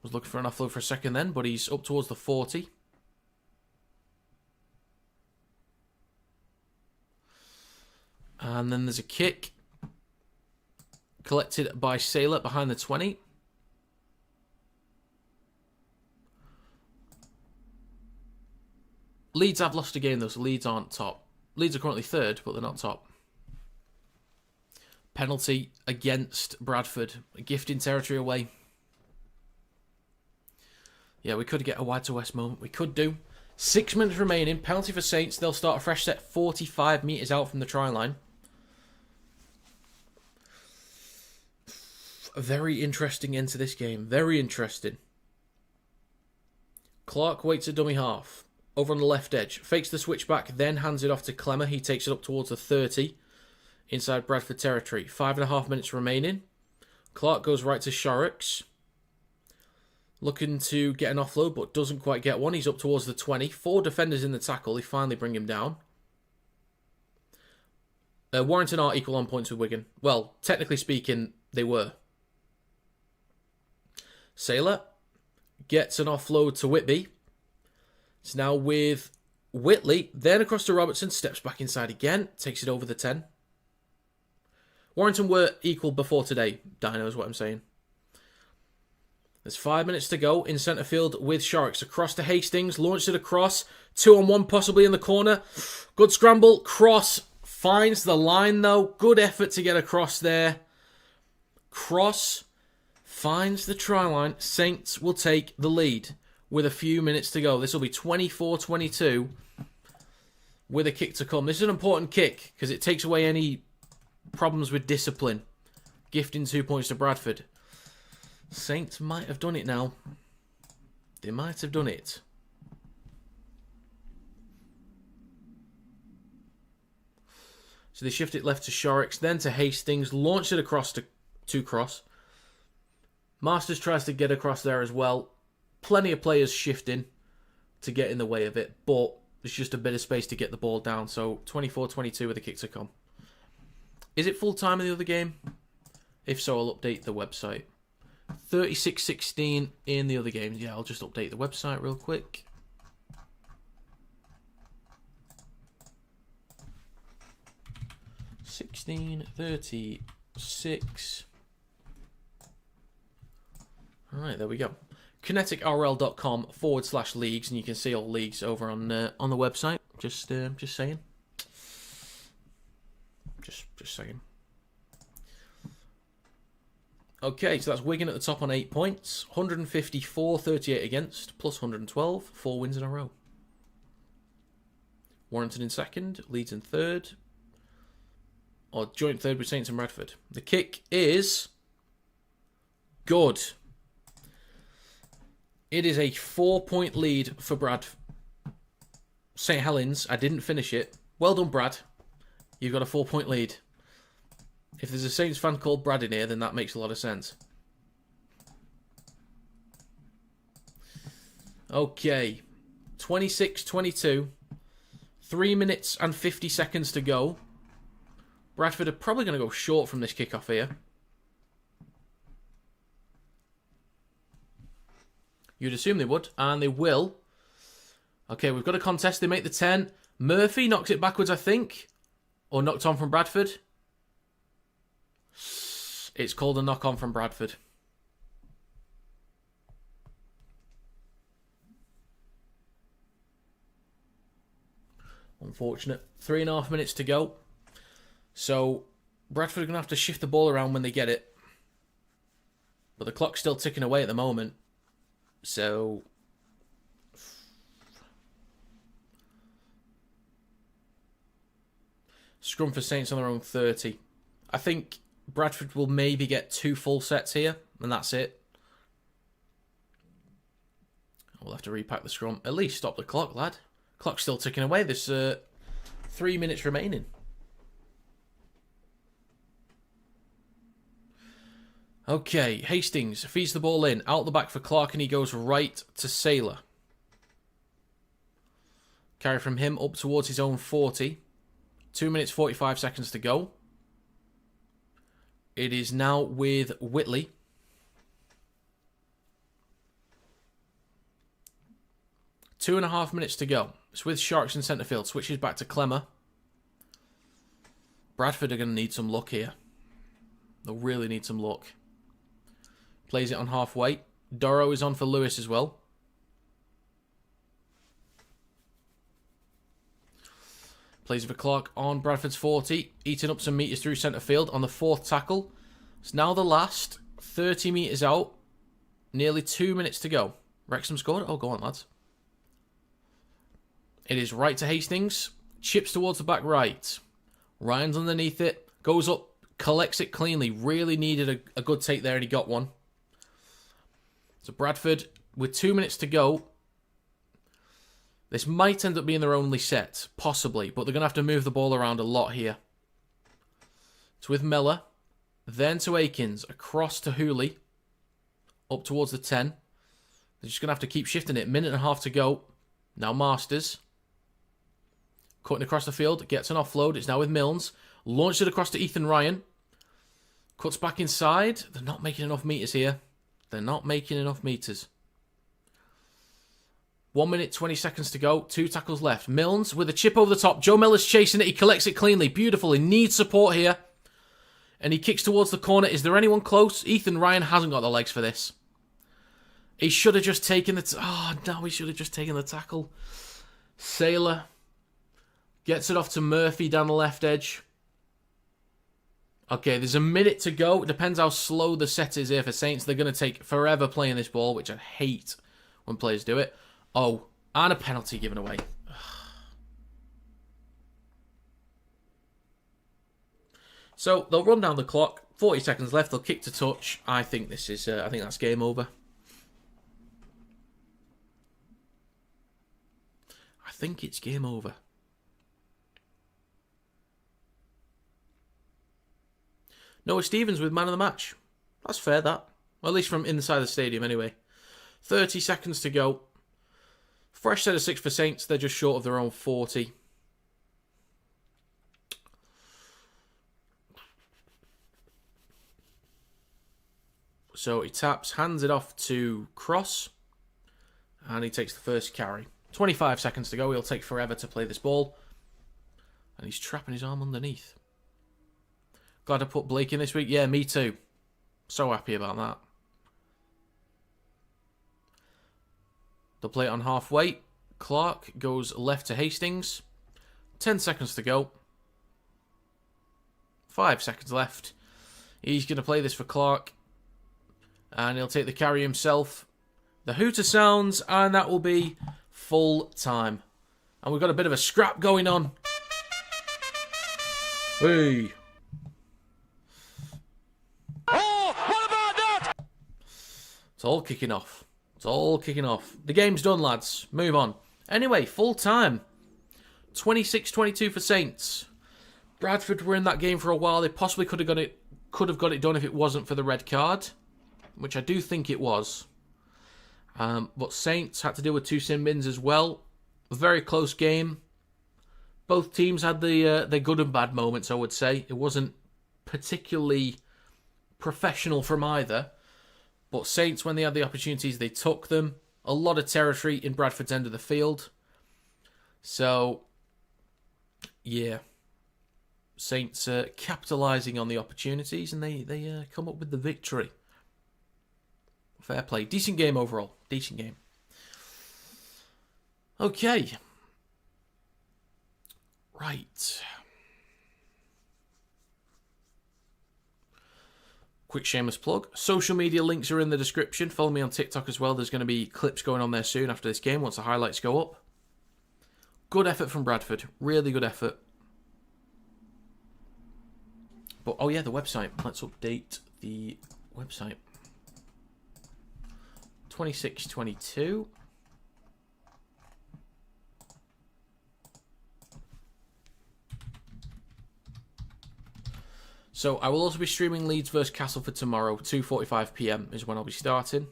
Was looking for an offload for a second then, but he's up towards the 40. And then there's a kick. Collected by Saylor behind the 20. Leeds have lost a game though, so Leeds aren't top. Leeds are currently 3rd, but they're not top. Penalty against Bradford. A gifting territory away. Yeah, we could get a wide to west moment. We could do. 6 minutes remaining. Penalty for Saints. They'll start a fresh set 45 metres out from the try line. A very interesting end to this game. Very interesting. Clark waits a dummy half. Over on the left edge. Fakes the switchback, then hands it off to Clemmer. He takes it up towards the 30. Inside Bradford territory. 5.5 minutes remaining. Clark goes right to Shorrocks. Looking to get an offload, but doesn't quite get one. He's up towards the 20. 4 defenders in the tackle. They finally bring him down. Warrington are equal on points with Wigan. Well, technically speaking, they were. Saylor gets an offload to Whitby. It's now with Whitley. Then across to Robertson. Steps back inside again. Takes it over the 10. Warrington were equal before today. Dino is what I'm saying. There's 5 minutes to go in centre field with Shorrocks. Across to Hastings. Launched it across. 2-on-1 possibly in the corner. Good scramble. Cross. Finds the line though. Good effort to get across there. Cross. Finds the try line. Saints will take the lead with a few minutes to go. This will be 24-22 with a kick to come. This is an important kick because it takes away any problems with discipline. Gifting 2 points to Bradford. Saints might have done it now. They might have done it. So they shift it left to Shorrocks, then to Hastings, launch it across to Cross. Masters tries to get across there as well. Plenty of players shifting to get in the way of it, but there's just a bit of space to get the ball down. So 24-22 with the kick to come. Is it full time in the other game? If so, I'll update the website. 36-16 in the other games. Yeah, I'll just update the website real quick. $16.36. Alright, there we go. KineticRL.com/leagues, and you can see all leagues over on the website. Just saying. Just saying. Okay, so that's Wigan at the top on 8 points. 154, 38 against, plus 112. 4 wins in a row. Warrington in second, Leeds in third. Or joint third with Saints and Bradford. The kick is good. It is a 4-point lead for St. Helens. I didn't finish it. Well done, Brad. You've got a 4-point lead. If there's a Saints fan called Brad in here, then that makes a lot of sense. Okay. 26-22. 3 minutes and 50 seconds to go. Bradford are probably going to go short from this kickoff here. You'd assume they would, and they will. Okay, we've got a contest. They make the 10. Murphy knocks it backwards, I think. Or knocked on from Bradford. It's called a knock on from Bradford. Unfortunate. 3.5 minutes to go. So, Bradford are going to have to shift the ball around when they get it. But the clock's still ticking away at the moment. So, scrum for Saints on their own 30. I think Bradford will maybe get 2 full sets here, and that's it. We'll have to repack the scrum. At least stop the clock, lad. Clock's still ticking away. There's 3 minutes remaining. Okay, Hastings feeds the ball in. Out the back for Clark, and he goes right to Saylor. Carry from him up towards his own 40. 2 minutes, 45 seconds to go. It is now with Whitley. Two and a half minutes to go. It's with Sharks in centre field. Switches back to Clemmer. Bradford are going to need some luck here. They'll really need some luck. Plays it on halfway. Dorrow is on for Lewis as well. Plays it for Clark on Bradford's 40. Eating up some metres through centre field on the 4th tackle. It's now the last. 30 metres out. Nearly 2 minutes to go. Wrexham scored? Oh, go on, lads. It is right to Hastings. Chips towards the back right. Ryan's underneath it. Goes up. Collects it cleanly. Really needed a good take there, and he got one. So Bradford, with 2 minutes to go. This might end up being their only set. Possibly. But they're going to have to move the ball around a lot here. It's with Miller. Then to Akins. Across to Hooley. Up towards the 10. They're just going to have to keep shifting it. Minute and a half to go. Now Masters. Cutting across the field. Gets an offload. It's now with Milnes. Launched it across to Ethan Ryan. Cuts back inside. They're not making enough metres here. They're not making enough metres. 1 minute, 20 seconds to go. 2 tackles left. Milnes with a chip over the top. Joe Miller's chasing it. He collects it cleanly. Beautiful. He needs support here. And he kicks towards the corner. Is there anyone close? Ethan Ryan hasn't got the legs for this. He should have just taken the... Oh, no, he should have just taken the tackle. Saylor gets it off to Murphy down the left edge. Okay, there's a minute to go. It depends how slow the set is here for Saints. They're going to take forever playing this ball, which I hate when players do it. Oh, and a penalty given away. So they'll run down the clock. 40 seconds left. They'll kick to touch. I think this is. I think that's game over. I think it's game over. Noah Stevens with man of the match. That's fair, that. Well, at least from inside the stadium, anyway. 30 seconds to go. Fresh set of 6 for Saints. They're just short of their own 40. So he taps, hands it off to Cross, and he takes the first carry. 25 seconds to go. He'll take forever to play this ball. And he's trapping his arm underneath. Glad I put Blake in this week. Yeah, me too. So happy about that. They'll play it on halfway. Clark goes left to Hastings. 10 seconds to go. 5 seconds left. He's going to play this for Clark. And he'll take the carry himself. The hooter sounds, and that will be full time. And we've got a bit of a scrap going on. Hey. Oh, what about that? It's all kicking off. It's all kicking off. The game's done, lads. Move on. Anyway, full time. 26-22 for Saints. Bradford were in that game for a while. They possibly could have got it done if it wasn't for the red card, which I do think it was. But Saints had to deal with 2 sin bins as well. A very close game. Both teams had their good and bad moments, I would say. It wasn't particularly professional from either. But Saints, when they had the opportunities, they took them. A lot of territory in Bradford's end of the field. So, yeah. Saints capitalising on the opportunities, and they come up with the victory. Fair play. Decent game overall. Decent game. Okay. Right. Quick shameless plug. Social media links are in the description. Follow me on TikTok as well. There's going to be clips going on there soon after this game once the highlights go up. Good effort from Bradford. Really good effort. But, oh yeah, the website. Let's update the website. 26-22. So I will also be streaming Leeds vs Castleford tomorrow. 2:45 PM is when I'll be starting.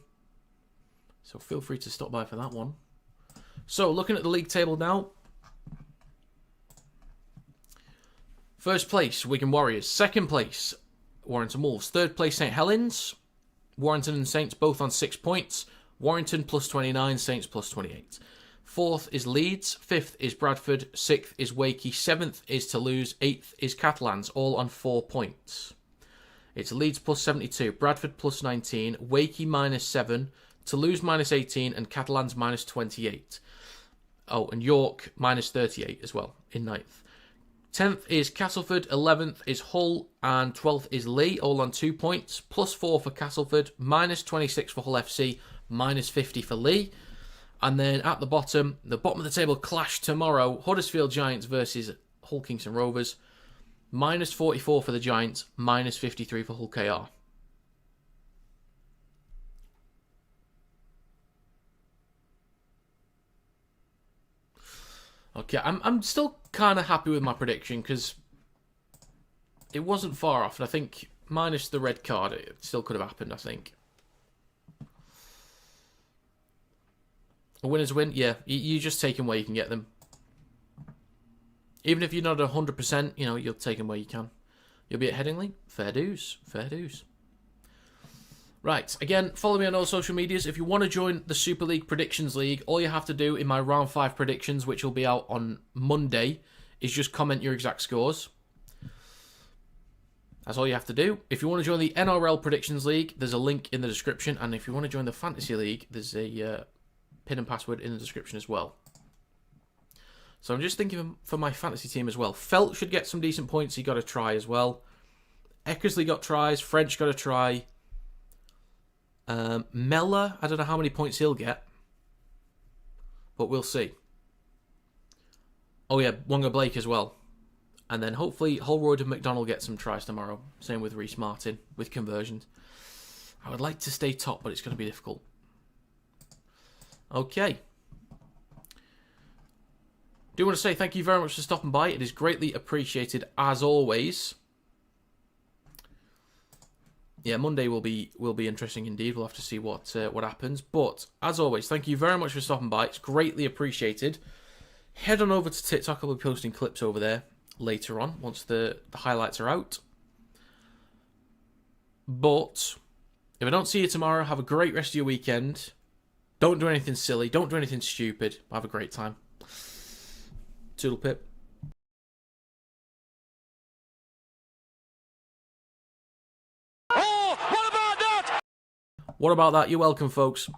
So feel free to stop by for that one. So looking at the league table now. First place, Wigan Warriors. Second place, Warrington Wolves. Third place, St Helens. Warrington and Saints both on 6 points. Warrington plus 29, Saints plus 28. Fourth is Leeds. Fifth is Bradford. Sixth is Wakey. Seventh is Toulouse. Eighth is Catalans, all on 4 points. It's Leeds plus 72, Bradford plus 19, Wakey minus 7, Toulouse minus 18, and Catalans minus 28. Oh, and York minus 38 as well in ninth. 10th is Castleford, 11th is Hull, and 12th is Lee, all on 2 points. Plus 4 for Castleford, minus 26 for Hull FC, minus 50 for Lee. And then at the bottom of the table clash tomorrow, Huddersfield Giants versus Hull Kingston Rovers. Minus 44 for the Giants, minus 53 for Hull KR. Okay, I'm still kind of happy with my prediction because it wasn't far off. And I think minus the red card, it still could have happened, I think. A winner's a win, yeah. You just take them where you can get them. Even if you're not 100%, you know, you'll take them where you can. You'll be at Headingley. Fair dues. Fair dues. Right, again, follow me on all social medias. If you want to join the Super League Predictions League, all you have to do in my Round 5 predictions, which will be out on Monday, is just comment your exact scores. That's all you have to do. If you want to join the NRL Predictions League, there's a link in the description. And if you want to join the Fantasy League, there's a pin and password in the description as well. So I'm just thinking for my fantasy team as well. Felt should get some decent points. He got a try as well. Eckersley got tries. French got a try. Mellor, I don't know how many points he'll get. But we'll see. Oh yeah, Wonga Blake as well. And then hopefully Holroyd and McDonald get some tries tomorrow. Same with Reece Martin with conversions. I would like to stay top, but it's going to be difficult. Okay. Do want to say thank you very much for stopping by. It is greatly appreciated as always. yeah, Monday will be interesting indeed. We'll have to see what happens. But as always, thank you very much for stopping by. It's greatly appreciated. Head on over to TikTok. I'll be posting clips over there later on once the highlights are out. But if I don't see you tomorrow, have a great rest of your weekend. Don't do anything silly. Don't do anything stupid. Have a great time. Toodle pip. Oh, what about that? What about that? You're welcome, folks.